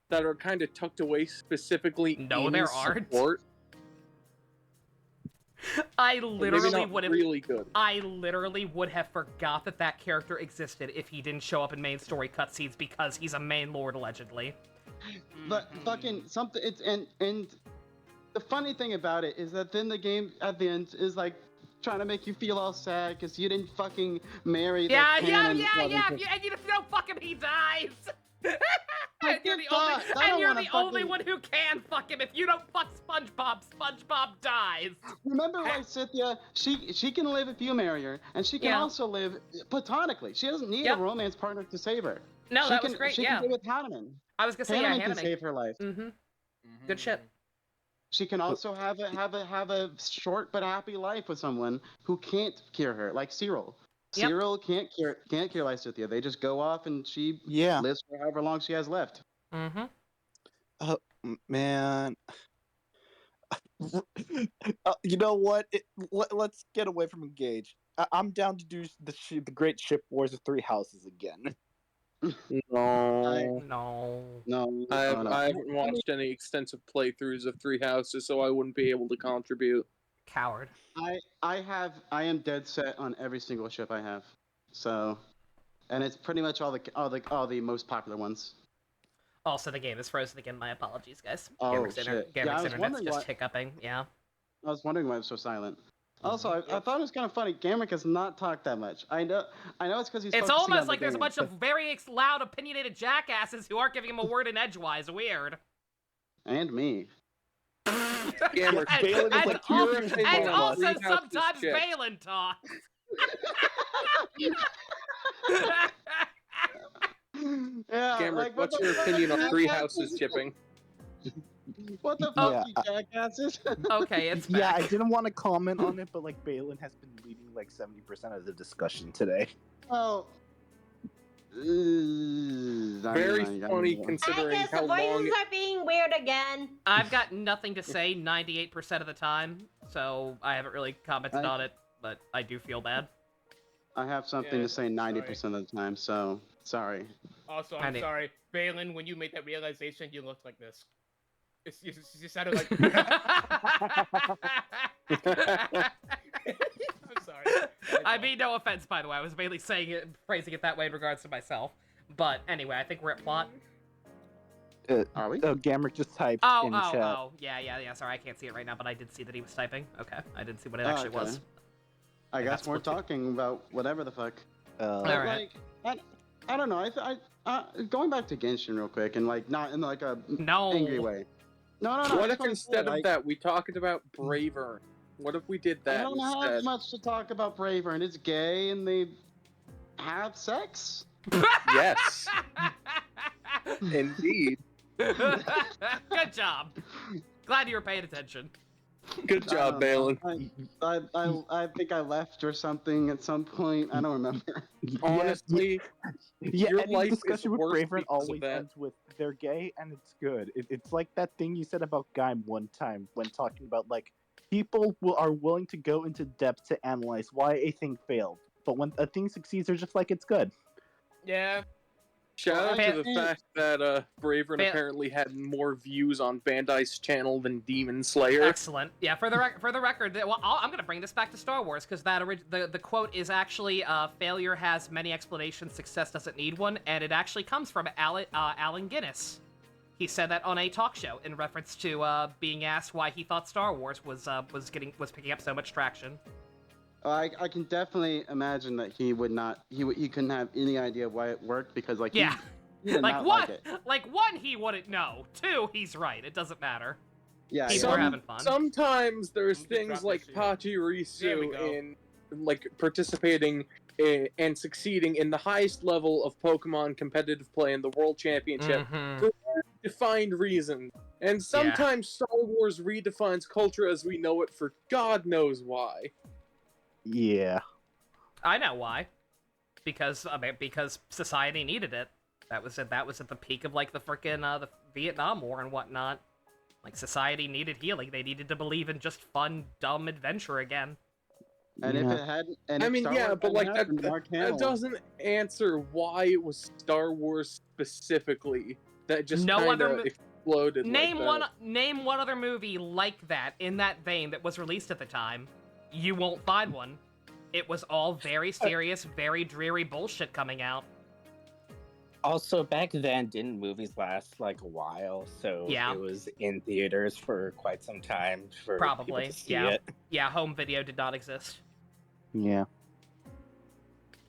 that are kind of tucked away specifically in there support. aren't. I literally would have. Really good. I literally would have forgot that character existed if he didn't show up in main story cutscenes because he's a main lord allegedly. But fucking something. It's and the funny thing about it is that then the game at the end is like trying to make you feel all sad because you didn't fucking marry. Yeah. And If you don't fuck him, he dies. And you're the only one who can fuck him. If you don't fuck SpongeBob, SpongeBob dies. Remember why Cynthia? She can live if you marry her, and she can also live platonically. She doesn't need a romance partner to save her. No, that was great. She can live with Hanuman. I was gonna say Hanuman Hanuman can save her life. Good shit. She can also have a short but happy life with someone who can't cure her, like Cyril. Yep. Cyril can't cure Lysithia. They just go off and she lives for however long she has left. Oh man. You know what? Let's get away from Engage. I'm down to do the Great Ship Wars of Three Houses again. No. I haven't watched any extensive playthroughs of Three Houses, so I wouldn't be able to contribute. Coward. I am dead set on every single ship I have. So, and it's pretty much all the most popular ones. Also, the game is frozen again. My apologies, guys. Oh, Gamer's shit. Gamer's internet's just hiccuping. Yeah. I was wondering why it was so silent. Also, I thought it was kind of funny. Gamrick has not talked that much. I know it's because he's. It's focusing almost on like the there's a game, bunch of very loud, opinionated jackasses who aren't giving him a word in edgewise. Weird. And me. Gamrick, Balin is like and also sometimes Balin talks. Yeah. Gamrick, what's your opinion on Three Houses chipping? What the fuck, you jackasses? Okay, it's back. Yeah, I didn't want to comment on it, but like Balin has been leading like 70% of the discussion today. Oh. Very funny considering I guess how the long. voices are being weird again. I've got nothing to say 98% of the time, so I haven't really commented on it, but I do feel bad. I have something to say 90% of the time, so sorry. Also, I'm sorry. Balin, when you made that realization, you looked like this. You sounded like... I'm sorry. I mean, no offense, by the way. I was mainly saying it, phrasing it that way in regards to myself. But anyway, I think we're at plot. Are we? Oh, Gamrick just typed in chat. Oh, yeah. Sorry, I can't see it right now, but I did see that he was typing. Okay, I didn't see what it actually was. I guess we're talking about whatever the fuck. All right. Like, I don't know. Going back to Genshin real quick, and like not in like a angry way. No. What if instead of that we talked about Braver? What if we did that I don't instead? have much to talk about Braver, and it's gay, and they have sex. Yes. Indeed. Good job. Glad you were paying attention. Good job, Balin. I think I left or something at some point. I don't remember. Honestly, your any life discussion is with worse Braver because of always that. ends with they're gay and it's good. It's like that thing you said about Gaim one time when talking about like people are willing to go into depth to analyze why a thing failed, but when a thing succeeds, they're just like it's good. Yeah. Shout out Fan- to the fact that Bravern Fan- apparently had more views on Bandai's channel than Demon Slayer. Excellent. Yeah, for the record, well, I'm gonna bring this back to Star Wars because the quote is actually failure has many explanations, success doesn't need one, and it actually comes from Allen Guinness. He said that on a talk show in reference to being asked why he thought Star Wars was picking up so much traction. I can definitely imagine that he would not. He couldn't have any idea why it worked because like Yeah. he did Like not one, like it. like one, he wouldn't know. Two, he's right. It doesn't matter. Yeah, People yeah. are having fun. Sometimes there's We can things drop like this here. There we Pachirisu go. in like participating and succeeding in the highest level of Pokemon competitive play in the World Championship Mhm. for defined reasons. And sometimes Star Wars redefines culture as we know it for God knows why. Yeah. I know why. Because society needed it. That was at the peak of like the frickin' the Vietnam War and whatnot. Like society needed healing. They needed to believe in just fun, dumb adventure again. And if it hadn't, and I if mean, Star yeah, Wars but hadn't like happened, Mark that Hamill- doesn't answer why it was Star Wars specifically that just No kind other of mo- exploded. Name like that. name one other movie like that in that vein that was released at the time. You won't find one. It was all very serious, very dreary bullshit coming out. Also, back then, didn't movies last like a while? So Yeah. it was in theaters for quite some time for Probably, people to see yeah. it. Yeah, home video did not exist. Yeah.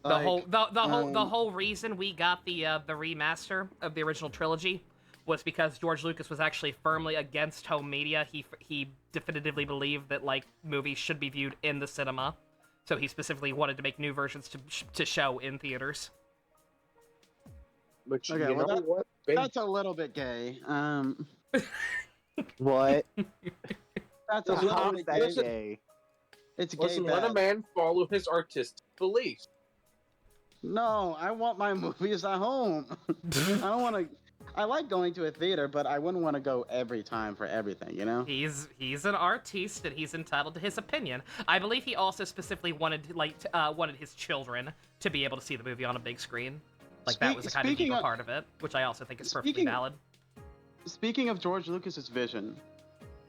The Like, whole reason we got the remaster of the original trilogy was because George Lucas was actually firmly against home media. He definitively believed that like movies should be viewed in the cinema, so he specifically wanted to make new versions to show in theaters. But Okay, you well, know what? That's a little bit gay. What? That's a Listen, little How's bit that gay. gay? It's gay Listen, let a bad. man follow his artistic beliefs. No, I want my movies at home. I don't want to. I like going to a theater, but I wouldn't want to go every time for everything, you know? He's an artiste and he's entitled to his opinion. I believe he also specifically wanted wanted his children to be able to see the movie on a big screen. Like that was a kind of Speaking deeper of- part of it, which I also think is perfectly speaking- valid. Speaking of George Lucas's vision,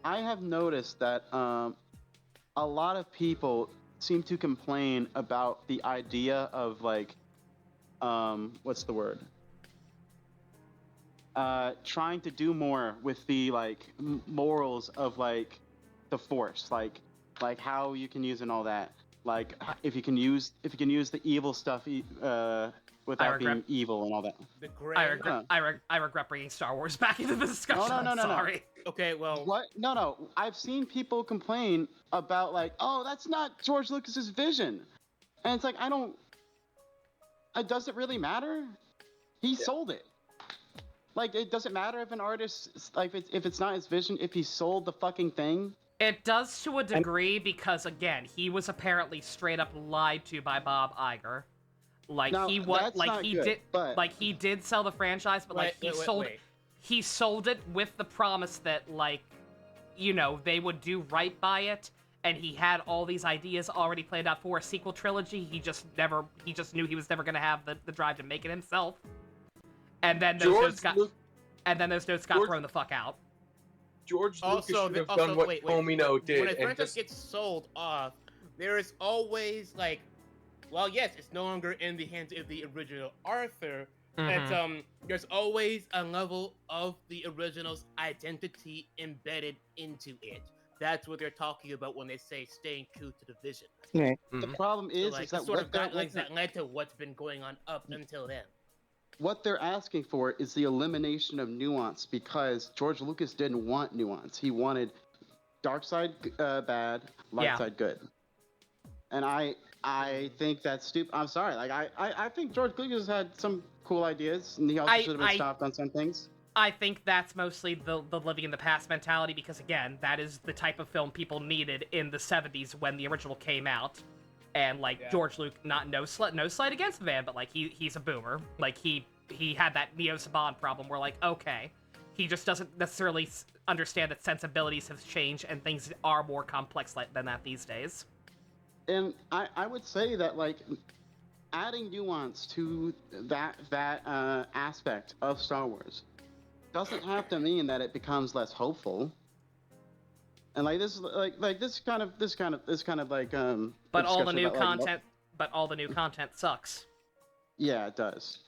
I have noticed that a lot of people seem to complain about the idea of like, what's the word? Trying to do more with the like morals of like the Force, like how you can use and all that. Like if you can use the evil stuff without being regret- evil and all that. The gray. I regret bringing Star Wars back into the discussion. No, I'm sorry. Okay, well, What? No. I've seen people complain about like, oh, that's not George Lucas's vision, and it's like I don't. It doesn't really matter. He sold it. Like it doesn't matter if an artist like if it's not his vision. If he sold the fucking thing. It does to a degree because again, he was apparently straight up lied to by Bob Iger. Like Now, he was that's like not he good, did but- like he did sell the franchise, but like wait. he sold it with the promise that like they would do right by it, and he had all these ideas already planned out for a sequel trilogy. He just knew he was never gonna have the drive to make it himself. And then those notes got thrown the fuck out. George Lucas also, should have done what Tomino did. When a and franchise just... gets sold off, there is always like, well, yes, it's no longer in the hands of the original author, but there's always a level of the original's identity embedded into it. That's what they're talking about when they say staying true to the vision. Yeah. The problem is, so, like, is that sort what of they're, guidelines that led to what's been going on up until then. what they're asking for is the elimination of nuance because George Lucas didn't want nuance. He wanted dark side bad, light Yeah. side good. And I think that's stupid. I'm sorry. Like I think George Lucas had some cool ideas, and he also should have been stopped on some things. I think that's mostly the living in the past mentality because, again, that is the type of film people needed in the 70s when the original came out. And, like, George Lucas, no slight against the man, but, like, he's a boomer. Like, he had that Neo Saban problem where, like, okay, he just doesn't necessarily understand that sensibilities have changed and things are more complex than that these days. And I would say that, like, adding nuance to that aspect of Star Wars doesn't have to mean that it becomes less hopeful. And like this, this kind of like But all the discussion new about, like, content, but all the new content sucks. yeah, it does.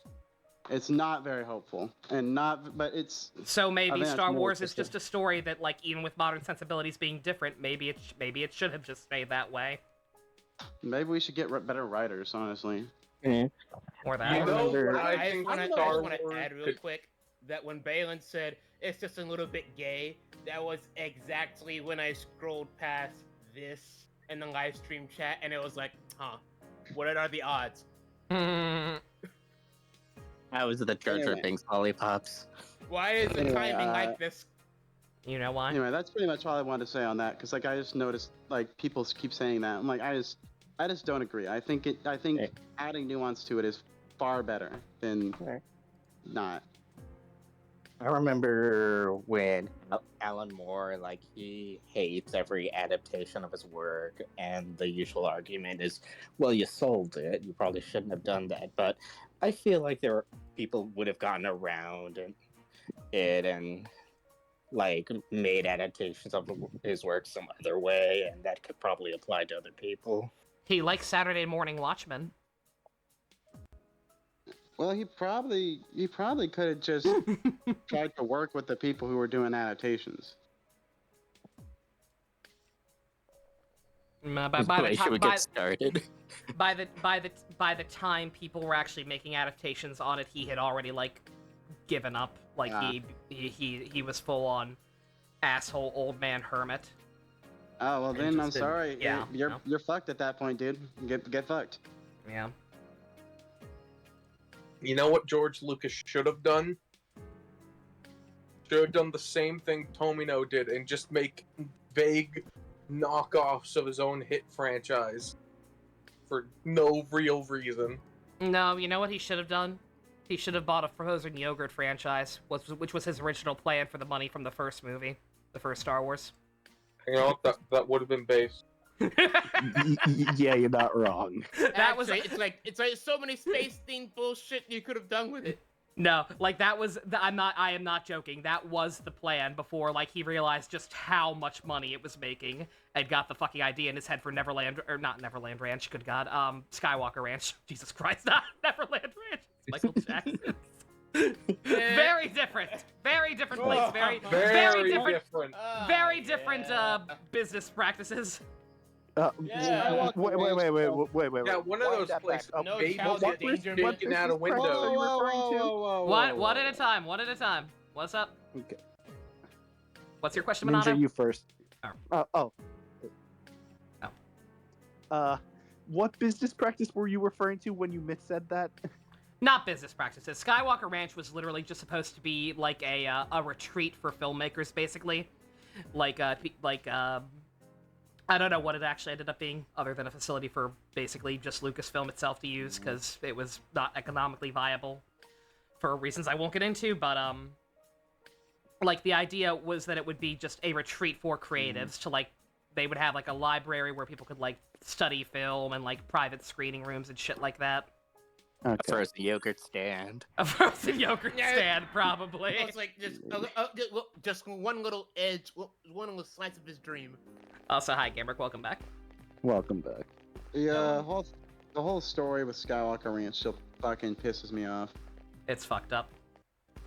It's not very hopeful, and not, but it's. So I maybe think Star that's more Wars is just a story that, like, even with modern sensibilities being different, maybe it should have just stayed that way. Maybe we should get better writers, honestly. Or that. You know what I I just think want Star to Wars add real could- quick that when Balin said it's just a little bit gay, that was exactly when I scrolled past this in the live stream chat, and it was like, huh, what are the odds? That was the Jar Jar Anyway. Binks lollipops. Why is the Anyway, timing like this? You know why? Anyway, that's pretty much all I wanted to say on that, because like I just noticed like people keep saying that. I'm like, I just don't agree. I think Okay. adding nuance to it is far better than not. I remember when Alan Moore, like, he hates every adaptation of his work, and the usual argument is, well, you sold it, you probably shouldn't have done that. But I feel like people would have gotten around it and, like, made adaptations of his work some other way, and that could probably apply to other people. He likes Saturday Morning Watchmen. Well, he probably could have just tried to work with the people who were doing adaptations. By Maybe the should we time, get started? by the time people were actually making adaptations on it, he had already like given up. Like he was full on asshole old man hermit. Oh well, then I'm Interested. sorry. Yeah, You're fucked at that point, dude. Get fucked. Yeah. You know what George Lucas should have done? Should have done the same thing Tomino did and just make vague knockoffs of his own hit franchise for no real reason. No, you know what he should have done? He should have bought a frozen yogurt franchise, which was his original plan for the money from the first movie, the first Star Wars. You know, that would have been base. Yeah, you're not wrong. That was Actually, it's like so many space themed bullshit you could have done with it. No, like that was I am not joking. That was the plan before like he realized just how much money it was making and got the fucking idea in his head for Neverland or not Neverland Ranch, good god. Skywalker Ranch. Jesus Christ, not Neverland Ranch. Michael Jackson. Very different. Very different place. Very different business practices. Yeah, Wait. Yeah, one of those places. No Baby child what in was danger. sneaking out a window. One at a time. One at a time. What's up? Okay. What's your question, Ninja, Minato? you first. Oh. What business practice were you referring to when you said that? Not business practices. Skywalker Ranch was literally just supposed to be like a retreat for filmmakers, basically. I don't know what it actually ended up being, other than a facility for basically just Lucasfilm itself to use, because it was not economically viable for reasons I won't get into, but, like, the idea was that it would be just a retreat for creatives to, like, they would have, like, a library where people could, like, study film and, like, private screening rooms and shit like that. A frozen yogurt stand. A frozen yogurt stand, probably. It's like just one little edge, one little slice of his dream. Also, hi, Gamerick, welcome back. Welcome back. The whole story with Skywalker Ranch still fucking pisses me off. It's fucked up.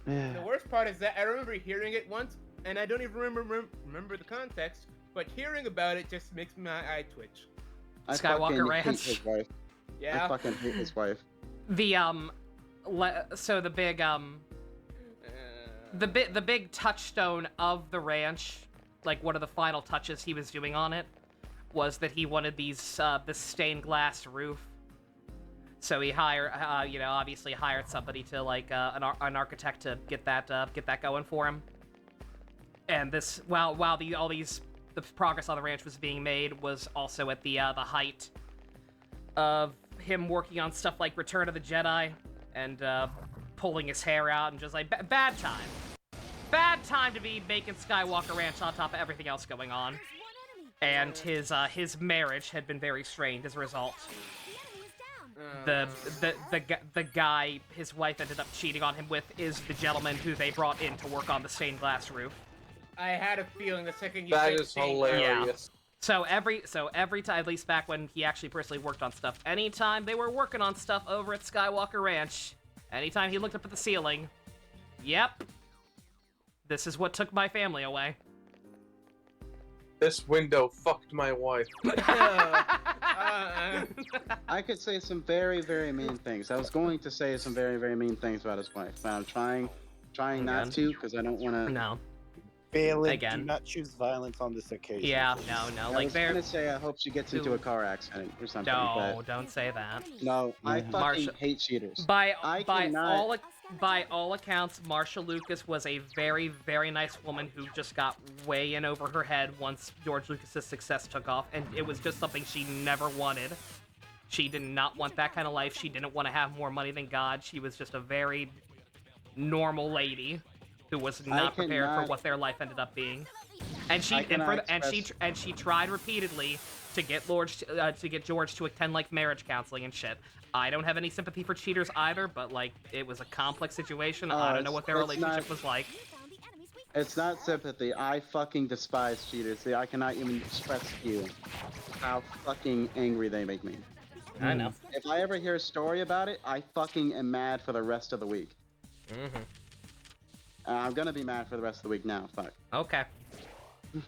The worst part is that I remember hearing it once, and I don't even remember the context, but hearing about it just makes my eye twitch. I Skywalker fucking Ranch. hate his wife. Yeah. I fucking hate his wife. So the big touchstone of the ranch, like one of the final touches he was doing on it, was that he wanted this stained glass roof. So he obviously hired somebody to like an architect to get that going for him. And this while the progress on the ranch was being made was also at the height of him working on stuff like Return of the Jedi and pulling his hair out and just like bad time to be making Skywalker Ranch on top of everything else going on. And his marriage had been very strained as a result. the guy his wife ended up cheating on him with is the gentleman who they brought in to work on the stained glass roof. I had a feeling the second you That said is stained hilarious. So every time, at least back when he actually personally worked on stuff, anytime they were working on stuff over at Skywalker Ranch, anytime he looked up at the ceiling, yep, this is what took my family away. This window fucked my wife. I could say some very, very mean things. I was going to say some very, very mean things about his wife, but I'm trying not to because I don't want to. No. Phelan, Again. do not choose violence on this occasion. Yeah, please. no. I Like was they're gonna say I hope she gets into a car accident or something. no, don't say that. But no, I fucking Marsha- hate cheaters. By cannot- all accounts, Marsha Lucas was a very, very nice woman who just got way in over her head once George Lucas's success took off, and it was just something she never wanted. She did not want that kind of life. She didn't want to have more money than God. She was just a very normal lady who was not prepared for what their life ended up being. And she tried repeatedly to get George to attend like marriage counseling and shit. I don't have any sympathy for cheaters either, but like it was a complex situation. I don't know what their relationship was like. It's not sympathy. I fucking despise cheaters. See, I cannot even express to you how fucking angry they make me. I know. If I ever hear a story about it, I fucking am mad for the rest of the week. I'm gonna be mad for the rest of the week now. Fuck. Okay.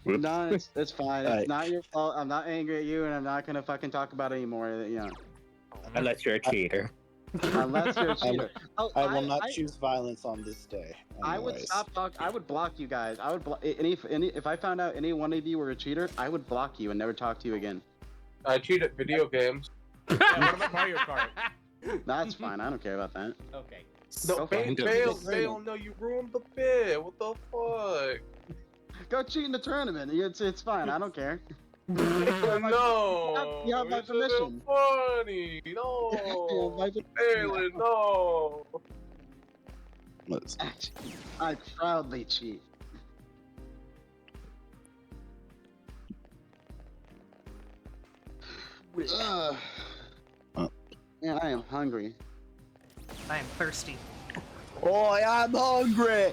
No, it's fine. It's Alright. not your fault. I'm not angry at you, and I'm not gonna fucking talk about it anymore. You know, Unless you're a cheater. unless you're a cheater. Oh, I will not choose violence on this day. I would anyways. stop talk. I would block you guys. I would if I found out any one of you were a cheater, I would block you and never talk to you again. I cheat at video games. Yeah, what about Mario Kart? That's fine. I don't care about that. Okay. No, fucking fail, no, you ruined the bit. What the fuck? Go cheat in the tournament. It's fine. I don't care. No! You have my it's permission. funny! No! Phelan, no! I proudly cheat. Ugh. Man, I am hungry. I am thirsty. Boy, I'm hungry!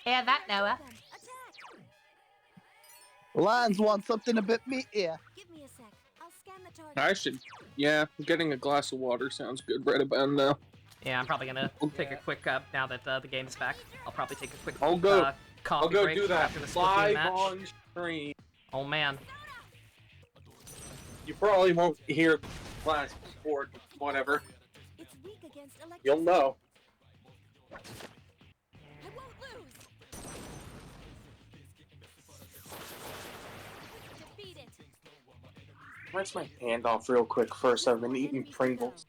Hear that, Noah? Lions want something a bit meatier. Give me a sec. I'll scan the target. I should. Yeah, getting a glass of water sounds good right about now. Yeah, I'm probably gonna take a quick now that the game's back. I'll probably take a quick I'll go coffee break do that after the split game live match. on stream. Oh man. You probably won't hear glass before, whatever. It's weak against electricity. You'll know. I won't lose. Defeat it. Rinse my hand off real quick first. I've been eating Pringles.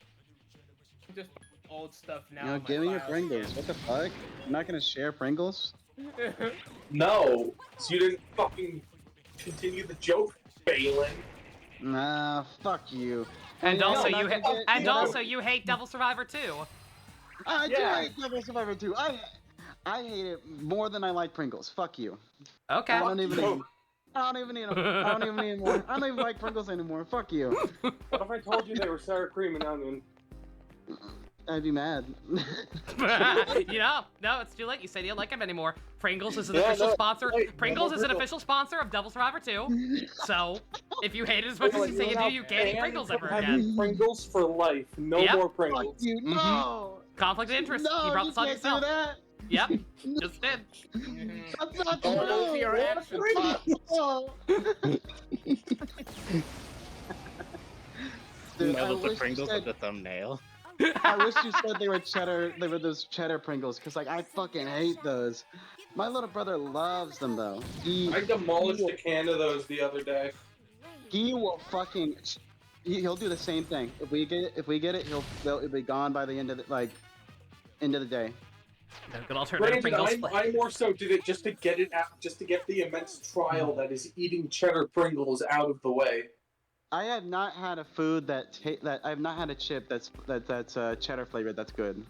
Just old stuff now. You know, in my give me your files. Pringles. What the fuck? I'm not gonna share Pringles. No, so you didn't fucking continue the joke, Phelan. Nah, fuck you. And Yeah, also I'm you not gonna get- and also you hate Devil Survivor 2. I do Yeah. hate Devil Survivor 2. I hate it more than I like Pringles. Fuck you. Okay. I don't even you. eat them. I don't even eat them. I don't even eat more. I don't even like Pringles anymore. Fuck you. What if I told you they were sour cream and onion? I'd be mad. You know, no, it's too late. You said you don't like him anymore. Pringles is an official sponsor. wait, Pringles no, is an Pringles. official sponsor of Devil Survivor 2. So, if you hate it as much as you say you do, you can't eat Pringles ever again. Pringles for life. No Yep. more Fuck Pringles. you. No. Conflict of interest. No, You brought you this on can't do yourself. that. Yep, just did. That's not Oh, those are your true. actions. Oh. Dude, I wish you said- the thumbnail. I wish you said they were cheddar. They were those cheddar Pringles, cause like I fucking hate those. My little brother loves them though. I demolished a can of those the other day. He will fucking. He'll do the same thing. If we get it, it'll be gone by the end of the end of the day. Good alternative Granted, Pringles. I more so did it just to get it out, just to get the immense trial that is eating cheddar Pringles out of the way. I have not had a food that I've not had a chip that's cheddar flavored. That's good.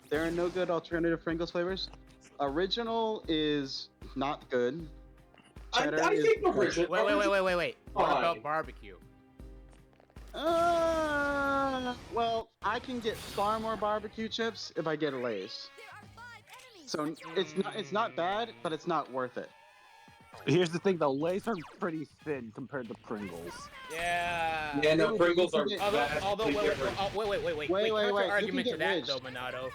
There are no good alternative Pringles flavors. Original is not good. Cheddar I is think good. original. Wait. What Fine. about barbecue? Well, I can get far more barbecue chips if I get a Lay's. So it's not bad, but it's not worth it. Here's the thing, though. Lays are pretty thin compared to Pringles. Yeah. Yeah, no, Pringles are Although, vastly different. wait, counter wait, you argument can to get that ridged. though, Monado.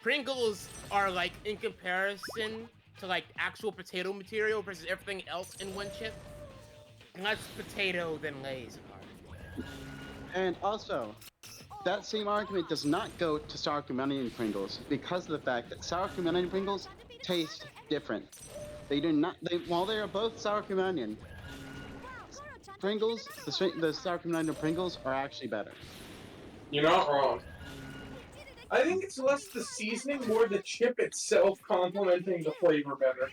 Pringles are like, in comparison to like actual potato material versus everything else in one chip, less potato than Lay's are. And also, that same argument does not go to sour cream onion Pringles because of the fact that sour cream onion Pringles taste different. They do not. While they are both sour cream onion, Pringles, the sour cream onion Pringles are actually better. You're not wrong. I think it's less the seasoning, more the chip itself complementing the flavor better.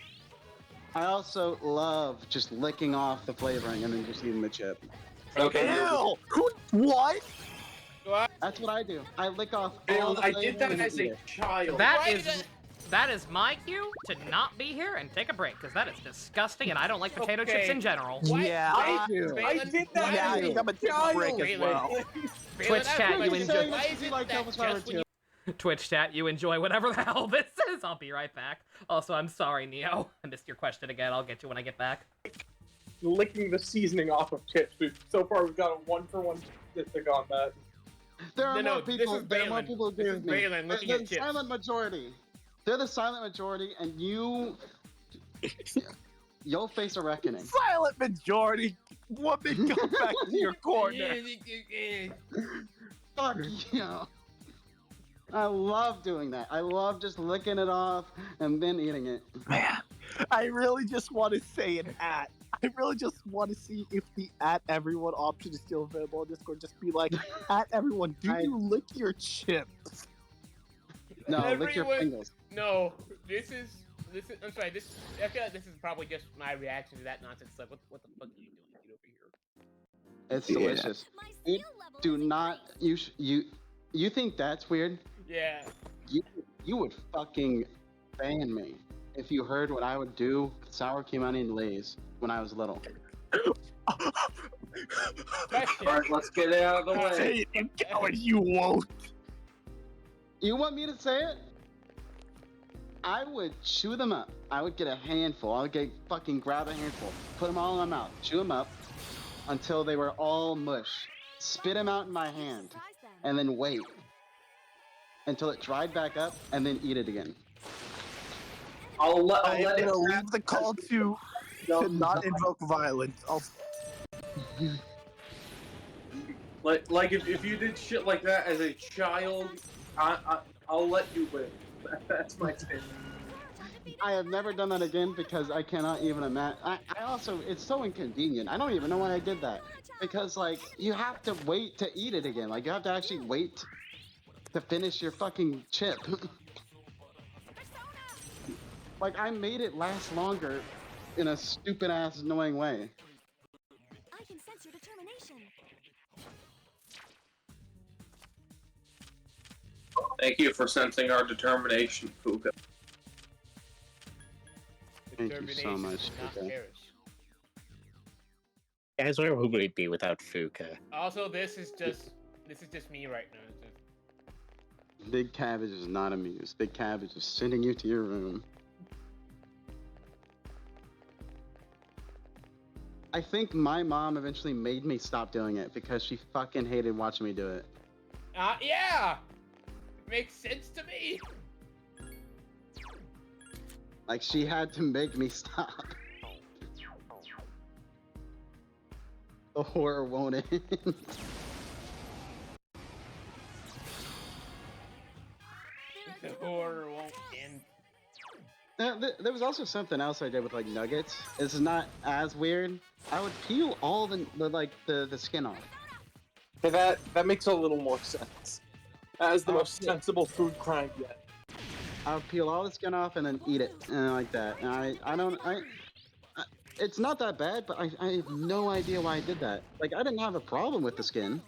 I also love just licking off the flavoring and then just eating the chip. Okay. Ew! What? That's what I do. I lick off all the I flavoring did that and as eat a it. child. That is my cue to not be here and take a break, because that is disgusting, and I don't like potato chips in general. Yeah, I do. I did that Yeah, I as think a I'm gonna take a break as child. well. Twitch chat, you enjoy. Why is it that just when you Twitch chat, you enjoy whatever the hell this is. I'll be right back. Also, I'm sorry, Neo. I missed your question again. I'll get you when I get back. Licking the seasoning off of chips. So far, we've got a 1-for-1 statistic on that. There are No, more this people. is There are more Balin. people who This agree is with me. Balin looking They're at the chips. silent majority. They're the silent majority, and you'll face a reckoning. Silent majority. Woman, go back to your corner. Fuck you. I love doing that. I love just licking it off and then eating it. Man, I really just want to say an at. I really just want to see if the at everyone option is still available on Discord. Just be like, at everyone, do you lick your chips? No, lick your Everyone- fingers. No, this is. I'm sorry. I feel like this is probably just my reaction to that nonsense. Like, what the fuck are you doing? Get over here. It's delicious. It, do not. You think that's weird? Yeah. You would fucking ban me if you heard what I would do with sour cream onion Lay's when I was little. Alright, let's get it out of the way. Say it, and you won't. You want me to say it? I would chew them up. I would get a handful. I would fucking grab a handful, put them all in my mouth, chew them up until they were all mush. Spit them out in my hand, and then wait until it dried back up, and then eat it again. I'm gonna leave the call to not invoke violence. Like if you did shit like that as a child, I'll let you live. That's my take. I have never done that again because I cannot even imagine. I also, it's so inconvenient. I don't even know why I did that. Because, like, you have to wait to eat it again. Like, you have to actually wait to finish your fucking chip. Like, I made it last longer in a stupid ass annoying way. I can sense your determination. Thank you for sensing our determination, Puka. Thank you so much. Not Puka. perish. Guys, where would we be without Fuka? Also, this is just me right now. It's just, Big Cabbage is not amused. Big Cabbage is sending you to your room. I think my mom eventually made me stop doing it because she fucking hated watching me do it. yeah, makes sense to me. Like, she had to make me stop. The horror won't end. The horror won't end. There was also something else I did with, like, nuggets. This is not as weird. I would peel all the skin off. Hey, that makes a little more sense. That is the most sensible food crime yet. I would peel all the skin off and then eat it, like that. And it's not that bad, but I have no idea why I did that. Like, I didn't have a problem with the skin.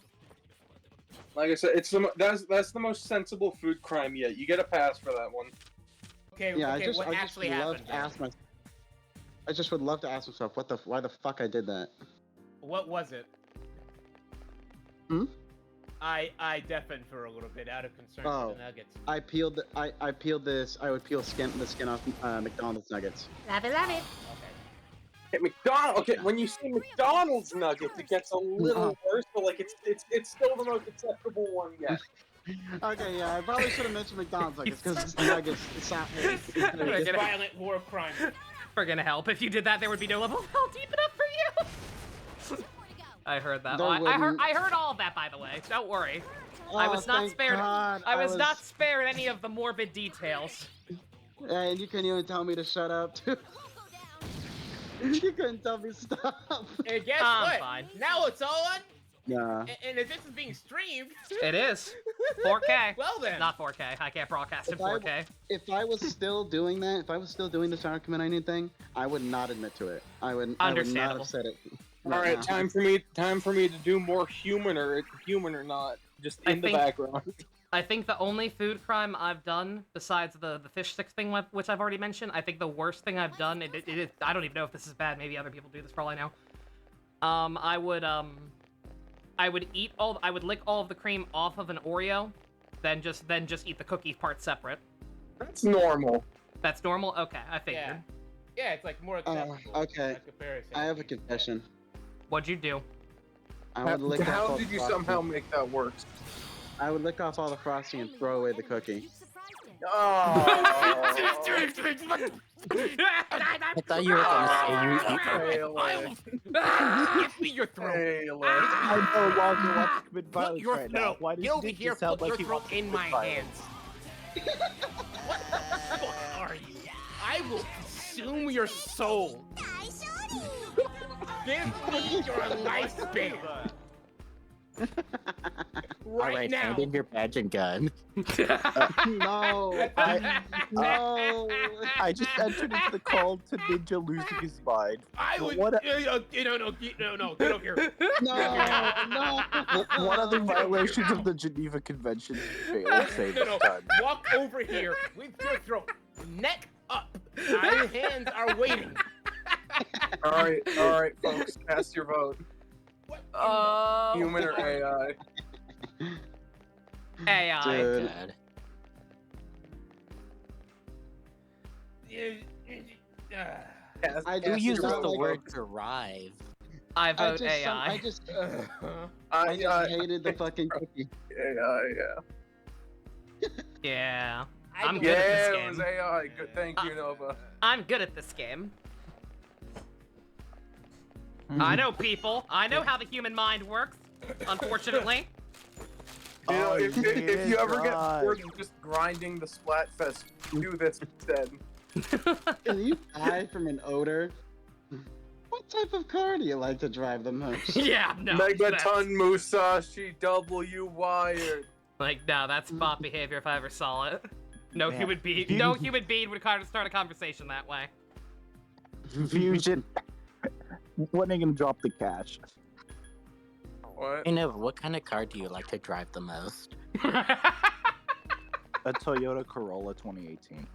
Like I said, that's the most sensible food crime yet. You get a pass for that one. Okay, Yeah, okay, what actually happened? I just would love to ask myself why the fuck I did that. What was it? I deafened for a little bit out of concern for the nuggets. I peeled this. I would peel the skin off McDonald's nuggets. Love it, love it. Okay. Okay, when you say McDonald's nuggets, it gets a little worse, but like it's still the most acceptable one yet. Okay, yeah, I probably should have mentioned McDonald's nuggets because nuggets. It's violent war crime. We're gonna help. If you did that, there would be no level hell deep enough for you. I heard that. I heard all of that, by the way. Don't worry. I was not spared. God. I was not spared any of the morbid details. And you couldn't even tell me to shut up, too. You couldn't tell me to stop. And guess what? Fine. Now it's all on. Yeah. And if this is being streamed, it is 4K. Well then, not 4K. I can't broadcast in 4K. If I was still doing that, if I was still doing this argument or anything, I would not admit to it. I would not have said it. All right, time for me to do more human or not, just in the background. I think the only food crime I've done, besides the fish sticks thing, which I've already mentioned, I think the worst thing I've done, it is, I don't even know if this is bad, maybe other people do this for all I know. I would lick all of the cream off of an Oreo, then just eat the cookie part separate. That's normal. That's normal? Okay, I figured. Yeah, it's like more acceptable. Okay. I have a confession. What'd you do? I would lick How off did you frosting. somehow make that work? I would lick off all the frosting and throw away the cookie. Oh. I thought you were gonna say Give me your throat. I know Walter wants to commit Put violence your right now. throat. Why does Get over Nick here. just sound Put like your he throat wants to in commit my violence? hands. What the fuck are you? I will consume your soul. Give me your lifespan. Alright, now. hand in your badge and gun. No. No. I just entered into the call to Ninja losing his mind. I would. What no, get over here. No. What other violations of the Geneva Convention did you fail to say this time? Walk over here with your throat, neck up. My hands are waiting. All right, folks, cast your vote. Human or AI? AI. Dude. I Who just uses not the like- word drive? I vote AI. I just hated the fucking cookie. Yeah. I'm good at this Yeah, it game. was AI. Good, thank you, Nova. I'm good at this game. I know people. I know how the human mind works. Unfortunately. You know, Oh, if yeah, you ever get God. bored of just grinding the Splatfest, do this instead. Can you die from an odor? What type of car do you like to drive the most? Yeah, no. Megaton Musashi W wired. Like, no, that's bot behavior if I ever saw it. No Man. human being. No human being would start a conversation that way. Fusion. When are you gonna drop the cash? What? You know, what kind of car do you like to drive the most? A Toyota Corolla 2018.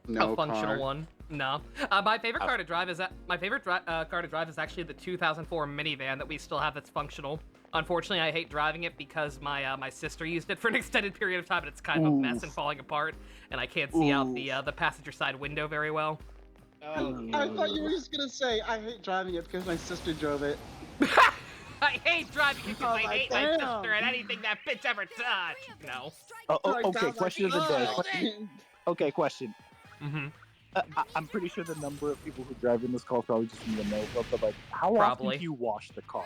No A functional car. one. No. My favorite car to drive is actually the 2004 minivan that we still have that's functional. Unfortunately, I hate driving it because my sister used it for an extended period of time, and it's kind of a mess and falling apart, and I can't see out the passenger side window very well. I thought you were just gonna say I hate driving it because my sister drove it. I hate driving it because I hate my damn. sister and anything that bitch ever touched. No. Okay, question of the day. Okay, question. Mm-hmm. I'm pretty sure the number of people who drive in this call is probably just from the Nova, but like, how Probably. often do you wash the car?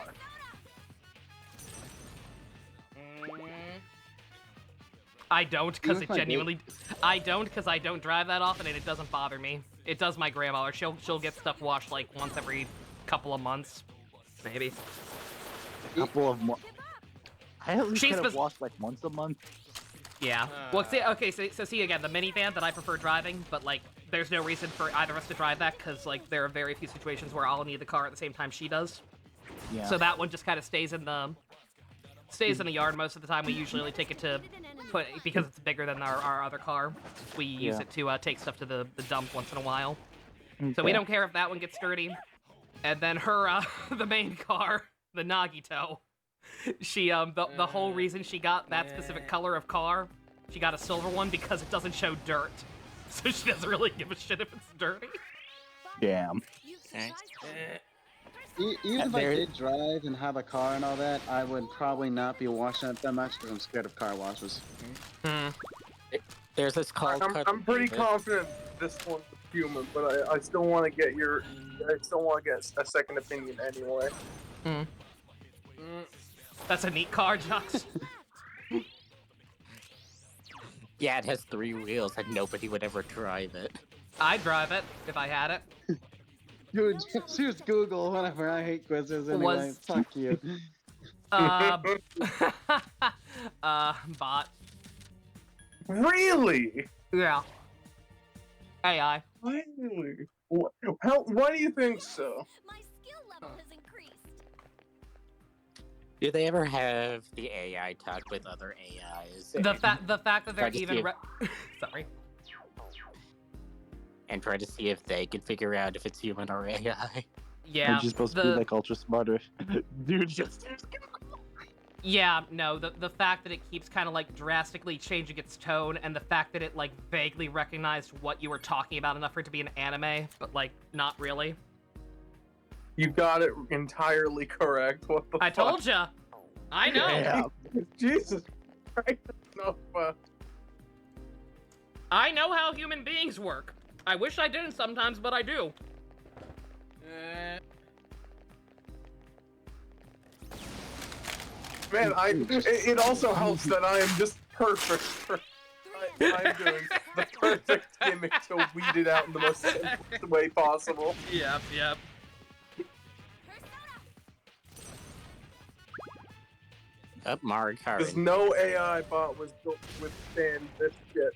I don't because Even it if I did- genuinely. I don't because I don't drive that often and it doesn't bother me. It does my grandma. Or she'll get stuff washed like once every couple of months, maybe. A couple of months. I at least She's get it bes- washed like once a month. Yeah. Well, see, okay, so see again the minivan that I prefer driving, but like there's no reason for either of us to drive that because like there are very few situations where I'll need the car at the same time she does. Yeah. So that one just kind of stays in the yard most of the time. We usually only take it to put because it's bigger than our other car. We use Yeah. it to take stuff to the dump once in a while. So we Okay. don't care if that one gets dirty. And then her the main car, the Nagito. She the whole reason she got that specific color of car, she got a silver one because it doesn't show dirt, so she doesn't really give a shit if it's dirty. Damn. Even if I did drive and have a car and all that, I would probably not be washing it that much because I'm scared of car washes. There's this called. I'm pretty confident this one's human, but I still want to get a second opinion anyway. That's a neat car, Jux. Yeah, it has 3 wheels and nobody would ever drive it. I'd drive it if I had it. Dude, just use Google whenever I hate quizzes anyway. Fuck you. Bot. Really? Yeah. AI. Really? Why do you think so? My skill level has increased. Do they ever have the AI talk with other AIs? The fact that they're Try to even see sorry. And try to see if they can figure out if it's human or AI. Yeah. Aren't you supposed to be like ultra smarter? Dude, just Yeah, no, the fact that it keeps kind of like drastically changing its tone, and the fact that it like vaguely recognized what you were talking about enough for it to be an anime, but like not really. You got it entirely correct. What the I fuck? told ya. I know. Yeah. Jesus Christ. No, I know how human beings work. I wish I didn't sometimes, but I do. Man, it also helps that I am just perfect for I'm doing the perfect gimmick to weed it out in the most simplest way possible. Yep. Up, Mark Hard. Because no AI bot was built to withstand this shit.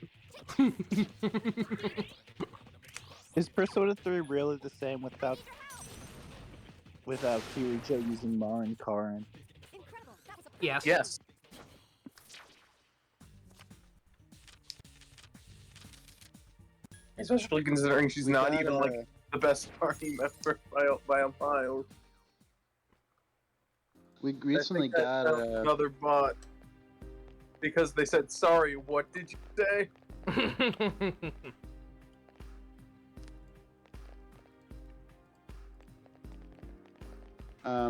Is Persona 3 really the same without Kirito using Mar and Karin? Yes. Yes. Especially considering she's not even like the best party member by a mile. We recently I think got another bot because they said, "Sorry, what did you say?"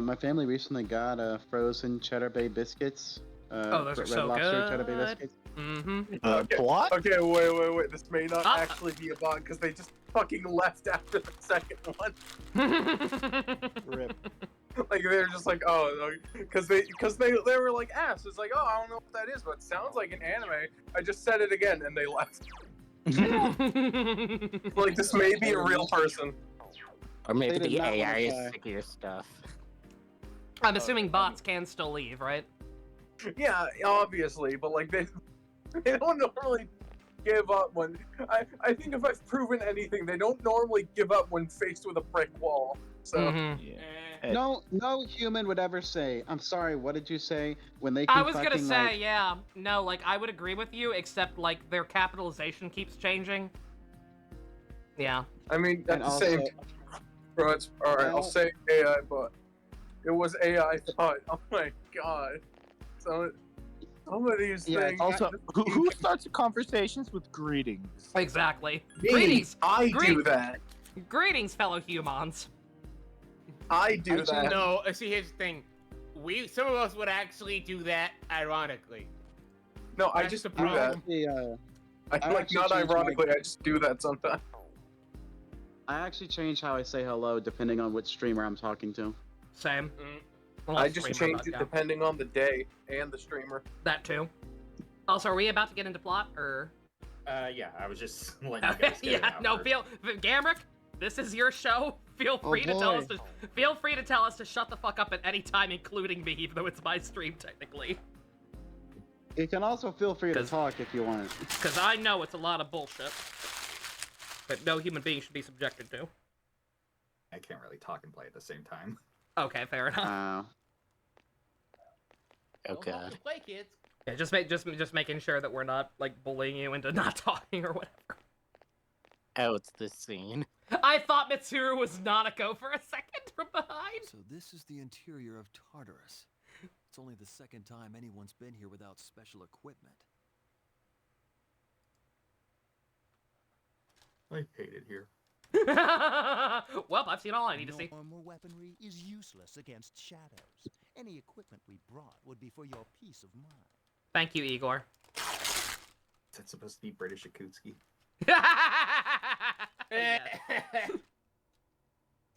my family recently got frozen Cheddar Bay biscuits. Oh, those are Red so Lobster good. Cheddar Bay biscuits. Mm-hmm. What? Okay, wait. This may not actually be a bot because they just fucking left after the second one. Rip. Like they're just like, oh, because they were like, ass. It's like, oh, I don't know what that is, but it sounds like an anime. I just said it again, and they left. Like this may be a real person. Or maybe They did the not wanna AI is try. sick of your stuff. I'm assuming bots can still leave, right? Yeah, obviously, but like they don't normally give up when I think if I've proven anything, they don't normally give up when faced with a brick wall. So Mm-hmm. No human would ever say, "I'm sorry, what did you say?" when they keep I was gonna fucking, say, like, yeah, no, like I would agree with you, except like their capitalization keeps changing. Yeah. I mean at And the same also- time, bro, it's alright, I'll say AI but it was AI thought. Oh my god. So some of these things Also, who starts conversations with greetings? Exactly. Me, Greetings. I do that. Greetings, fellow humans. I do that. No, see, here's the thing. Some of us would actually do that, ironically. No, I That's just the do that. problem. I like actually not changed my- ironically, I just do that sometimes. I actually change how I say hello depending on which streamer I'm talking to. Same. I just changed it yeah. depending on the day and the streamer. That too. Also, are we about to get into plot, or? Yeah, I was just letting you guys get it Yeah, out no, first. Gamrick, this is your show. Feel free to tell boy. us to feel free to tell us to shut the fuck up at any time, including me, even though it's my stream technically. You can also feel free to talk if you want. Because I know it's a lot of bullshit that no human being should be subjected to. I can't really talk and play at the same time. Okay, fair enough. Oh god. Play, kids. Yeah, just making sure that we're not like bullying you into not talking or whatever. Oh, it's this scene. I thought Mitsuru was Nanako for a second from behind. So this is the interior of Tartarus. It's only the second time anyone's been here without special equipment. I hate it here. Well, I've seen all I need to see. Normal weaponry is useless against shadows. Any equipment we brought would be for your peace of mind. Thank you, Igor. That's supposed to be British Akutski.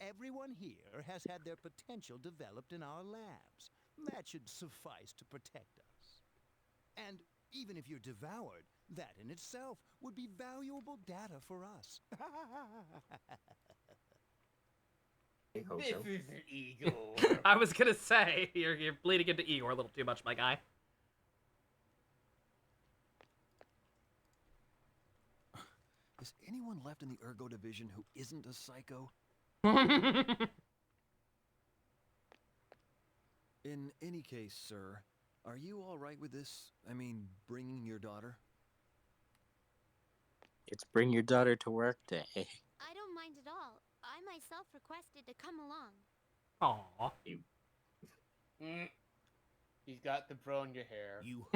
Everyone here has had their potential developed in our labs. That should suffice to protect us. And even if you're devoured, that in itself would be valuable data for us. Hey, This Hojo. isn't Igor. I was gonna say, you're bleeding into Igor a little too much, my guy. Is anyone left in the Ergo division who isn't a psycho? In any case, sir, are you all right with this? I mean, bringing your daughter? It's bring your daughter to work day. I don't mind at all. I myself requested to come along. Aww. He's got the bro in your hair. You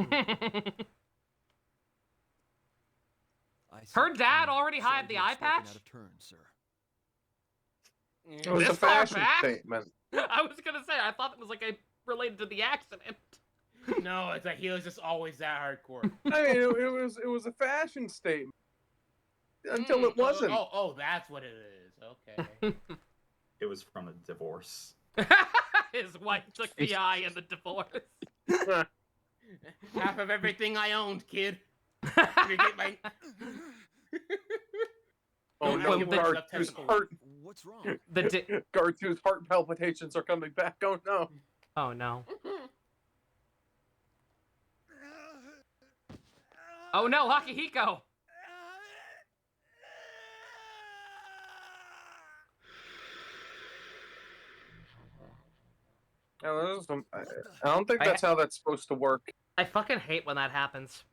Her dad already had the eye patch? Out of turn, sir. It was This a far fashion back? statement. I was gonna say, I thought it was like related to the accident. No, it's like he was just always that hardcore. I mean, it was a fashion statement until it wasn't. Oh, that's what it is. Okay. It was from a divorce. His wife took the eye in the divorce. Half of everything I owned, kid. Gonna get my... Oh Well, no, the- Gartu's heart. What's wrong? Gartu's heart palpitations are coming back. Oh no. Oh no. Oh no, Akihiko! I don't think that's how that's supposed to work. I fucking hate when that happens.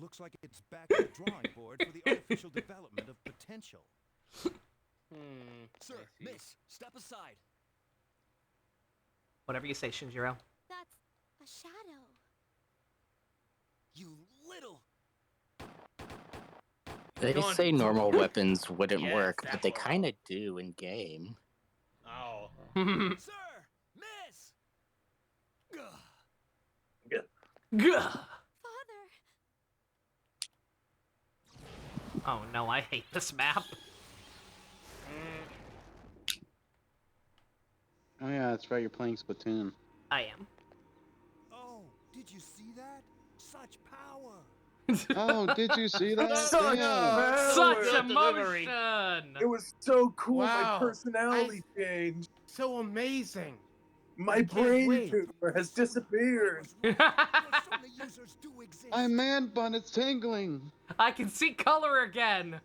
Looks like it's back to the drawing board for the artificial development of potential. Sir, miss, step aside. Whatever you say, Shinjiro. That's a shadow. You little. They Going- say normal weapons wouldn't Yes, work, that but they one. kind of do in game. Oh. Sir, miss. Gah. Father! Oh no, I hate this map. Oh yeah, that's right. You're playing Splatoon. I am. Oh, did you see that? Such power! Oh, did you see that? Such Yeah. Such Good delivery. emotion! It was so cool. Wow. My personality changed. So amazing. My can't brain wait. tumor has disappeared. My man bun is tingling. I can see color again.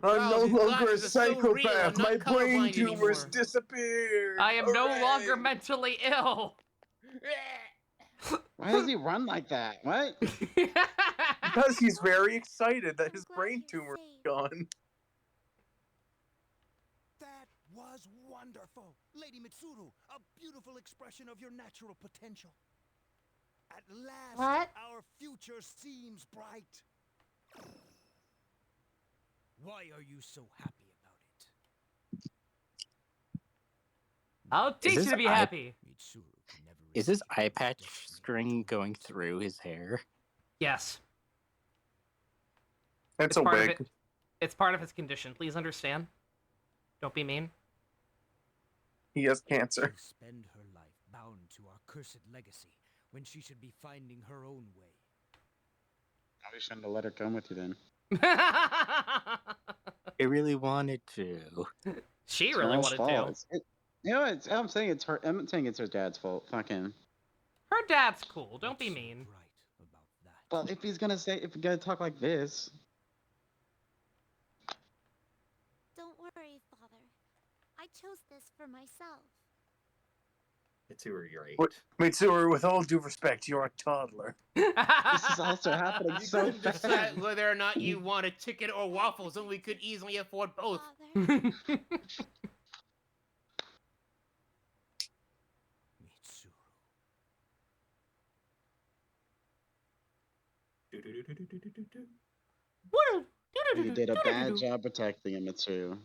I'm Wow, no these longer a glasses are so real, I'm psychopath. not My brain colorblind tumors anymore. disappeared. I am no Hooray. longer mentally ill. Why does he run like that? What? Because he's very excited that his I'm glad brain you're tumor is safe. gone. That was wonderful! Lady Mitsuru, a beautiful expression of your natural potential. At last, What? our future seems bright. Why are you so happy about it? I'll teach you this to be eye- happy. Mitsuru can never Is this escape eye the patch destiny string of going through his hair? Yes. It's a part of wig. it. It's part of his condition. Please understand. Don't be mean. He has cancer. to spend her life bound to our cursed legacy when she should be finding her own way. I shouldn't have let her come with you then. I really wanted to. She It's really her wanted fault. to. You know, I'm saying it's her. I'm saying it's her dad's fault. Fucking. Her dad's cool. Don't be What's so mean. bright about that? Well, if he's gonna talk like this, Don't worry, Father. I chose this for myself. It's who you're right. What? Mitsuru, with all due respect, you're a toddler. this is also happening You so couldn't fast. decide whether or not you wanted chicken or waffles, and we could easily afford both. Father, You did a bad job protecting him, Mitsuru.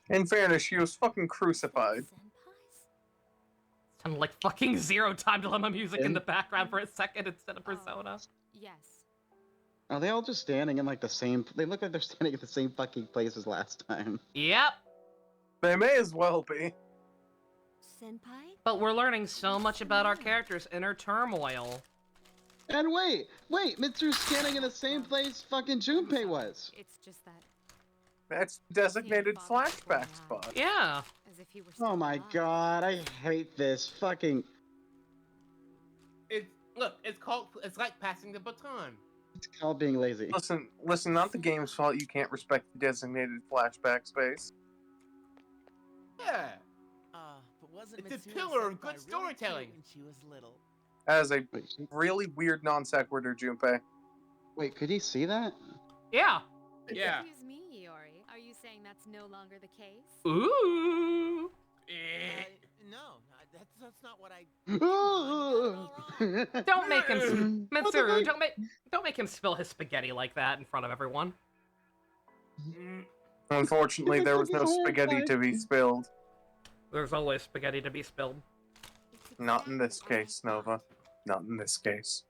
In fairness, she was fucking crucified. Sounded like fucking Zero Time Dilemma music in the background for a second instead of Persona. Yes. Are they all just standing in like the same? They look like they're standing at the same fucking place as last time. Yep. They may as well be. Senpai? But we're learning so much about our characters' inner turmoil. And wait, Mitsuru's standing in the same place fucking Junpei was. It's just that. That's designated flashback spot. Yeah. As if he were Oh my god, I hate this fucking. It's like passing the baton. It's called being lazy. Listen, not the game's fault you can't respect the designated flashback space. Yeah. But wasn't It's a Mitsuru pillar of senpai good really storytelling. cute when she was little? As a really weird non sequitur, Junpei. Wait, could he see that? Yeah. Yeah. Excuse me, Iori. Are you saying that's no longer the case? Ooh. No, that's not what I. Don't make him, Mitsuru. Don't make him spill his spaghetti like that in front of everyone. Unfortunately, there was no spaghetti to be spilled. There's always spaghetti to be spilled. Not in this case, Nova. Not in this case.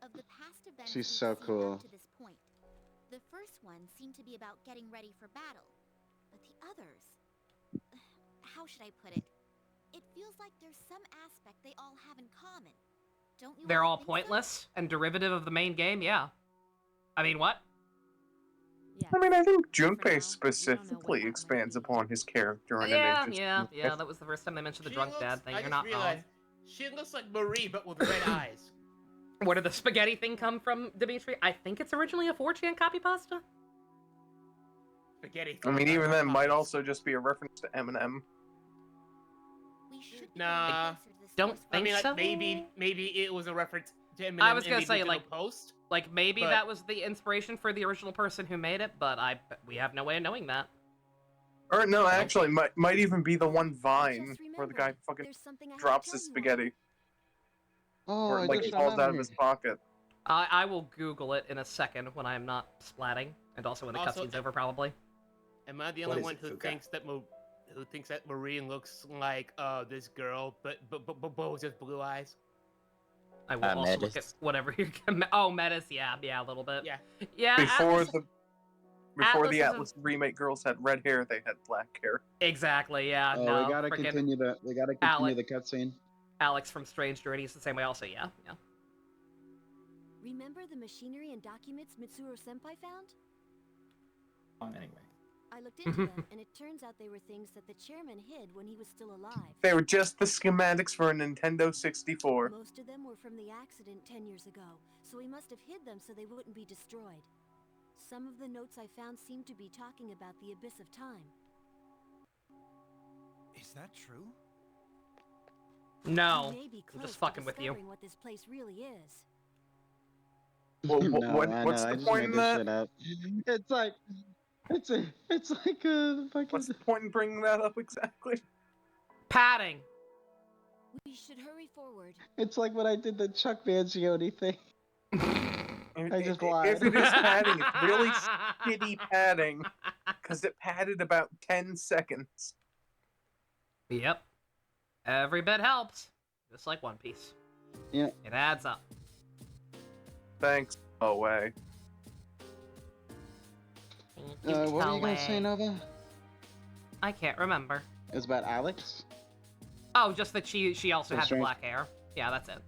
Of the past events She's we've so seen cool. up to this point, the first one seemed to be about getting ready for battle, but the others, how should I put it? It feels like there's some aspect they all have in common. Don't you? They're all think pointless and derivative of the main game, yeah. I mean, what? I mean, I think Junpei specifically expands upon his character in an interesting way. That was the first time they mentioned the She drunk looks- dad thing. I You're just not realized wrong. She looks like Marie, but with red eyes. Where did the spaghetti thing come from, Dimitri? I think it's originally a 4chan copy pasta. Spaghetti. I mean, even then, might also just be a reference to Eminem. Nah. Don't I think mean, like, so. maybe it was a reference to Eminem. I was in gonna the say, original like, post. Maybe but- that was the inspiration for the original person who made it, but we have no way of knowing that. Or no, actually, might even be the one Vine where the guy fucking drops his spaghetti. Oh, or I like just falls out of remembered. his pocket. I will Google it in a second when I'm not splatting, and also when the Also, cutscene's over, probably. Am I the What only is one it, who Fuka? thinks that Marie looks like this girl, but with just blue eyes? I will also look at Metis. whatever you can. Oh, Metis, yeah, a little bit. Yeah. Yeah. Before Atlas- the is a- Atlas remake girls had red hair, they had black hair. Exactly. Yeah. Oh, no. we gotta frickin' continue the cutscene. Alex from Strange Journeys the same way. Also, yeah. Remember the machinery and documents Mitsuru Senpai found? Anyway. I looked into them, and it turns out they were things that the chairman hid when he was still alive. They were just the schematics for a Nintendo 64. Most of them were from the accident 10 years ago, so he must have hid them so they wouldn't be destroyed. Some of the notes I found seem to be talking about the abyss of time. Is that true? No. We may be I'm close just to fucking with you. discovering what this place really is. What's the point in that? It's like a fucking. What's the point in bringing that up exactly? Padding. We should hurry forward. It's like when I did the Chuck Mangione thing. I just lied. If it is padding, it's really shitty padding, because it padded about 10 seconds. Yep. Every bit helps. Just like One Piece. Yeah. It adds up. Thanks. Away. What were you gonna say, Nova? I can't remember. It was about Alex. Oh, just that she also had the Strange. black hair. Yeah, that's it.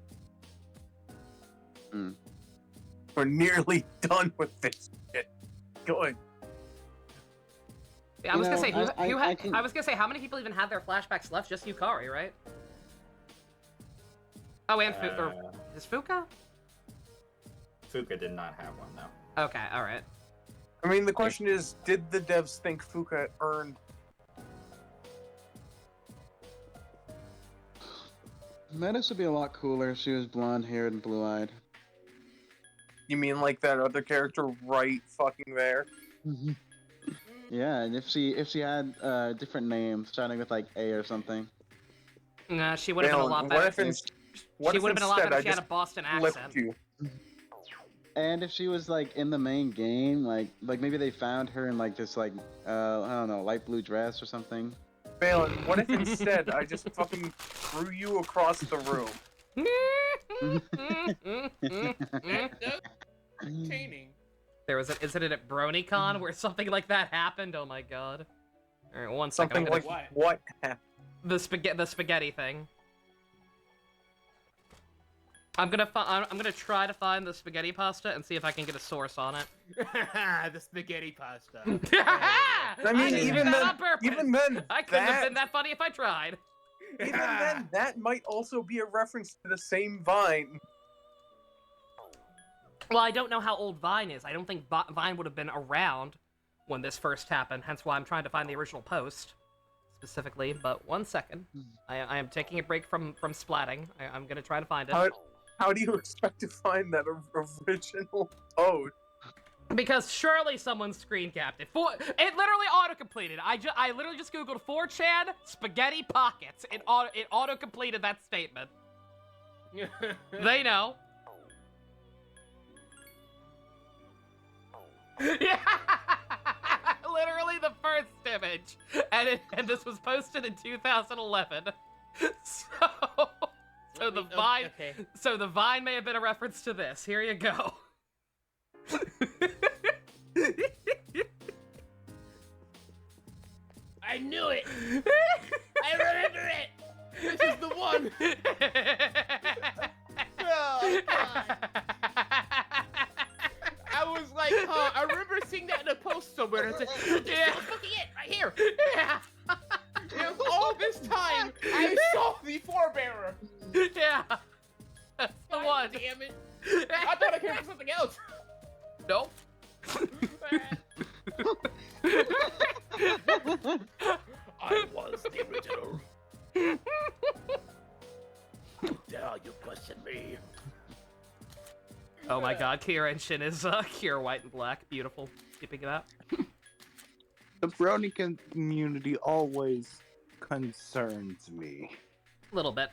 We're nearly done with this shit. Good. Yeah, I was gonna say I can- I was gonna say how many people even had their flashbacks left? Just Yukari, right? Oh, and is Fuka? Fuka did not have one though. Okay, all right. I mean, the question is, did the devs think Fuka earned? Metis would be a lot cooler if she was blonde-haired and blue-eyed. You mean like that other character right fucking there? Yeah, and if she had a different name, starting with like A or something. Nah, she would have been a lot better. What She if would have been a lot instead better I if she had a just Boston flipped accent. you? And if she was like in the main game, like maybe they found her in like this like I don't know, light blue dress or something. Balin, what if instead I just fucking threw you across the room? Entertaining. There was an incident at BronyCon where something like that happened. Oh my god. All right, one second. Something like what happened? The spaghetti thing. I'm gonna try to find the spaghetti pasta and see if I can get a source on it. The spaghetti pasta. I mean, didn't do even that then, on purpose. even then, I couldn't have been that funny if I tried. Even then, that might also be a reference to the same Vine. Well, I don't know how old Vine is. I don't think Vine would have been around when this first happened, hence why I'm trying to find the original post, specifically. But one second. I am taking a break from splatting. I'm gonna try to find it. How do you expect to find that original code? Because surely someone screen capped it. It literally auto-completed. I literally just googled 4chan spaghetti pockets. It auto-completed that statement. They know. Yeah, literally the first image, and this was posted in 2011. So the Vine, so the Vine may have been a reference to this. Here you go. I knew it. I remember it. This is the one. Oh, God. I was like, huh, I remember seeing that in a post somewhere. And I was like, yeah, fucking it, right here. Yeah. It was all this time I saw the forebearer. Yeah. That's the one. Damn it. I thought I came for something else. Nope. I was the original. How dare you question me? Oh my god, Kira and Shin is Kira white and black. Beautiful. Keeping it up. The brony community always concerns me. A little bit.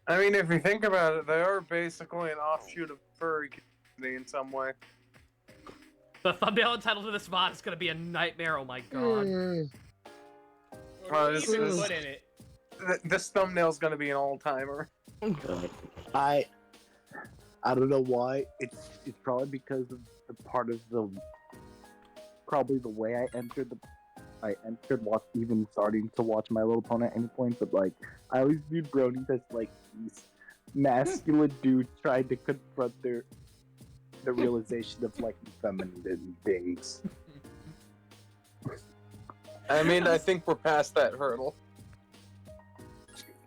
I mean, if you think about it, they are basically an offshoot of furry community in some way. The thumbnail and title to this VOD is gonna be a nightmare. Oh my god. This thumbnail's gonna be an all-timer. I don't know why. It's probably because of the part of the way I entered even starting to watch My Little Pony at any point, but like I always viewed bronies as like these masculine dudes trying to confront the realization of like feminine things. I mean, I think we're past that hurdle.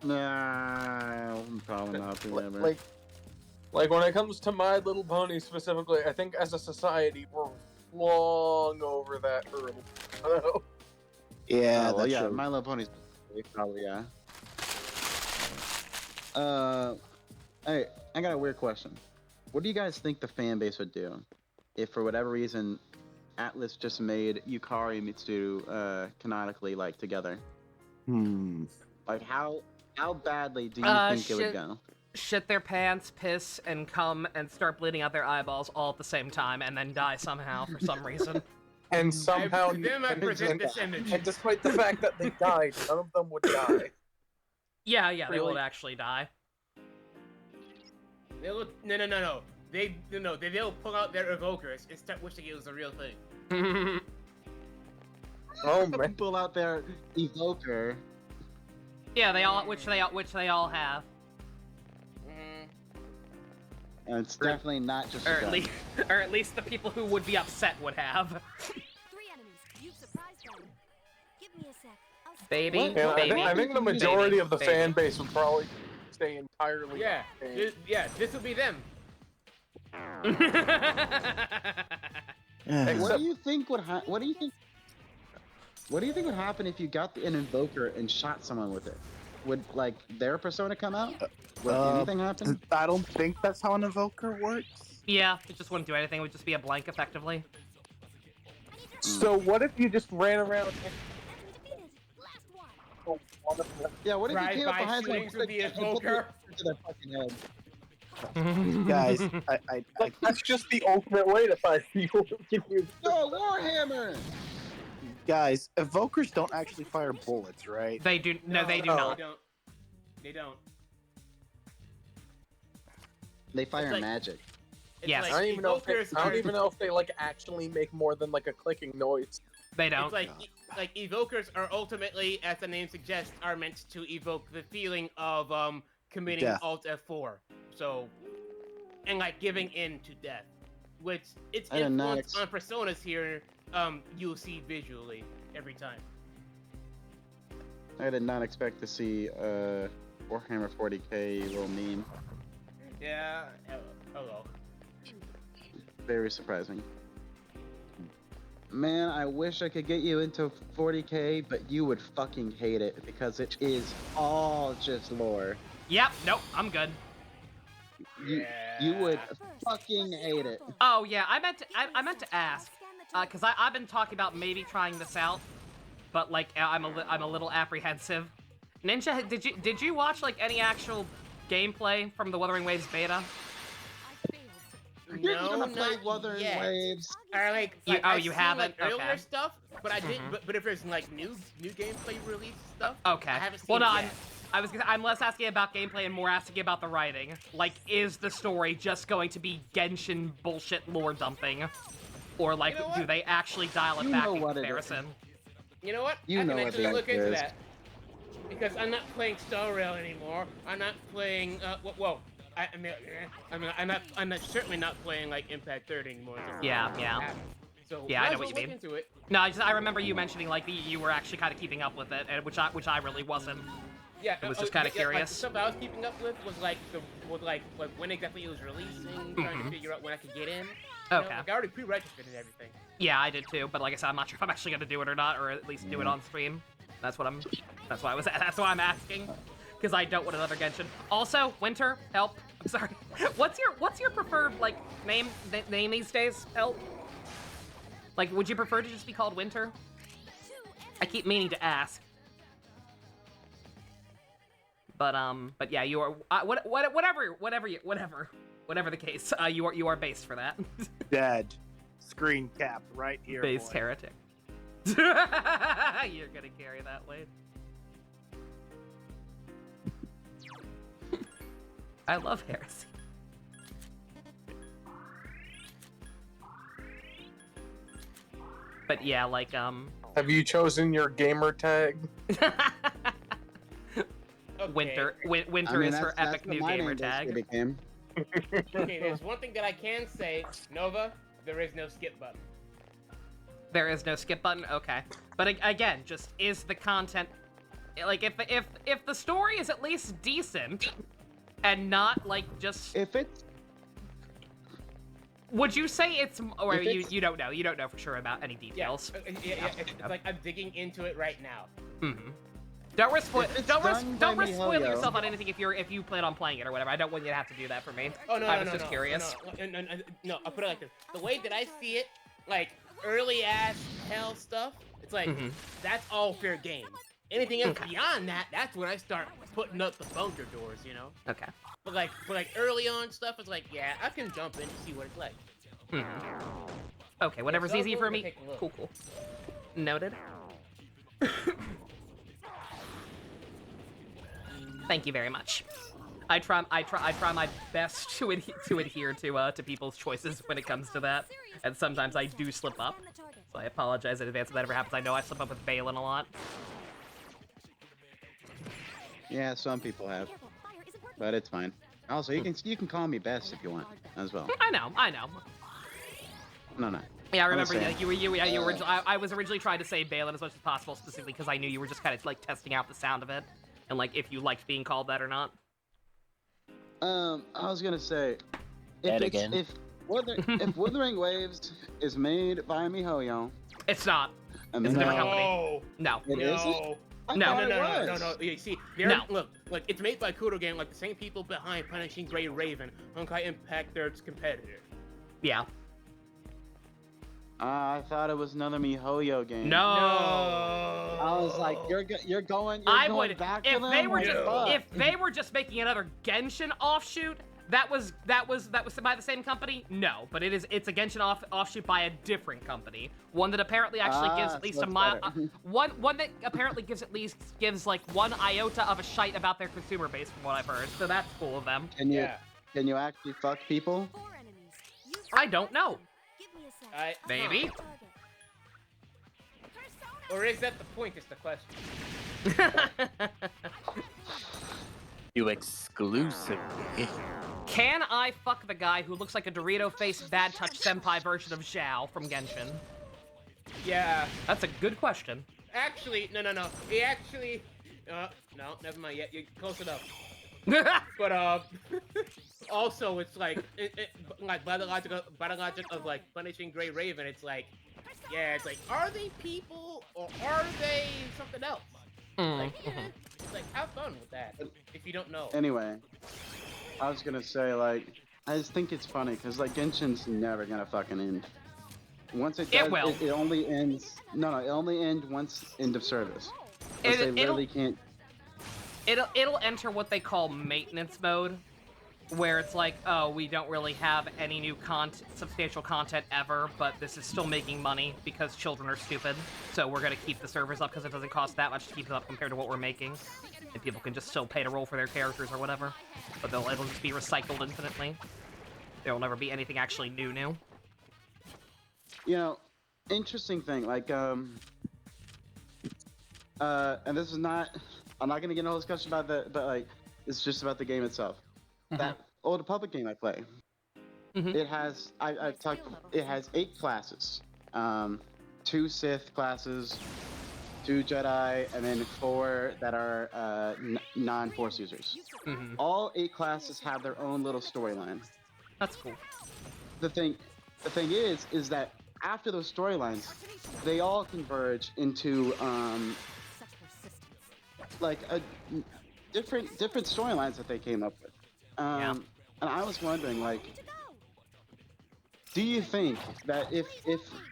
Nah, probably not. Like when it comes to My Little Pony specifically, I think as a society we're long over that hurdle. Yeah, well, that's yeah. true. My Little Pony's probably yeah. Hey, I got a weird question. What do you guys think the fan base would do if, for whatever reason, Atlas just made Yukari and Mitsuru canonically like together? Like how badly do you think it would go? Shit their pants, piss, and come and start bleeding out their eyeballs all at the same time, and then die somehow for some reason. And somehow, I present this image. And despite the fact that they died, none of them would die. Yeah, they Really? would actually die. No. They'll pull out their evokers and start wishing it was a real thing. Oh man! Pull out their evoker. Yeah, which they all have. And it's definitely not just. Or at least the people who would be upset would have. 3 enemies. You've surprised them. Give me a sec. Baby, Yeah, baby. I think the majority of the baby. fan base would probably stay entirely. Yeah, this will be them. What do you think would What do you think would happen if you got an invoker and shot someone with it? Would like their persona come out? Would anything happen? I don't think that's how an evoker works. Yeah, it just wouldn't do anything. It would just be a blank, effectively. So what if you just ran around? Yeah, what if you came up behind shootings with the evoker? to their fucking head. Guys, That's just the ultimate way to fight people. Go Warhammer! guys, evokers don't actually fire bullets, right? They do. No, they do no, not. They don't. They don't. They fire like- magic. It's Yes. like I don't even know. evokers I don't are- even know if they like actually make more than like a clicking noise. They don't. It's like evokers are ultimately, as the name suggests, are meant to evoke the feeling of committing Death. Alt F4. So, and like giving in to death, which its I did not influence on personas here, you'll see visually every time. I did not expect to see Warhammer 40k little meme. Yeah. Hello. Very surprising. Man, I wish I could get you into 40k, but you would fucking hate it because it is all just lore. Yep. Nope. I'm good. You would fucking hate it. Oh yeah, I meant to ask, cause I've been talking about maybe trying this out, but like I'm a little apprehensive. Ninja, did you watch like any actual gameplay from the Wuthering Waves beta? You're No, gonna play not Wuthering yet. Waves. Or like, You- I've you seen, haven't? like, earlier Okay. stuff, but I did. Mhm. But if there's like new gameplay release stuff, Okay. I haven't seen Well, no, it yet. I'm less asking about gameplay and more asking about the writing. Like, is the story just going to be Genshin bullshit lore dumping, or like, You know do what? they actually dial it You back know in what it is. comparison? You know what? You I know can what actually the look answer into is. that. Because I'm not playing Star Rail anymore. I'm not playing. Whoa. I'm not certainly not playing like Impact 30 anymore. Yeah. So Yeah, I might know as what you well look mean. into it. No, I remember you mentioning like you were actually kind of keeping up with it, and which I really wasn't. Yeah, I was just kind of Like, curious. the stuff I was keeping up with was like like when exactly it was releasing, trying to figure out when I could get in. You know, Okay. like, I already pre-registered and everything. Yeah, I did too, but like I said, I'm not sure if I'm actually gonna do it or not, or at least do it on stream. That's why I'm asking, because I don't want another Genshin. Also, Winter, help. I'm sorry. What's your preferred like name these days? Help. Like, would you prefer to just be called Winter? I keep meaning to ask. But yeah, you are whatever the case. You are based for that. Dead. Screen cap right here. Based boy. heretic. You're gonna carry that weight. I love heresy. But yeah, like Have you chosen your gamer tag? Winter I mean, is her that's epic what new my gamer name tag. basically became. Okay, there's one thing that I can say, Nova. There is no skip button. There is no skip button. Okay, but again, just is the content like if the story is at least decent and not like just if it's. Would you say it's or If you don't know for sure about any details? Yeah, it's like I'm digging into it right now. Mm-hmm. Don't risk If it's don't done by risk spoiling MiHoYo. yourself on anything if you plan on playing it or whatever. I don't want you to have to do that for me. Oh no, I no, was no, just no, curious. No, I'll put it like this. The way that I see it, like early ass hell stuff, it's like that's all fair game. Anything else beyond that, that's when I start putting up the bunker doors, you know. Okay. But like early on stuff, it's like yeah, I can jump in and see what it's like. Okay, whatever's so easy go for and me. take a look. Cool. Noted. Thank you very much. I try my best to adhere to people's choices when it comes to that, and sometimes I do slip up. So I apologize in advance if that ever happens. I know I slip up with Balin a lot. Yeah, some people have, but it's fine. Also, you can call me Bess if you want as well. I know. No. Yeah, I remember saying. you were. I was originally trying to say Balin as much as possible, specifically because I knew you were just kind of like testing out the sound of it, and like if you liked being called that or not. I was gonna say, That again. if Wuthering Waves is made by MiHoYo, It's not. I It's mean, a different company. No. No. It isn't? I No. thought it No. was. You see, look, it's made by Kudo Game, like the same people behind Punishing Gray Raven, Honkai Impact Third's competitor. Yeah. I thought it was another MiHoYo game. No. I was like, you're going back to if them? they were Like, just fuck. if they were just making another Genshin offshoot, that was by the same company. No, but it's a Genshin offshoot by a different company. One that apparently actually gives at least so a it's mile. better. One that apparently gives like one iota of a shite about their consumer base, from what I've heard. So that's cool of them. Can you actually fuck people? I don't know. Maybe. Or is that the point? Is the question. You exclusively. Can I fuck the guy who looks like a Dorito-faced Bad Touch Senpai version of Xiao from Genshin? Yeah. That's a good question. Actually, no. He actually. No, never mind. Yeah, you're close enough. But also it's like like by the logic of like punishing Grey Raven, it's like, yeah, it's like, are they people or are they something else? Like, yeah, it's like, have fun with that if you don't know. Anyway, I was gonna say, like, I just think it's funny because like Genshin's never gonna fucking end. Once it does, It will. It only ends. No, it only ends once end of service. Because they literally can't. It'll enter what they call maintenance mode, where it's like, oh, we don't really have any new substantial content ever, but this is still making money because children are stupid. So we're gonna keep the servers up because it doesn't cost that much to keep it up compared to what we're making, and people can just still pay to roll for their characters or whatever. But it'll just be recycled infinitely. There will never be anything actually new. You know, interesting thing, like, and this is not. I'm not gonna get into a whole discussion about that, but like, it's just about the game itself. That Old Republic game I play, it has it has 8 classes, 2 Sith classes, 2 Jedi, and then 4 that are non-Force users. All 8 classes have their own little storyline. That's cool. The thing is that after those storylines, they all converge into like a different storylines that they came up with. And I was wondering, like, do you think that if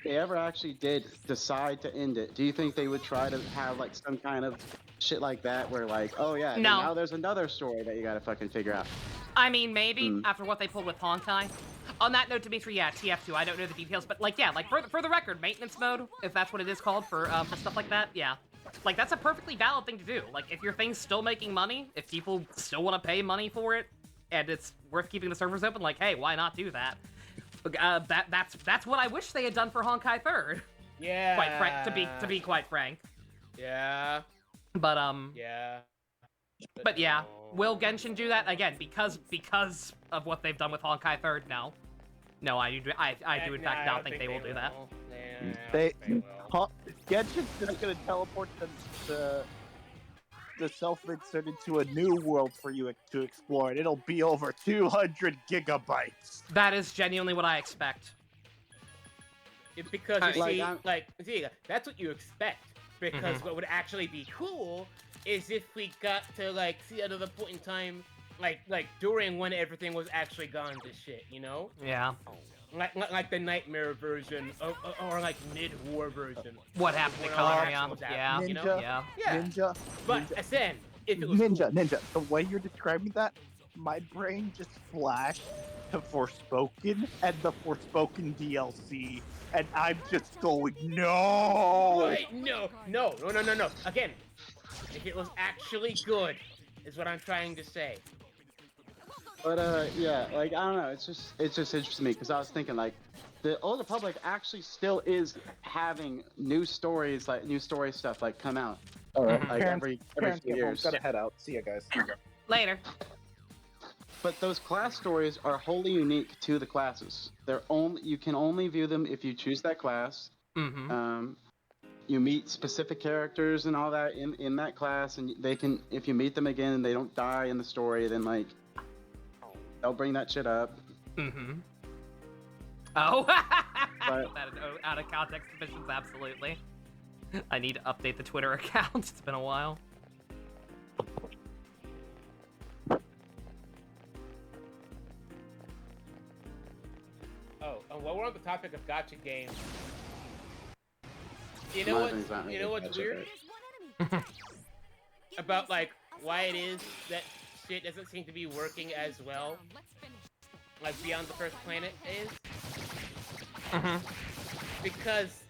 they ever actually did decide to end it, do you think they would try to have like some kind of shit like that where like, oh yeah, No. now there's another story that you gotta fucking figure out? I mean, maybe after what they pulled with Honkai. On that note, Dimitri, yeah, TF2. I don't know the details, but like, yeah, like for the record, maintenance mode, if that's what it is called for stuff like that, yeah, like that's a perfectly valid thing to do. Like, if your thing's still making money, if people still want to pay money for it, and it's worth keeping the servers open, like, hey, why not do that? That's what I wish they had done for Honkai 3rd. Yeah. Quite frank, to be quite frank. Yeah. But Yeah. But yeah, will Genshin do that again because of what they've done with Honkai 3rd? No, I do in fact not think they will do that. Genshin's just gonna teleport the self-insert into a new world for you to explore, and it'll be over 200 gigabytes. That is genuinely what I expect. Because that's what you expect. Because what would actually be cool is if we got to like see another point in time, like during when everything was actually gone to shit, you know? Yeah. Like the nightmare version, or like mid-war version. What happened to Kalamia? Yeah. Ninja, you know? yeah. Yeah. Ninja. But Ninja. Asen, if it was Ninja. The way you're describing that, my brain just flashed to Forspoken and the Forspoken DLC, and I'm just going, no! Wait, no. Again, if it was actually good, is what I'm trying to say. But yeah, like, I don't know, it's just interesting to me because I was thinking like the Old Republic actually still is having new stories, like new story stuff like come out. All right, like every few years. Gotta head out. See ya, guys. Later. But those class stories are wholly unique to the classes. You can only view them if you choose that class. You meet specific characters and all that in that class, and they can, if you meet them again and they don't die in the story, then like they'll bring that shit up. Oh, But- that out of context submissions, absolutely. I need to update the Twitter account. It's been a while. Oh, and while we're on the topic of gacha games, You know My what? opinion's not You know really what's much of weird it. about like why it is that shit doesn't seem to be working as well, like Beyond the First Planet is. Because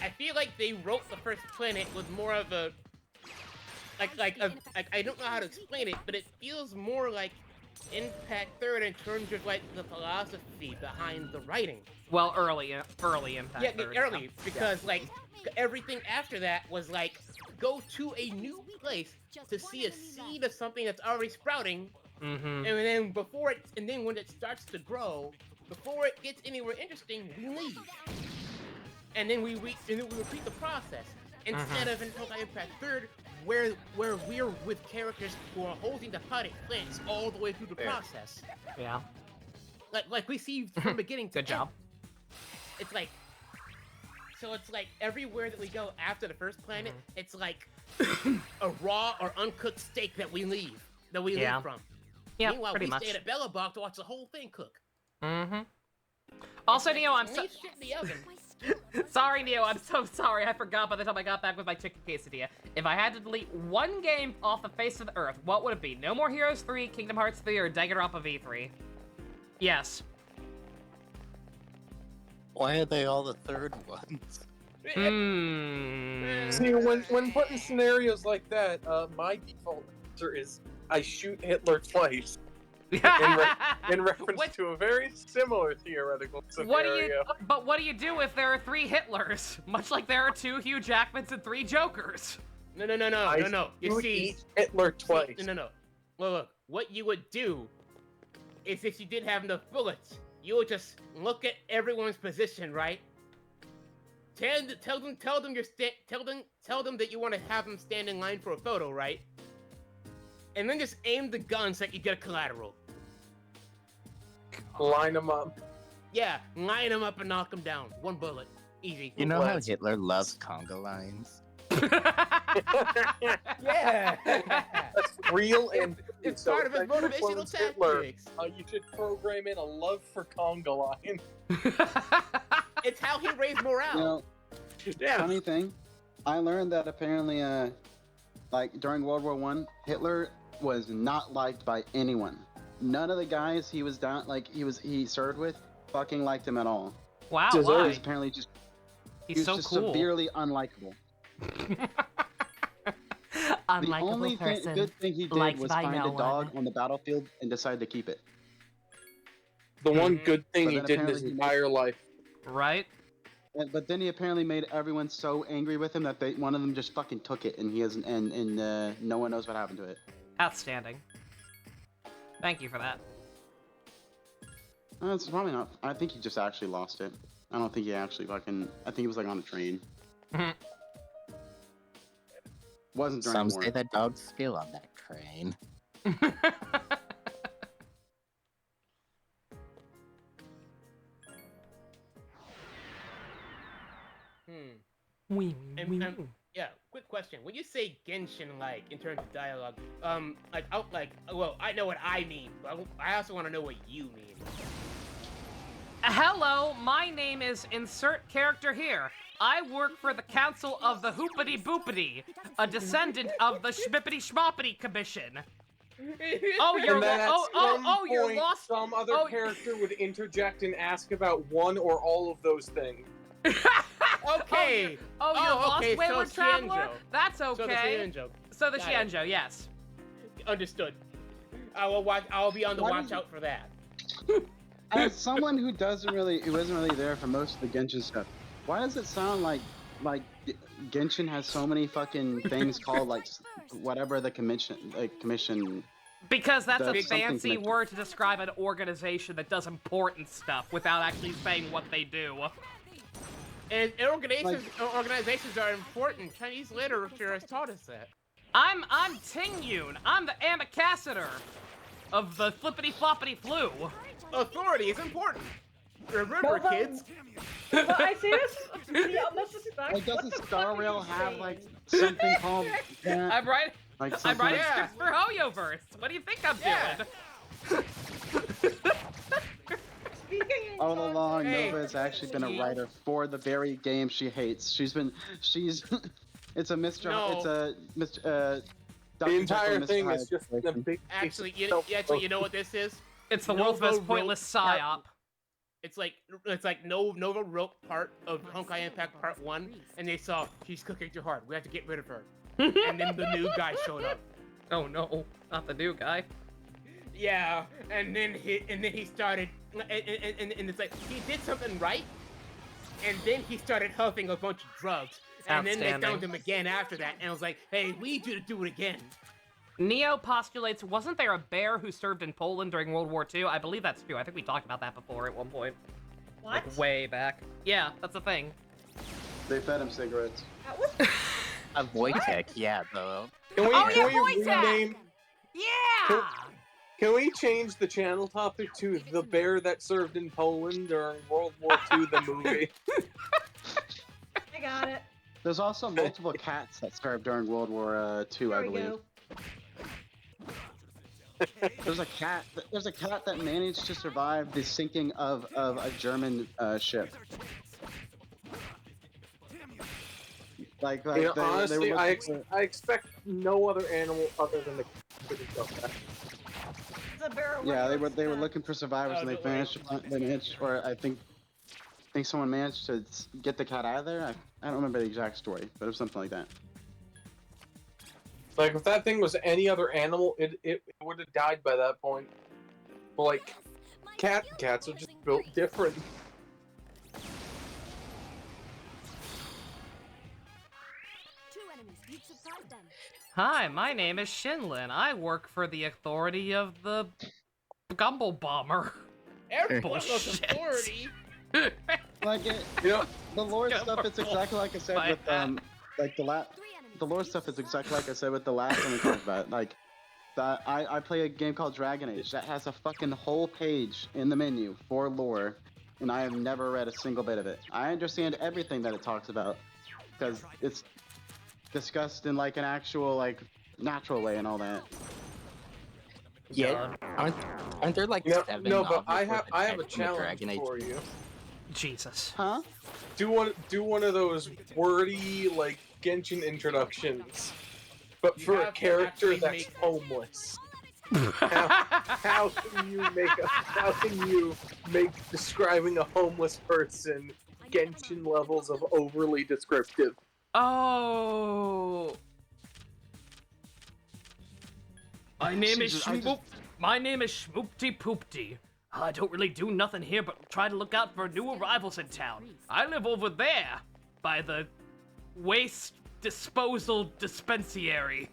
I feel like they wrote the First Planet with more of a like I don't know how to explain it, but it feels more like Impact Third in terms of like the philosophy behind the writing. Well, early Impact. Yeah, Third, early, because like everything after that was like go to a new place to see a seed of something that's already sprouting, and then when it starts to grow, before it gets anywhere interesting, we leave, and then we repeat the process instead of in Tokai Impact Third, where we're with characters who are holding the potted plants all the way through the process. Yeah. Like we see from beginning to Good job. It's like, so it's like everywhere that we go after the first planet, it's like a raw or uncooked steak that we leave from. Yeah, Meanwhile, pretty we much. stay at Bellabog to watch the whole thing cook. Also, It's Neo, I'm like, so leave shit in the oven. sorry, Neo. I'm so sorry. I forgot by the time I got back with my chicken quesadilla. If I had to delete one game off the face of the earth, what would it be? No More Heroes 3, Kingdom Hearts 3, or Danganronpa V3? Yes. Why are they all the third ones? See, when put in scenarios like that, my default answer is I shoot Hitler twice. in reference to a very similar theoretical scenario. What do you do if there are 3 Hitlers? Much like there are 2 Hugh Jackmans and 3 Jokers. No. You see, Hitler twice. No. Look, what you would do is if you didn't have enough bullets, you would just look at everyone's position, right? Tell them that you want to have them stand in line for a photo, right? And then just aim the gun so that you get a collateral. Line them up. Yeah, line them up and knock them down. 1 bullet. Easy. You know how Hitler loves conga lines? Yeah! That's real, and it's part of his motivational tactics. You should program in a love for conga line. It's how he raised morale. Funny thing, I learned that apparently, like during World War I, Hitler was not liked by anyone. None of the guys he served with fucking liked him at all. Wow, He why? was apparently just He's so just cool. severely unlikable. The only good thing he did was find a dog on the battlefield and decide to keep it. The one good thing But he then did in his apparently he entire life. Right? But then he apparently made everyone so angry with him that one of them just fucking took it, and he hasn't, and no one knows what happened to it. Outstanding. Thank you for that. It's probably not. I think he just actually lost it. I don't think he actually fucking. I think he was like on a train. Wasn't during Some war. say that dogs steal on that train. Yeah, quick question. When you say Genshin, like, in terms of dialogue, well, I know what I mean, but I also want to know what you mean. Hello, my name is insert character here. I work for the Council of the Hoopity Boopity, a descendant of the Schmippity Schmoppity Commission. Oh, you're And then at some you're point, lost. Some other character would interject and ask about one or all of those things. Okay. You're lost, okay, Wayward so Traveler? Xianzhou. That's So the okay. Xianzhou. So the Got it. Xianzhou, yes. Understood. I'll be on the watch out for that. As someone who wasn't really there for most of the Genshin stuff, why does it sound like Genshin has so many fucking things called like whatever the commission? Because that's a That's something fancy connected. word to describe an organization that does important stuff without actually saying what they do. And organizations are important. Chinese literature has taught us that. I'm Ting Yun. I'm the ambassador of the flippity floppity flu. Authority is important. Remember, Well, kids. But I say this with the utmost respect. Like, What doesn't the fuck Star are Rail you have saying? like something called that? I'm right. Like I'm something writing like- scripts for Hoyoverse. What do you think I'm doing? All along, Hey. Nova has actually been a writer for the very game she hates. She's it's a Mr. No. It's a Mr. The Dr. entire Jekyll and Mr. thing Hyde is just a situation. big. Actually, you know what this is? It's the world's Nova most pointless wrote psyop. It's like Nova wrote part of Honkai Impact Part 1, and they saw she's cooking too hard. We have to get rid of her. And then the new guy showed up. Oh no, not the new guy. Yeah, and then he started, and it's like he did something right, and then he started huffing a bunch of drugs, and then they Outstanding. found him again after that, and was like, hey, we need you to do it again. Neo postulates, wasn't there a bear who served in Poland during World War II? I believe that's true. I think we talked about that before at one point. What? Like way back. Yeah, that's a thing. They fed him cigarettes. A Wojtek, yeah, though. Can we, Oh, can yeah, we Wojtek! rename? Yeah! Can we change the channel topic to the bear that served in Poland during World War II, the movie? I got it. There's also multiple cats that served during World War II, I There we believe. go. There's a cat. There's a cat that managed to survive the sinking of a German ship. Like You know, they honestly, were I looking for- expect no other animal other than the cat to have done that. It's a barrel. Yeah, they were looking for survivors, and Oh, they managed, or I think someone managed to get the cat out of there. I don't remember the exact story, but it was something like that. Like, if that thing was any other animal, it would have died by that point. But, like, cats are just built different. Hi, my name is Shinlin. I work for the authority of the Gumble Bomber. Airport of Bullshit. authority. Like it, You know, the lore stuff. It's exactly like I said My with like the lore stuff is exactly like I said with the last one we talked about. Like, that I play a game called Dragon Age that has a fucking whole page in the menu for lore, and I have never read a single bit of it. I understand everything that it talks about because it's discussed in like an actual like natural way and all that. Yeah, aren't there like no, 7 no, but novels I worth have of a text in the challenge Dragon Age? for you. Jesus. Huh? Do one of those wordy like Genshin introductions, but You for a have to character actually that's make- homeless. How can you make describing a homeless person Genshin levels of overly descriptive? Oh. My name is Jesus, I just- Shmoop. My name is Shmoopty Poopty. I don't really do nothing here but try to look out for new arrivals in town. I live over there, by the waste disposal dispensary.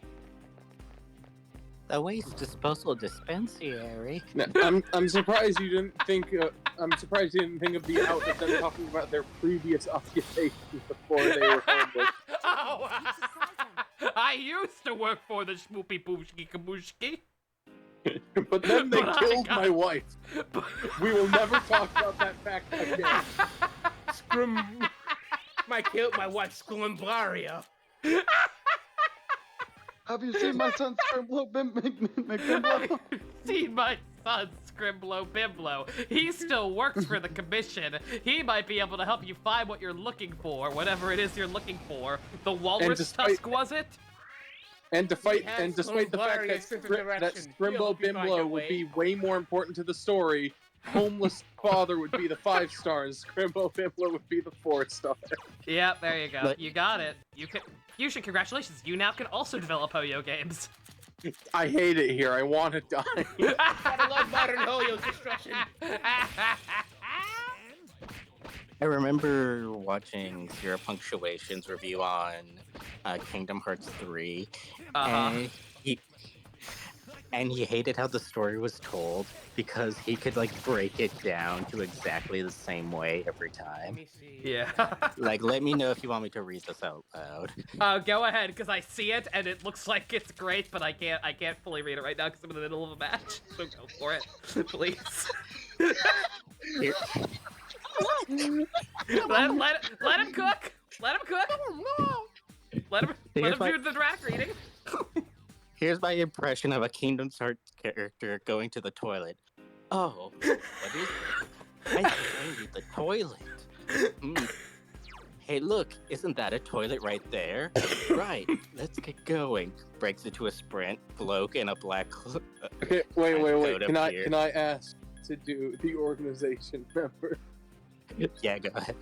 The waste disposal dispensary. Now, I'm surprised you didn't think. I'm surprised you didn't think of the out of them talking about their previous occupations before they were homeless. Oh, I used to work for the Shmoopy Pooshki Kabushki. But then they But I killed got- my wife. We will never talk about that fact again. My wife Scumblaria. Have you seen my son Scrimblow McBimblow? Seen my son Scrimblow Bimblow. He still works for the commission. He might be able to help you find what you're looking for, whatever it is you're looking for. The walrus despite- tusk, was it? And despite He has the fact various that different directions. He'll Scrimbo help you find your Bimbo would way. be way more important to the story, homeless father would be the 5 stars, Scrimbo Bimbo would be the 4 star. Yep, there you go. But- You got it. You should congratulations. You now can also develop Hoyo games. I hate it here. I want to die. Gotta love modern Hoyo's destruction. I remember watching Zero Punctuation's review on Kingdom Hearts 3, and he hated how the story was told because he could like break it down to exactly the same way every Let time. me see. Yeah. Like, let me know if you want me to read this out loud. Go ahead, because I see it and it looks like it's great, but I can't fully read it right now because I'm in the middle of a match. So go for it, please. Here, let him cook. Let him cook. Let him Here's my- do the draft reading. here's my impression of a Kingdom Hearts character going to the toilet. Oh, what is it? I think I need the toilet. Hey, look, isn't that a toilet right there? Right, let's get going. Breaks into a sprint, bloke in a black Okay, wait. coat Can appears. I ask to do the organization member? Yeah, go ahead.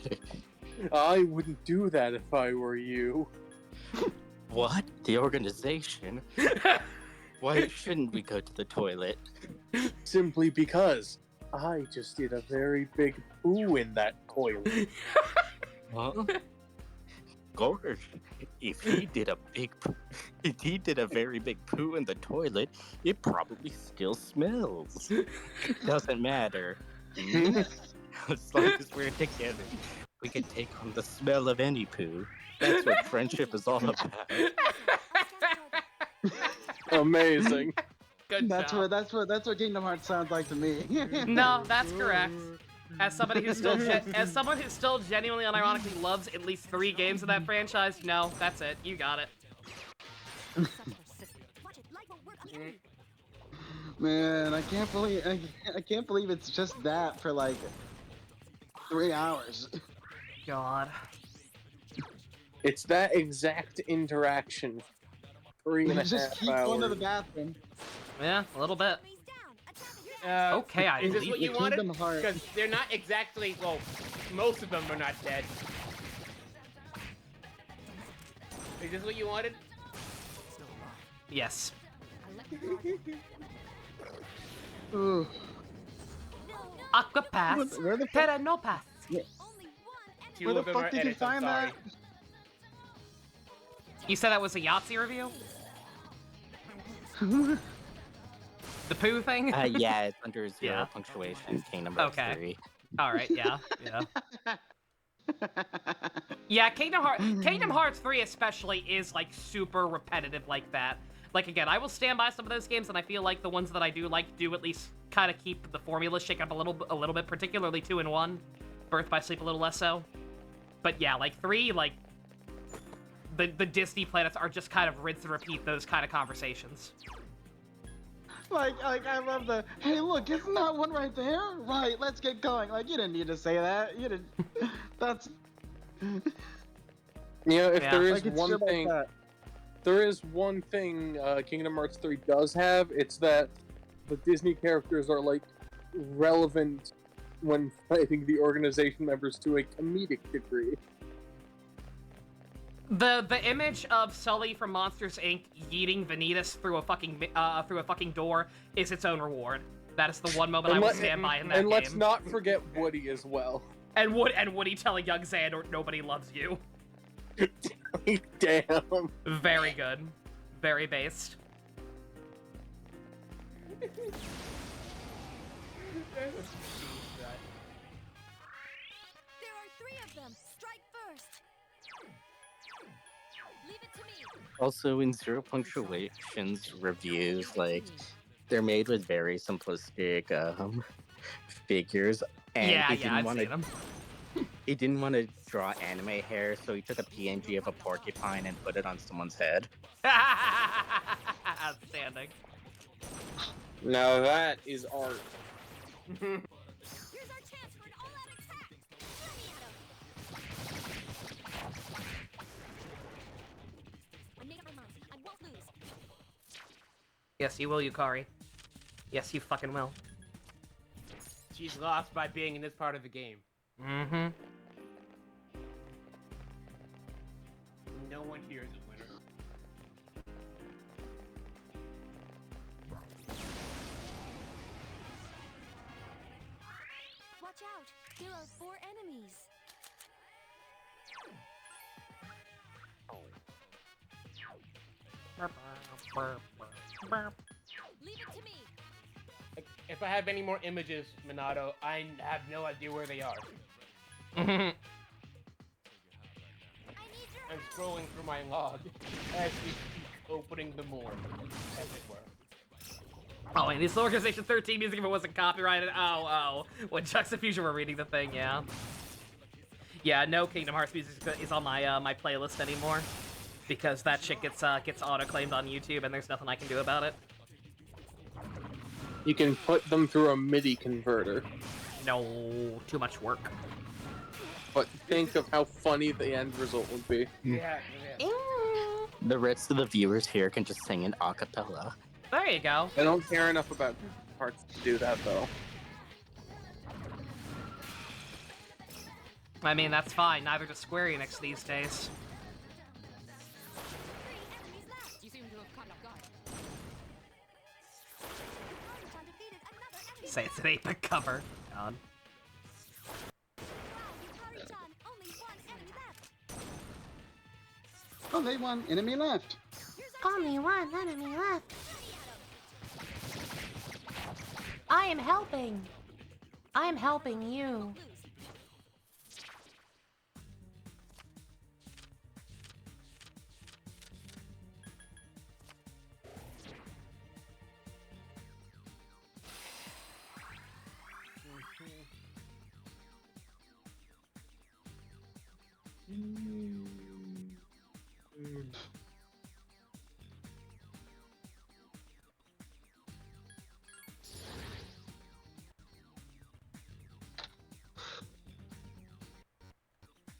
I wouldn't do that if I were you. What? The organization? Why shouldn't we go to the toilet? Simply because I just did a very big poo in that toilet. Huh? Gosh, if he did a very big poo in the toilet, it probably still smells. Doesn't matter. As long as we're together, we can take on the smell of any poo. That's what friendship is all about. Amazing. Good That's job. what Kingdom Hearts sounds like to me. No, that's correct. As somebody who's still someone who still genuinely unironically loves at least 3 games of that franchise, no, that's it. You got it. Man, I can't believe it's just that for like 3 hours. God. It's that exact interaction. 3.5 Just keep going to the hours. bathroom. Yeah, a little bit. Okay, I Is this believe what the you wanted? Kingdom Hearts. Because they're not exactly. Well, most of them are not dead. Is this what you wanted? Yes. Ooh. Aqua pass. Where the Terra no pass. Two Where the of them fuck are did you edits, I'm find sorry. that? You said that was a Yahtzee review? The poo thing? Yeah, it's under 0 Yeah. punctuation, Kingdom Hearts Okay. 3. Alright, yeah. Yeah, Kingdom Hearts 3 especially is like super repetitive like that. Like again, I will stand by some of those games, and I feel like the ones that I do like do at least kind of keep the formula shake up a little bit, particularly 2 and 1. Birth by Sleep a little less so. But yeah, like 3, like the Disney planets are just kind of rinse and repeat those kind of conversations. Like I love the, hey look, isn't that one right there? Right, let's get going. Like, you didn't need to say that. You didn't, that's... You know, if Yeah. there is Like, it's one shit like thing, that. there is one thing Kingdom Hearts 3 does have, it's that the Disney characters are like relevant when fighting the organization members to a comedic degree. The image of Sully from Monsters Inc. yeeting Vanitas through a fucking door is its own reward. That is the one moment I will stand by in that game. And let's not forget Woody as well. And Woody telling young Xander, nobody loves you. Damn. Very good. Very based. There are 3 of them. Strike first. Leave it to me. Also, in 0 punctuations reviews, like, they're made with very simplistic figures, and Yeah, he I've seen them. He didn't want to draw anime hair, so he took a PNG of a porcupine and put it on someone's head. Outstanding. Now that is art. Here's our chance for an all-out attack. Let me at him. I made up my mind. I won't lose. Yes, you will, Yukari. Yes, you fucking will. She's lost by being in this part of the game. Mm-hmm. No one here is a winner. Watch out. There are 4 enemies. Leave it to me. If I have any more images, Minato, I have no idea where they are. Mm-hmm. I'm scrolling through my log as we speak, opening the more, as it were. Oh, and this Organization 13 music, if it wasn't copyrighted, oh. When Juxtaposition were reading the thing, yeah. Yeah, no Kingdom Hearts music is on my my playlist anymore. Because that shit gets auto-claimed on YouTube, and there's nothing I can do about it. You can put them through a MIDI converter. No, too much work. But think of how funny the end result would be. Yeah. The rest of the viewers here can just sing in a cappella. There you go. I don't care enough about parts to do that, though. I mean, that's fine. Neither does Square Enix these days. Say it's an 8-bit cover. God. Only one enemy left. Only one enemy left. I am helping. I am helping you.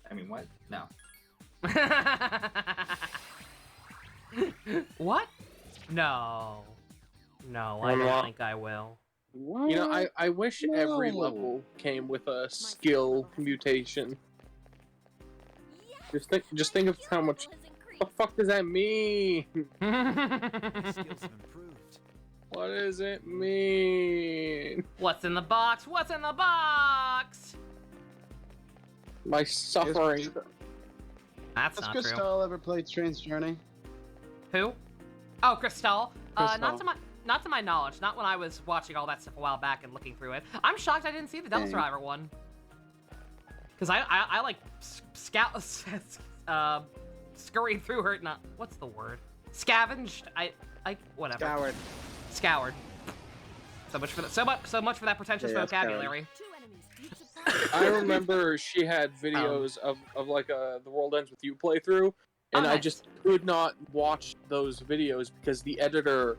I mean, what? No. What? No. No, I don't think I will. You know, I wish every level came with a skill mutation. Just think of how much. What the fuck does that mean? What does it mean? What's in the box? What's in the box? My suffering. That's Has not true. Crystal ever played Strange Journey? Who? Oh, Crystal. Crystal. Not to my knowledge. Not when I was watching all that stuff a while back and looking through it. I'm shocked I didn't see the Devil Dang. Survivor one. Because I like scurried through her. Not what's the word? Scavenged. Whatever. Scoured. Scoured. So much for that. So much for that pretentious Yeah, vocabulary. I remember she had videos of like The World Ends With You playthrough, and I nice. just could not watch those videos because the editor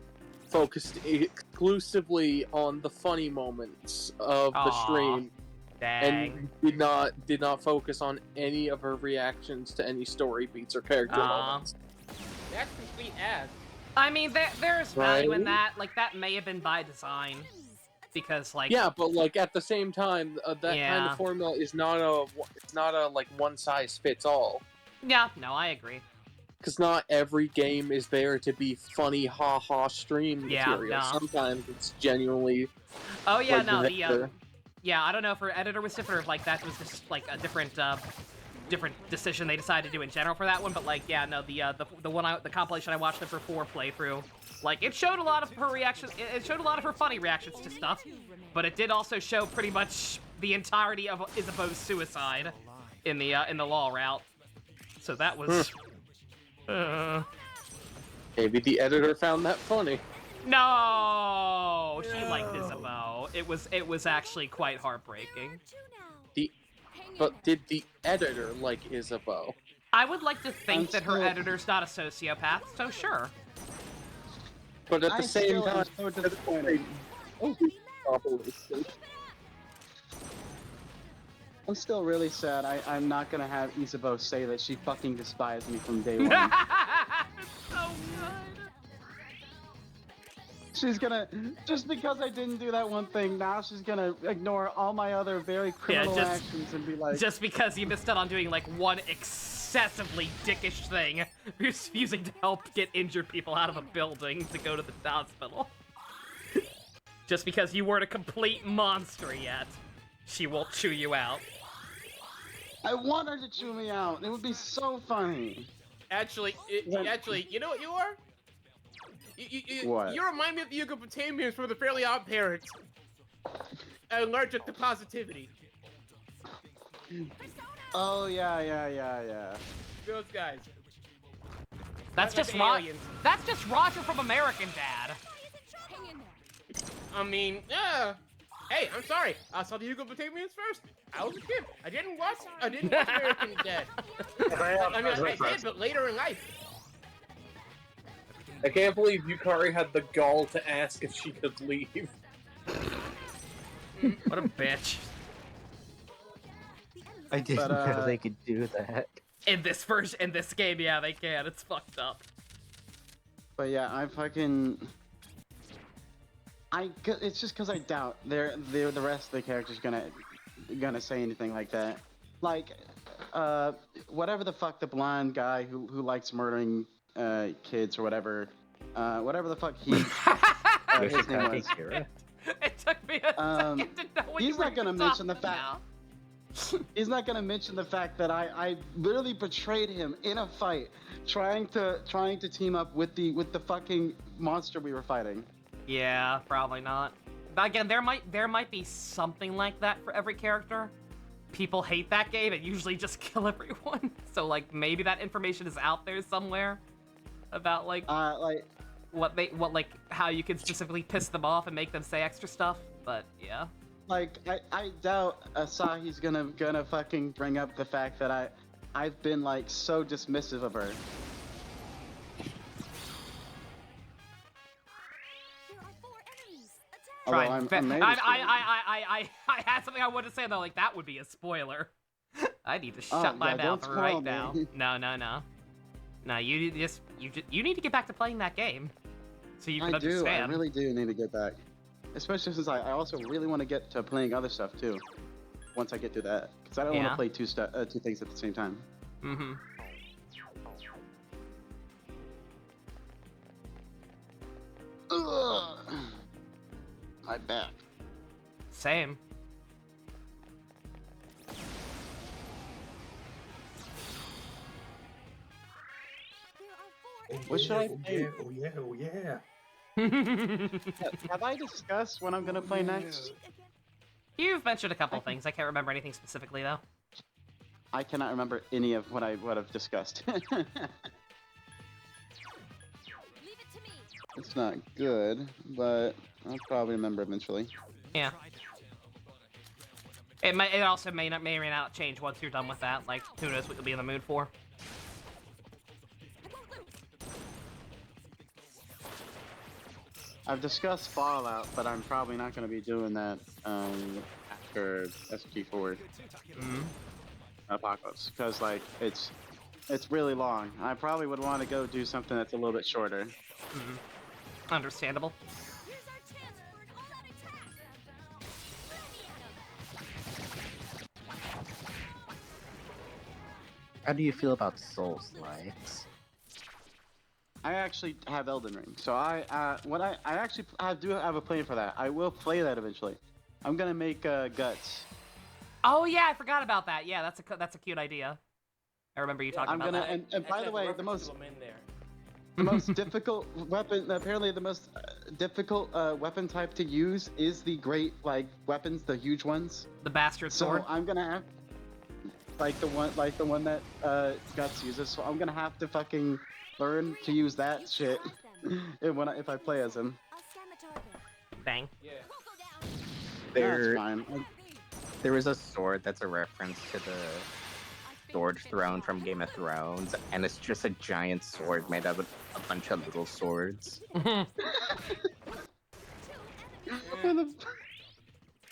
focused exclusively on the funny moments of the Aw, stream, dang. and did not focus on any of her reactions to any story beats or character moments. That's complete ass. I mean, there's value in Right? that. Like, that may have been by design. Because, like... Yeah, but like at the same time, that kind Yeah. of formula is not a like one size fits all. Yeah, no, I agree. Because not every game is there to be funny, ha-ha stream Yeah, material. no. Sometimes it's genuinely. Oh, yeah, like, no, there. yeah, I don't know if her editor was different or if, like, that was just, like, a different decision they decided to do in general for that one, but, like, yeah, no, the compilation I watched of her 4 playthrough, like, it showed a lot of her reactions, it showed a lot of her funny reactions to stuff, but it did also show pretty much the entirety of Isabeau's suicide in the law route. So that was... Maybe the editor found that funny. No! She liked Isabeau. It was actually quite heartbreaking. But did the editor like Isabeau? I would like to think I'm that her still- editor's not a sociopath, so sure. But at I the same still am time, so disappointed. I'm still really sad. I'm not gonna have Isabeau say that she fucking despised me from day one. So good. She's gonna, just because I didn't do that one thing, now she's gonna ignore all my other very criminal just- actions and be like, Just because you missed out on doing like one excessively dickish thing, refusing to help get injured people out of a building to go to the hospital. Just because you weren't a complete monster yet, she will chew you out. I want her to chew me out. It would be so funny. Actually, you know what you are? What? You remind me of the Yucatanians from the Fairly Odd Parents. Allergic to positivity. Oh yeah. Those guys. That's Like just the aliens. That's just Roger from American Dad. I mean, hey, I'm sorry. I saw the Yucatanians first. I was a kid. I didn't watch American Dad. I mean, I did, but later in life. I can't believe Yukari had the gall to ask if she could leave. What a bitch. I didn't But, know they could do that. In this version, in this game, yeah, they can. It's fucked up. But yeah, it's just because I doubt the rest of the characters gonna say anything like that. Like, whatever the fuck the blonde guy who likes murdering kids or whatever the fuck his name was. It took me a second to know what you were gonna talking mention the fact. about. He's not gonna mention the fact that I literally betrayed him in a fight, trying to team up with the fucking monster we were fighting. Yeah, probably not. But again, there might be something like that for every character. People hate that game and usually just kill everyone. So like maybe that information is out there somewhere about like how you can specifically piss them off and make them say extra stuff. But yeah. Like I doubt Asahi's gonna fucking bring up the fact that I've been like so dismissive of her. I had something I wanted to say though, like that would be a spoiler. I need to shut my mouth right now. No, you need to get back to playing that game, so you can understand. I really do need to get back, especially since I also really want to get to playing other stuff too. Once I get to that, because I don't want to play two things at the same time. Mm-hmm. Ugh. My back. Same. What should I play? Oh yeah, oh yeah. Have I discussed what I'm gonna play next? You've mentioned a couple things. I can't remember anything specifically though. I cannot remember any of what I've discussed. It's not good, but I'll probably remember eventually. Yeah. It also may or may not change once you're done with that. Like, who knows what you'll be in the mood for. I've discussed Fallout, but I'm probably not going to be doing that after SG4 Apocalypse, because like it's really long. I probably would want to go do something that's a little bit shorter. Understandable. How do you feel about Souls-likes? I actually have Elden Ring, so I do have a plan for that. I will play that eventually. I'm gonna make Guts. Oh yeah, I forgot about that. Yeah, that's a cute idea. I remember you talking about that. And by the way, the most difficult weapon, apparently the most difficult weapon type to use is the great weapons, the huge ones. The bastard sword. So I'm gonna have the one that Guts uses. So I'm gonna have to fucking learn to use that shit if I play as him. Bang. There is a sword that's a reference to the Sword Throne from Game of Thrones, and it's just a giant sword made out of a bunch of little swords.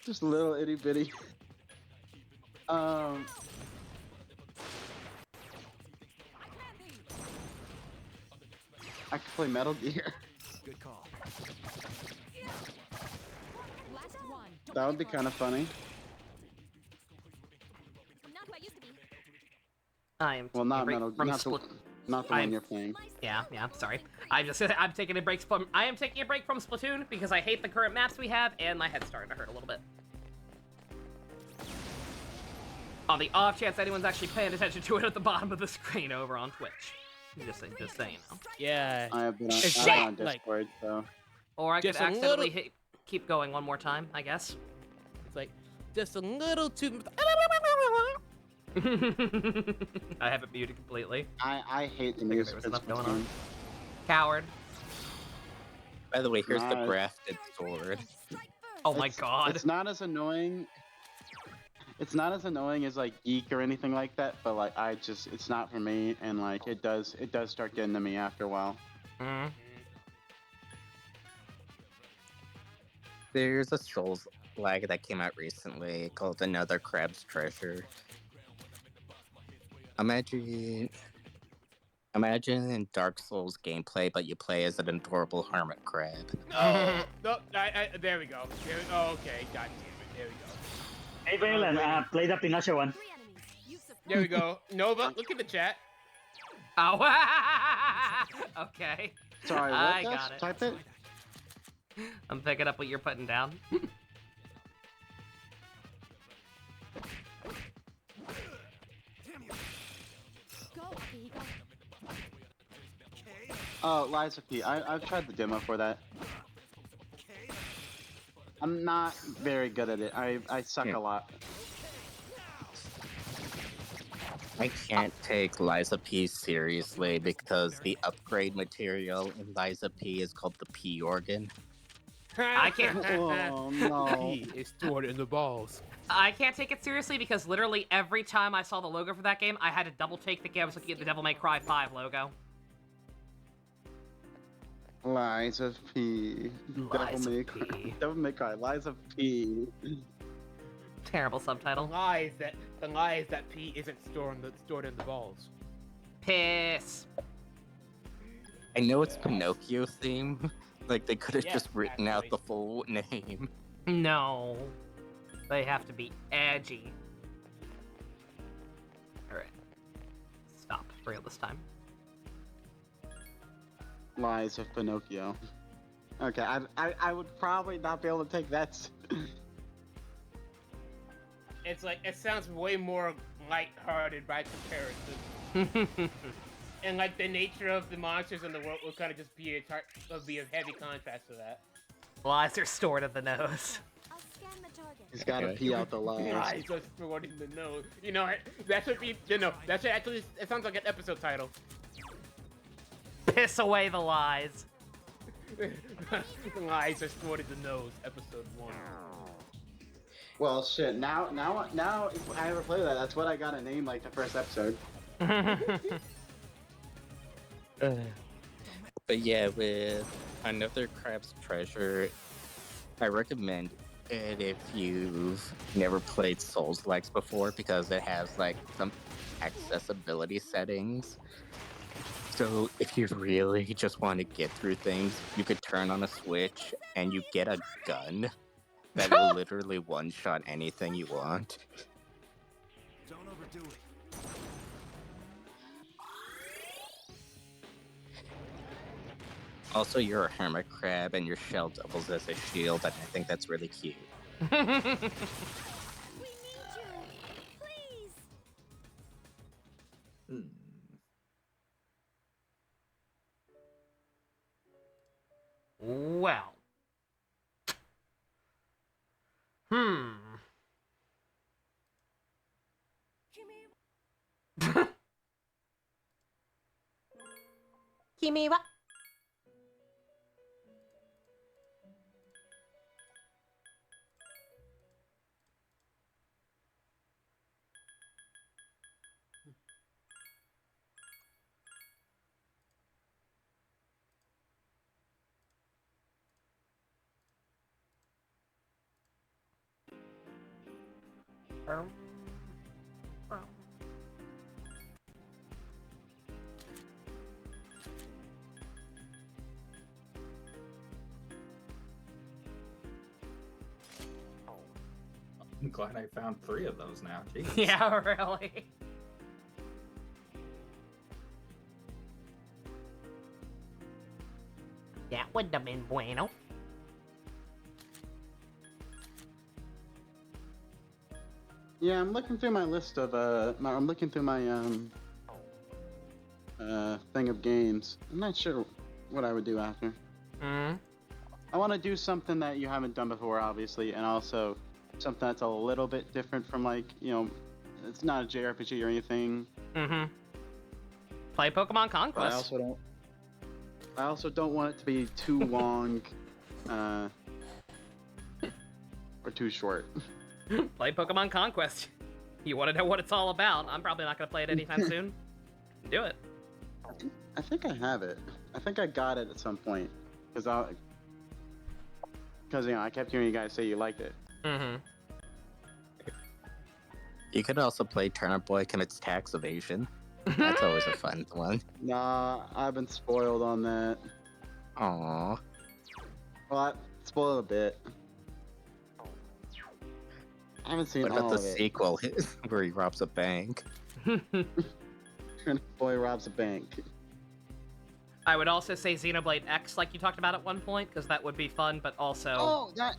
Just little itty bitty. I could play Metal Gear. Good call. That would be kind of funny. I am. Well, not Metal Gear. Not the one you're playing. Yeah, sorry. I am taking a break from Splatoon because I hate the current maps we have, and my head's starting to hurt a little bit. On the off chance anyone's actually paying attention to it at the bottom of the screen over on Twitch. Just so you know. Yeah. I have been on Discord, so. Or I could accidentally keep going one more time, I guess. It's like just a little too. I have it muted completely. I hate the music. There was enough going on. Coward. By the way, here's the grafted sword. Oh my god. It's not as annoying. It's not as annoying as like Geek or anything like that, but like it's not for me, and like it does start getting to me after a while. There's a Souls lag that came out recently called Another Crab's Treasure. Imagine in Dark Souls gameplay, but you play as an adorable hermit crab. No, no, there we go. Oh, okay, god damn it, there we go. Hey, Valen, play the Pinocchio one. There we go. Nova, look at the chat. Oh, okay. Sorry, what? I got it. Type it. I'm picking up what you're putting down. Oh, Liza P. I've tried the demo for that. I'm not very good at it. I suck a lot. I can't take Liza P seriously because the upgrade material in Liza P is called the P organ. I can't. Oh no. P is stored in the balls. I can't take it seriously because literally every time I saw the logo for that game, I had to double take the game. I was looking at the Devil May Cry 5 logo. Liza P. Devil May Cry. Liza P. Terrible subtitle. The lie is that P isn't stored in the balls. Piss. I know it's Pinocchio theme. Like, they could have Yes, just written out actually. the full name. No. They have to be edgy. Alright. Stop. For real this time. Lies of Pinocchio. Okay, I would probably not be able to take that. It's like, it sounds way more lighthearted by comparison. And like the nature of the monsters in the world will kind of just be a heavy contrast to that. Lies are stored in the nose. He's gotta pee out the lies. Lies are stored in the nose. You know, that should be, that should actually, it sounds like an episode title. Piss away the lies. Lies are stored in the nose, episode 1. Well, shit. Now, if I ever play that, that's what I gotta name like the first episode. But yeah, with Another Crab's Treasure, I recommend it if you've never played Souls-likes before because it has like some accessibility settings. So if you really just want to get through things, you could turn on a switch and you get a gun that will literally one-shot anything you want. Don't overdo it. Also, you're a hermit crab and your shell doubles as a shield, and I think that's really cute. Well. Kimi wa. I'm glad I found 3 of those now. Jeez. Yeah, really. That would have been bueno. Yeah, I'm looking through my list of I'm looking through my thing of games. I'm not sure what I would do after. I want to do something that you haven't done before, obviously, and also something that's a little bit different from like, you know, it's not a JRPG or anything. Play Pokemon But Conquest. I also don't want it to be too long, or too short. Play Pokemon Conquest. You want to know what it's all about? I'm probably not going to play it anytime soon. Do it. I think I have it. I think I got it at some point, because you know I kept hearing you guys say you liked it. You could also play Turnip Boy Commits Tax Evasion. That's always a fun one. Nah, I've been spoiled on that. Aww. Well, I spoiled a bit. I haven't seen What all about the of it. sequel where he robs a bank? Boy robs a bank. I would also say Xenoblade X, like you talked about at one point, because that would be fun, but also... Oh, that...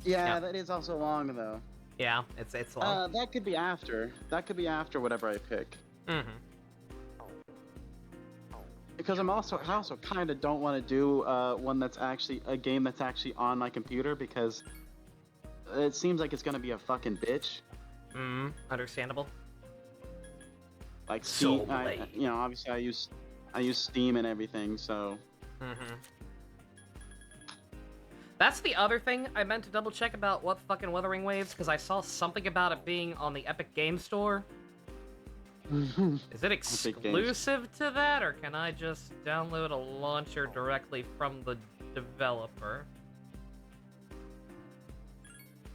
Yeah, Yeah. that is also long, though. Yeah, it's long. That could be after. That could be after whatever I pick. Mm-hmm. Because I also kind of don't want to do one that's actually a game that's actually on my computer because it seems like it's gonna be a fucking bitch. Understandable. Like Soul Steam, Blade. you know, obviously I use Steam and everything, so. That's the other thing I meant to double check about what fucking Wuthering Waves, because I saw something about it being on the Epic Game Store. Is it exclusive to that, or can I just download a launcher directly from the developer?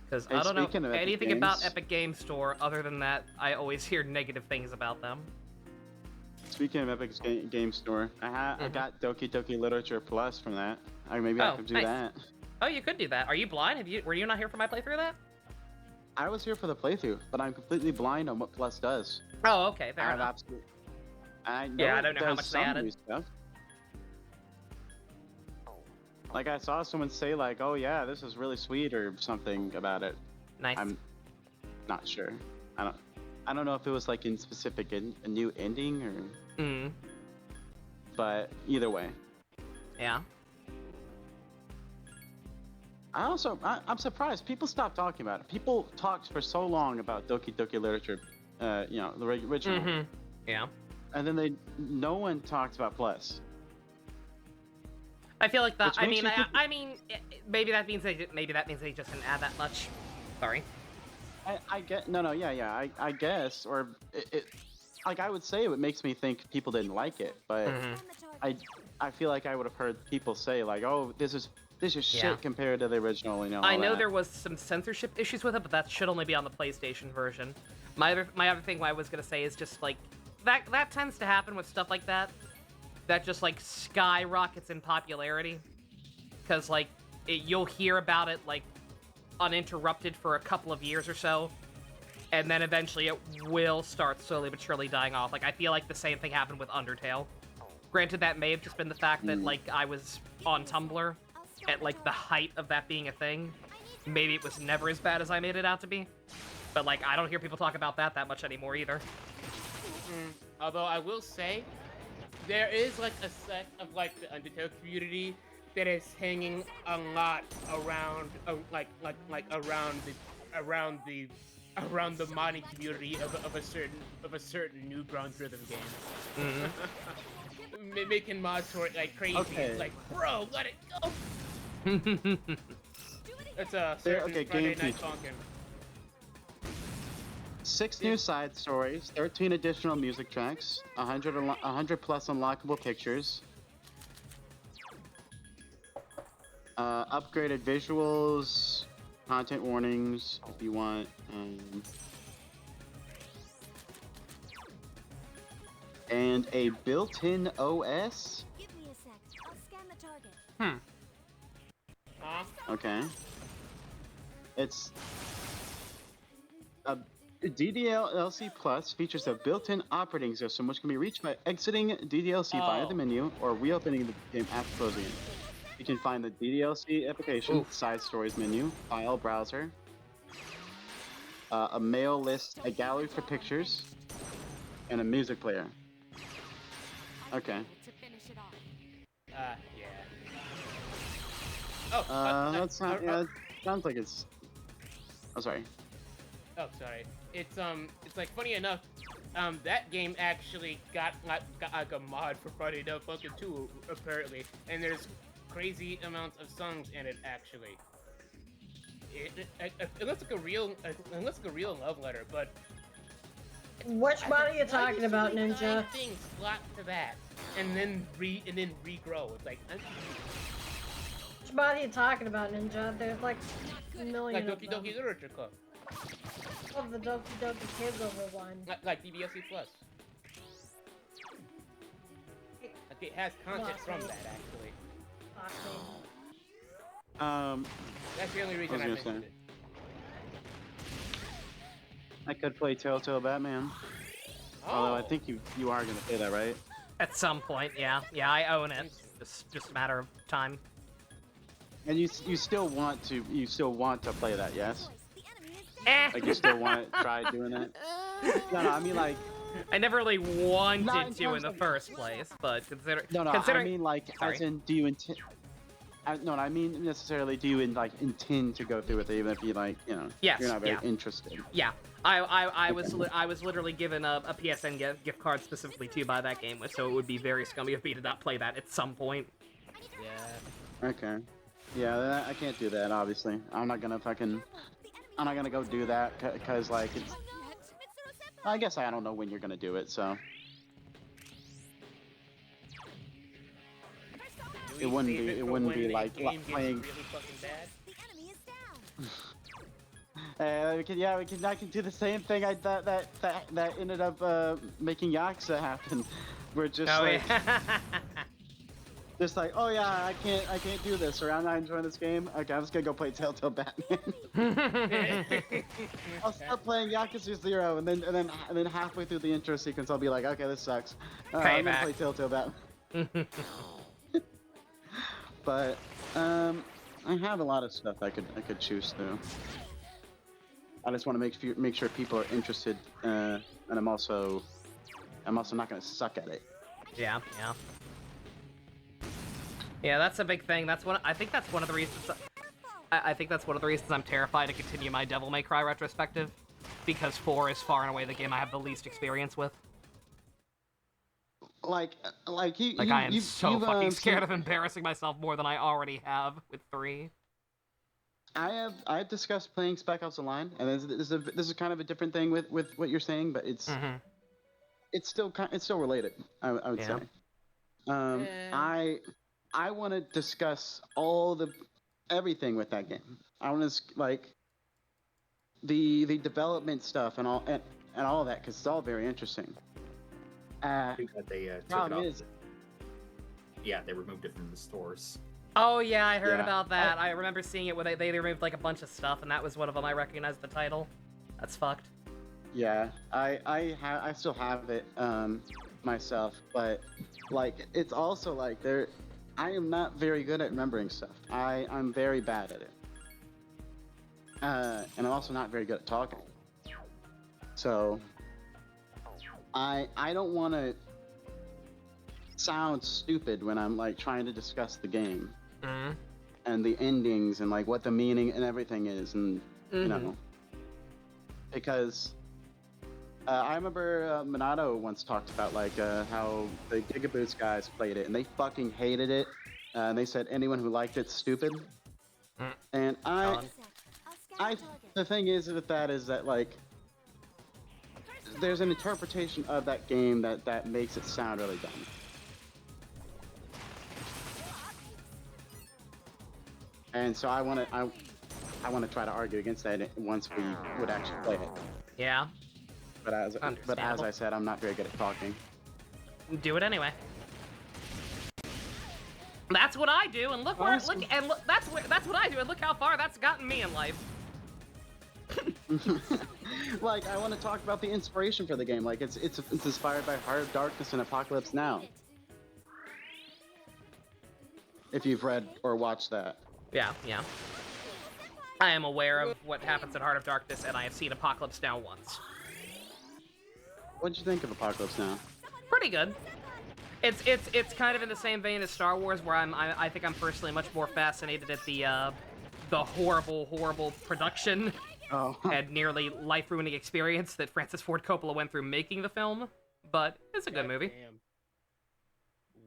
Because I don't know anything about Epic Game Store other than that I always hear negative things about them. Speaking of Epic Game Store, I got Doki Doki Literature Plus from that. Maybe I could do that. Oh, you could do that. Are you blind? Were you not here for my playthrough of that? I was here for the playthrough, but I'm completely blind on what Plus does. Oh, okay, fair I enough. absolutely. I know Yeah, I don't know how does much they some added. new stuff. Like I saw someone say like, "Oh yeah, this is really sweet" or something about it. Nice. I'm not sure. I don't know if it was like in specific a new ending or. But either way. Yeah. I'm surprised people stopped talking about it. People talked for so long about Doki Doki Literature, you know, the original. Yeah. And then no one talked about Plus. I feel like that. Which I makes mean, me think- I mean, maybe that means they just didn't add that much. Sorry. I get yeah. I guess or it like I would say it makes me think people didn't like it, but I feel like I would have heard people say like, oh, this is shit Yeah. compared to the original, you know. I all know that. there was some censorship issues with it, but that should only be on the PlayStation version. My other thing I was gonna say is just like that tends to happen with stuff like that. That just like skyrockets in popularity, because like you'll hear about it like uninterrupted for a couple of years or so, and then eventually it will start slowly but surely dying off. Like I feel like the same thing happened with Undertale. Granted, that may have just been the fact that like I was on Tumblr at like the height of that being a thing. Maybe it was never as bad as I made it out to be, but like I don't hear people talk about that much anymore either. Although I will say, there is like a set of like the Undertale community that is hanging a lot around, around the modding community of a certain Newgrounds rhythm game. Making mods for it like crazy. Okay. It's like, bro, let it go. It's a certain Okay, Friday game Night feature. Funkin'. 6 new side stories, 13 additional music tracks, 100 plus unlockable pictures, upgraded visuals, content warnings if you want, and a built-in OS. Give me a sec. I'll scan the target. Okay. It's a DDLC Plus features a built-in operating system which can be reached by exiting DDLC via the menu or reopening the game after closing it. You can find the DDLC application, side stories menu, file browser, a mail list, a gallery for pictures, and a music player. Okay. Yeah. That's not. Yeah, it sounds like it's. I'm sorry. Oh, sorry. It's like funny enough, that game actually got like a mod for Friday Night Funkin' 2 apparently, and there's crazy amounts of songs in it actually. It looks like a real love letter, but Which mod are you talking about, usually Ninja? find things slot to that, and then regrow. It's like Which mod are you talking about, Ninja? There's like a million like of Doki them. Doki Literature Club. Oh, the Doki Doki Takeover one. Like DBSC Plus. Like it has content from that actually. That's the only reason I mentioned it. I could play Telltale Batman. Although I think you are gonna play that, right? At some point, yeah. Yeah, I own it. Just a matter of time. And you still want to play that, yes? Eh. Like you still want to try doing that? No, I mean like. I never really wanted to in the first place, but considering. I mean like, as in, do you intend? No, I mean necessarily, do you intend to go through with it, even if you yes, you're not very interested? Yeah, I was literally given a PSN gift card specifically to buy that game with, so it would be very scummy of me to not play that at some point. Yeah. Okay. Yeah, I can't do that. Obviously, I'm not gonna go do that because like it's. I guess I don't know when you're gonna do it, so. It wouldn't be like playing. I can do the same thing that ended up making Yakuza happen. We're just just like, oh yeah, I can't do this, or I'm not enjoying this game. Okay, I'm just gonna go play Telltale Batman. I'll start playing Yakuza 0, and then halfway through the intro sequence, I'll be like, okay, this sucks. I'm gonna play Telltale Batman. But I have a lot of stuff I could choose through. I just want to make sure people are interested, and I'm also not gonna suck at it. Yeah. Yeah, that's a big thing. I think that's one of the reasons. I think that's one of the reasons I'm terrified to continue my Devil May Cry retrospective, because 4 is far and away the game I have the least experience with. I am so fucking scared of embarrassing myself more than I already have with 3. I have discussed playing Spec Ops: The Line, and this is kind of a different thing with what you're saying, but it's still related. I would say. I want to discuss everything with that game. I want to the development stuff and all of that, because it's all very interesting. They took it problem off. is, Yeah, they removed it from the stores. Oh yeah, I heard about that. I remember seeing it where they removed like a bunch of stuff, and that was one of them. I recognized the title. That's fucked. Yeah, I still have it myself, but like it's also like I am not very good at remembering stuff. I'm very bad at it, and I'm also not very good at talking. So I don't want to sound stupid when I'm like trying to discuss the game and the endings and like what the meaning and everything is, and you know, because I remember Minato once talked about like how the Gigaboots guys played it and they fucking hated it, and they said anyone who liked it's stupid. And the thing is with that is that like there's an interpretation of that game that makes it sound really dumb. And so I want to try to argue against that once we would actually play it. Yeah. But as I said, I'm not very good at talking. Do it anyway. That's what I do, and look where that's what I do, and look how far that's gotten me in life. Like I want to talk about the inspiration for the game. Like it's inspired by Heart of Darkness and Apocalypse Now. If you've read or watched that. Yeah. I am aware of what happens in Heart of Darkness, and I have seen Apocalypse Now once. What'd you think of Apocalypse Now? Pretty good. It's kind of in the same vein as Star Wars, where I think I'm personally much more fascinated at the horrible production and nearly life-ruining experience that Francis Ford Coppola went through making the film. But it's a good movie. Damn.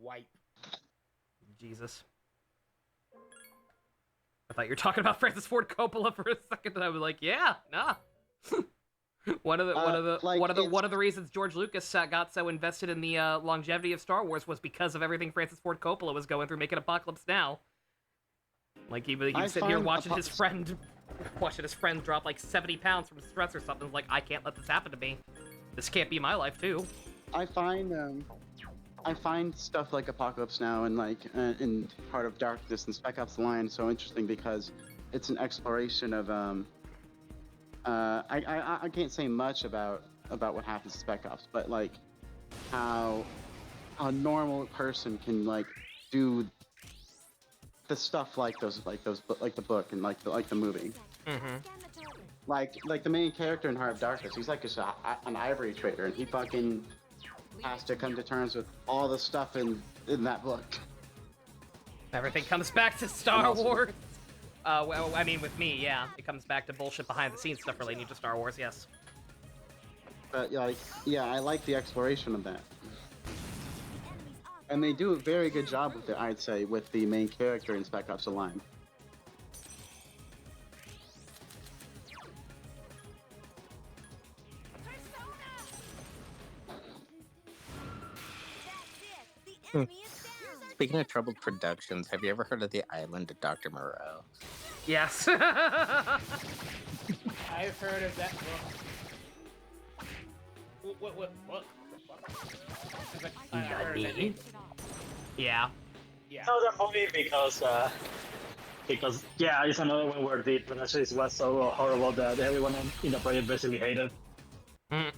Wipe. Jesus. I thought you were talking about Francis Ford Coppola for a second, and I was like, yeah, nah. One of the reasons George Lucas got so invested in the longevity of Star Wars was because of everything Francis Ford Coppola was going through making Apocalypse Now. Like he was sitting here watching his friend watching his friend drop like 70 pounds from stress or something. Like, I can't let this happen to me. This can't be my life too. I find stuff like Apocalypse Now and like in Heart of Darkness and Spec Ops: The Line so interesting because it's an exploration of I can't say much about what happens in Spec Ops, but like how a normal person can like do the stuff like the book and like the movie. Mm-hmm. Like the main character in Heart of Darkness, he's like just an ivory trader, and he fucking has to come to terms with all the stuff in that book. Everything comes back to Star Wars. Well, I mean, with me, yeah, it comes back to bullshit behind the scenes stuff relating to Star Wars. Yes. But like, yeah, I like the exploration of that. And they do a very good job with it, I'd say, with the main character in Spec Ops: The Line. Speaking of troubled productions, have you ever heard of The Island of Dr. Moreau? Yes. I've heard of that book. What? I've heard of it. Yeah. Yeah. Another movie because yeah, it's another one where the pronunciation was so horrible that everyone in the project basically hated. Mm.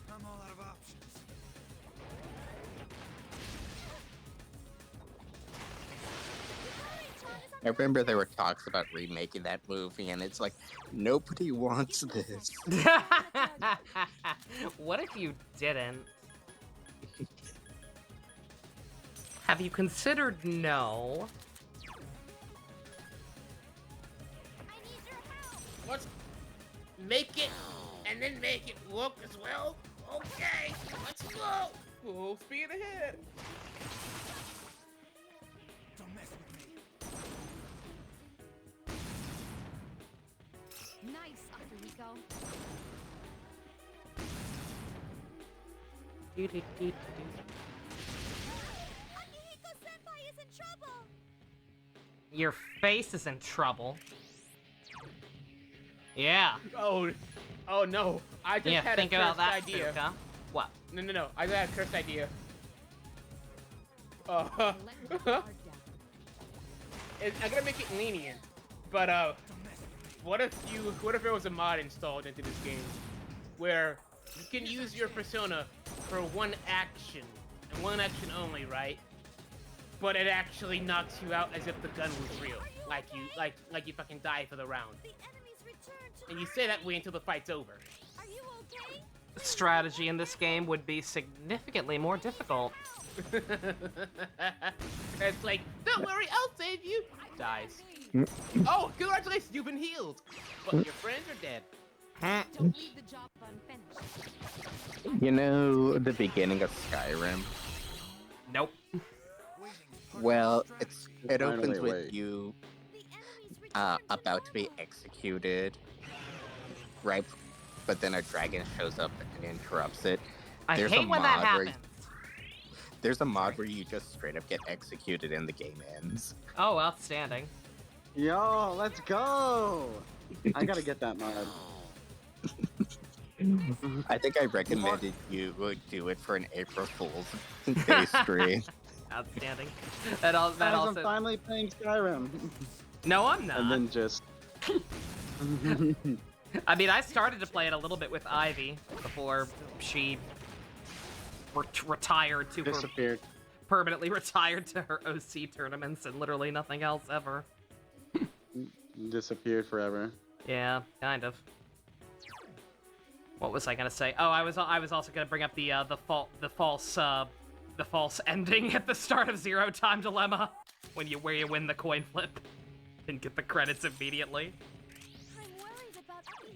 I remember there were talks about remaking that movie, and it's like, nobody wants this. What if you didn't? Have you considered no? Let's make it, and then make it look as well. Okay, let's go. Full speed ahead. Don't mess with me. Nice, Akihiko. Akihiko-senpai is in trouble! Your face is in trouble. Yeah. Oh no! I just Yeah, had think a about cursed that, idea. Suka. What? No. I had a cursed idea. I'm gonna make it lenient, but what if there was a mod installed into this game where you can use your persona for one action and one action only, right? But it actually knocks you out as if the gun was real, like you fucking die for the round. And you say that way until the fight's over. Are you okay? Strategy in this game would be significantly more difficult. It's like, don't worry, I'll save you. Dies. Oh, congratulations, you've been healed. But your friends are dead. Don't leave the job unfinished. You know the beginning of Skyrim? Nope. Well, it Finally opens with awake. you about to be executed, right? But then a dragon shows up and interrupts it. I There's hate a when that mod where happens. There's a mod where you just straight up get executed and the game ends. Oh, outstanding. Yo, let's go! I gotta get that mod. I think I recommended you would do it for an April Fool's Day stream. Outstanding. I'm also. finally playing Skyrim. No, I'm not. And then just. I mean, I started to play it a little bit with Ivy before she retired to disappeared. Permanently retired to her OC tournaments and literally nothing else ever. Disappeared forever. Yeah, kind of. What was I gonna say? Oh, I was also gonna bring up the false ending at the start of Zero Time Dilemma where you win the coin flip and get the credits immediately.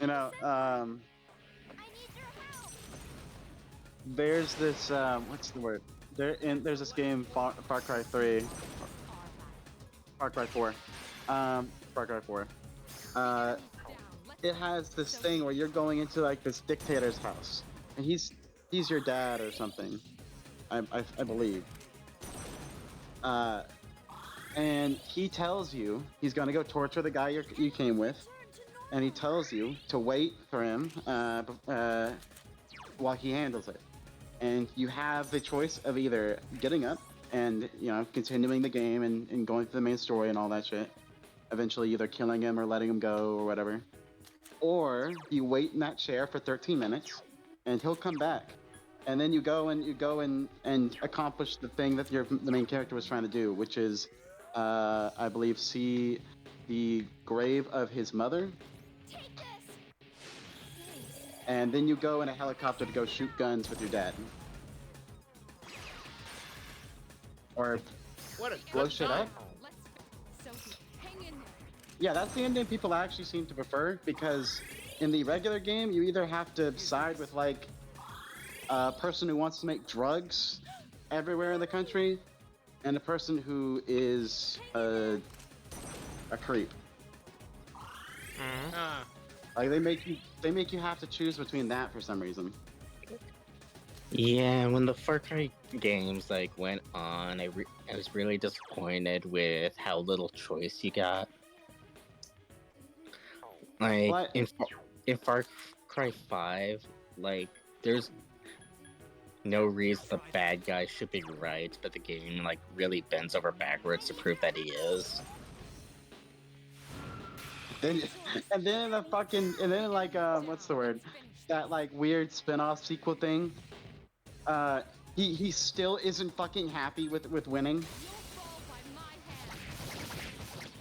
You know, there's this what's the word? There's this game Far Cry 3, Far Cry 4, Far Cry 4. It has this thing where you're going into like this dictator's house, and he's your dad or something, I believe. And he tells you he's gonna go torture the guy you came with, and he tells you to wait for him while he handles it. And you have the choice of either getting up and, you know, continuing the game and going through the main story and all that shit. Eventually either killing him or letting him go or whatever. Or you wait in that chair for 13 minutes and he'll come back. And then you go and accomplish the thing that the main character was trying to do, which is, I believe, see the grave of his mother. And then you go in a helicopter to go shoot guns with your dad. Or What a blow good shit time. up. Yeah, that's the ending people actually seem to prefer, because in the regular game, you either have to side with, like, a person who wants to make drugs everywhere in the country, and a person who is a creep. Like, they make you have to choose between that for some reason. Yeah, when the Far Cry games like went on, I was really disappointed with how little choice you got. Like in Far Cry 5, like there's no reason the bad guy should be right, but the game like really bends over backwards to prove that he is. And then like what's the word? That like weird spin-off sequel thing. He still isn't fucking happy with winning.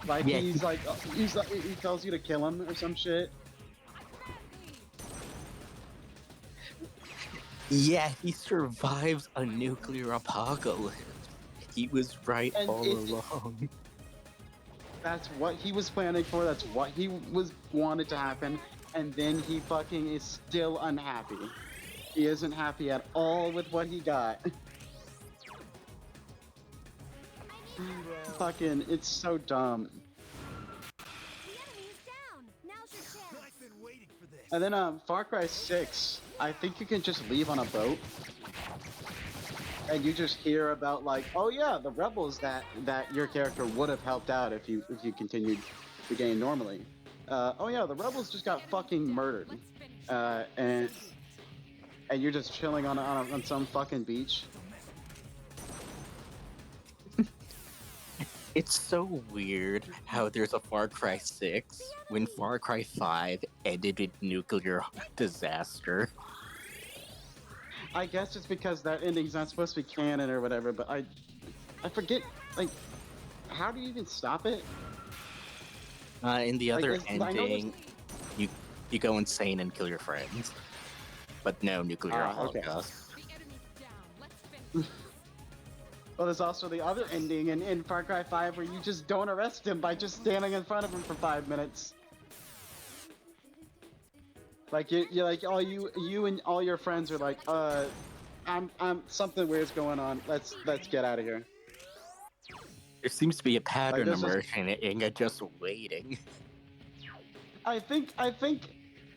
Like Yeah. he tells you to kill him or some shit. Yeah, he survives a nuclear apocalypse. He was right all along. That's what he was planning for. That's what he wanted to happen. And then he fucking is still unhappy. He isn't happy at all with what he got. Fucking, it's so dumb. And then Far Cry 6, I think you can just leave on a boat. And you just hear about like, oh yeah, the rebels that your character would have helped out if you continued the game normally. Oh yeah, the rebels just got fucking murdered. And you're just chilling on some fucking beach. It's so weird how there's a Far Cry 6 when Far Cry 5 ended in nuclear disaster. I guess it's because that ending's not supposed to be canon or whatever, but I forget, like, how do you even stop it? In the other Like, ending, you go insane and kill your friends. But no nuclear holocaust. Well, there's also the other ending in Far Cry 5 where you just don't arrest him by just standing in front of him for 5 minutes. Like you're like you and all your friends are like, I'm something weird's going on. Let's get out of here. There seems to be a pattern Like, emerging, and you're just waiting. I think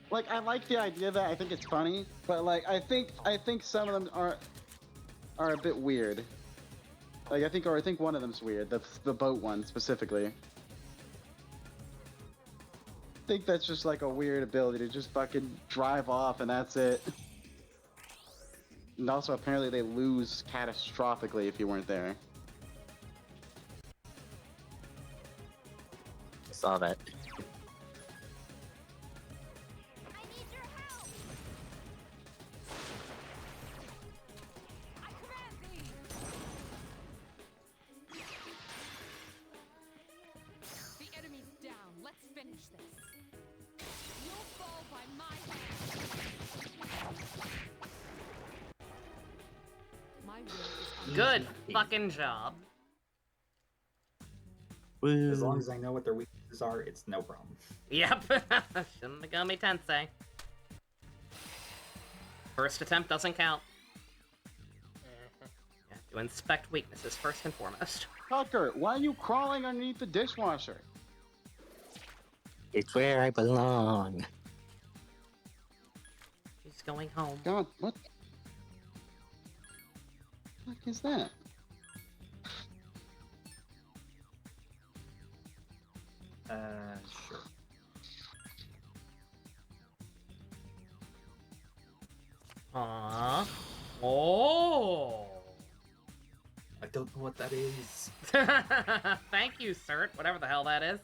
like I like the idea of that. I think it's funny, but like I think some of them are a bit weird. Like I think one of them's weird. The boat one specifically. I think that's just like a weird ability to just fucking drive off and that's it. And also apparently they lose catastrophically if you weren't there. I saw that. Good fucking job. As long as I know what their weaknesses are, it's no problem. Yep. Shin Megami Tensei. First attempt doesn't count. You have to inspect weaknesses first and foremost. Tucker, why are you crawling underneath the dishwasher? It's where I belong. She's going home. God, what the fuck is that? Sure. don't know what that is. Thank you, Cert. Whatever the hell that is.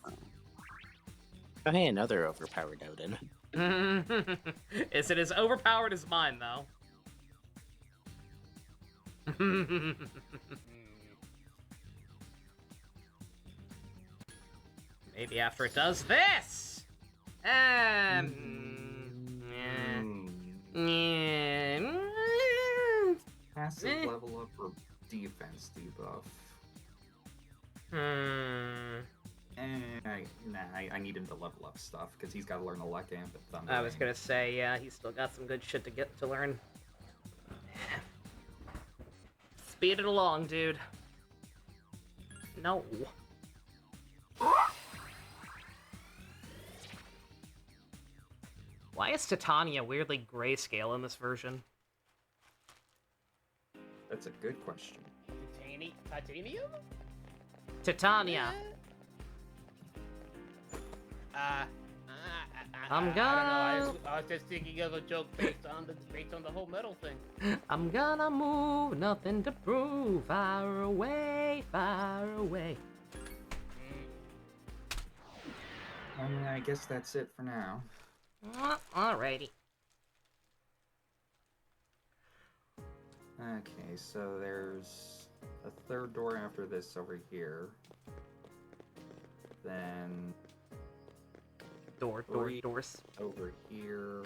Hey, another overpowered Odin. Is it as overpowered as mine, though? Maybe after it does this! Yeah. Passive level up or defense debuff? I need him to level up stuff, because he's got to learn a Luck Amp and Thunder. I was gonna say, yeah, he's still got some good shit to get to learn. Speed it along, dude. No. Why is Titania weirdly grayscale in this version? That's a good question. Titanium? Titania. I'm I gonna. don't know. I was just thinking of a joke based on the whole metal thing. I'm gonna move, nothing to prove. Far away, far away. I guess that's it for now. Alrighty. Okay, so there's a third door after this over here. Then doors over here,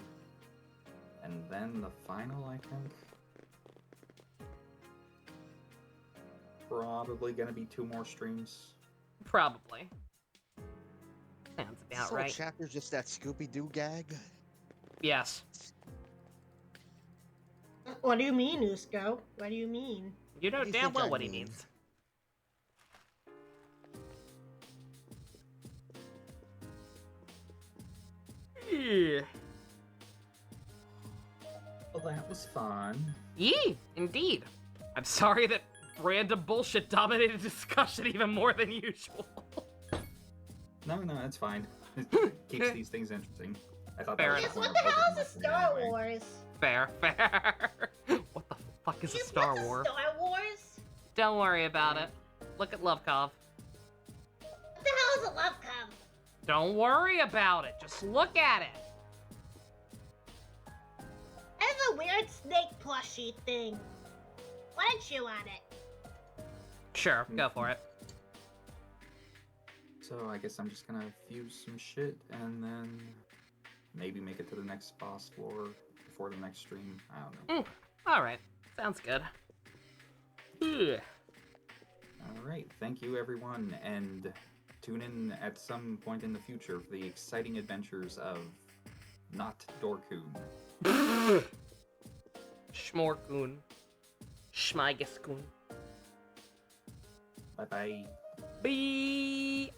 and then the final, I think. Probably gonna be 2 more streams. Probably. Sounds about This whole right. chapter's just that Scooby-Doo gag. Yes. What do you mean, Usko? What do you mean? You know What do you damn think well I what he mean? means. Yeah. Well, that was fun. Yee, indeed. I'm sorry that random bullshit dominated discussion even more than usual. No, that's fine. It keeps these things interesting. I thought Fair that was enough. the What point the of hell building is a this Star anyway. Wars? Fair. What the fuck is a Just Star what's War? Star Wars? Don't worry about it. Look at Lovekov. What the hell is a love cum? Don't worry about it. Just look at it. I have a weird snake plushie thing. Why don't you on it? Sure, go for it. So I guess I'm just gonna fuse some shit and then maybe make it to the next boss floor before the next stream. I don't know. Alright. Sounds good. Ugh. Alright, thank you everyone, and tune in at some point in the future for the exciting adventures of Not Dorkun. Schmorkun. Schmeigeskuhn. Bye bye. Bye.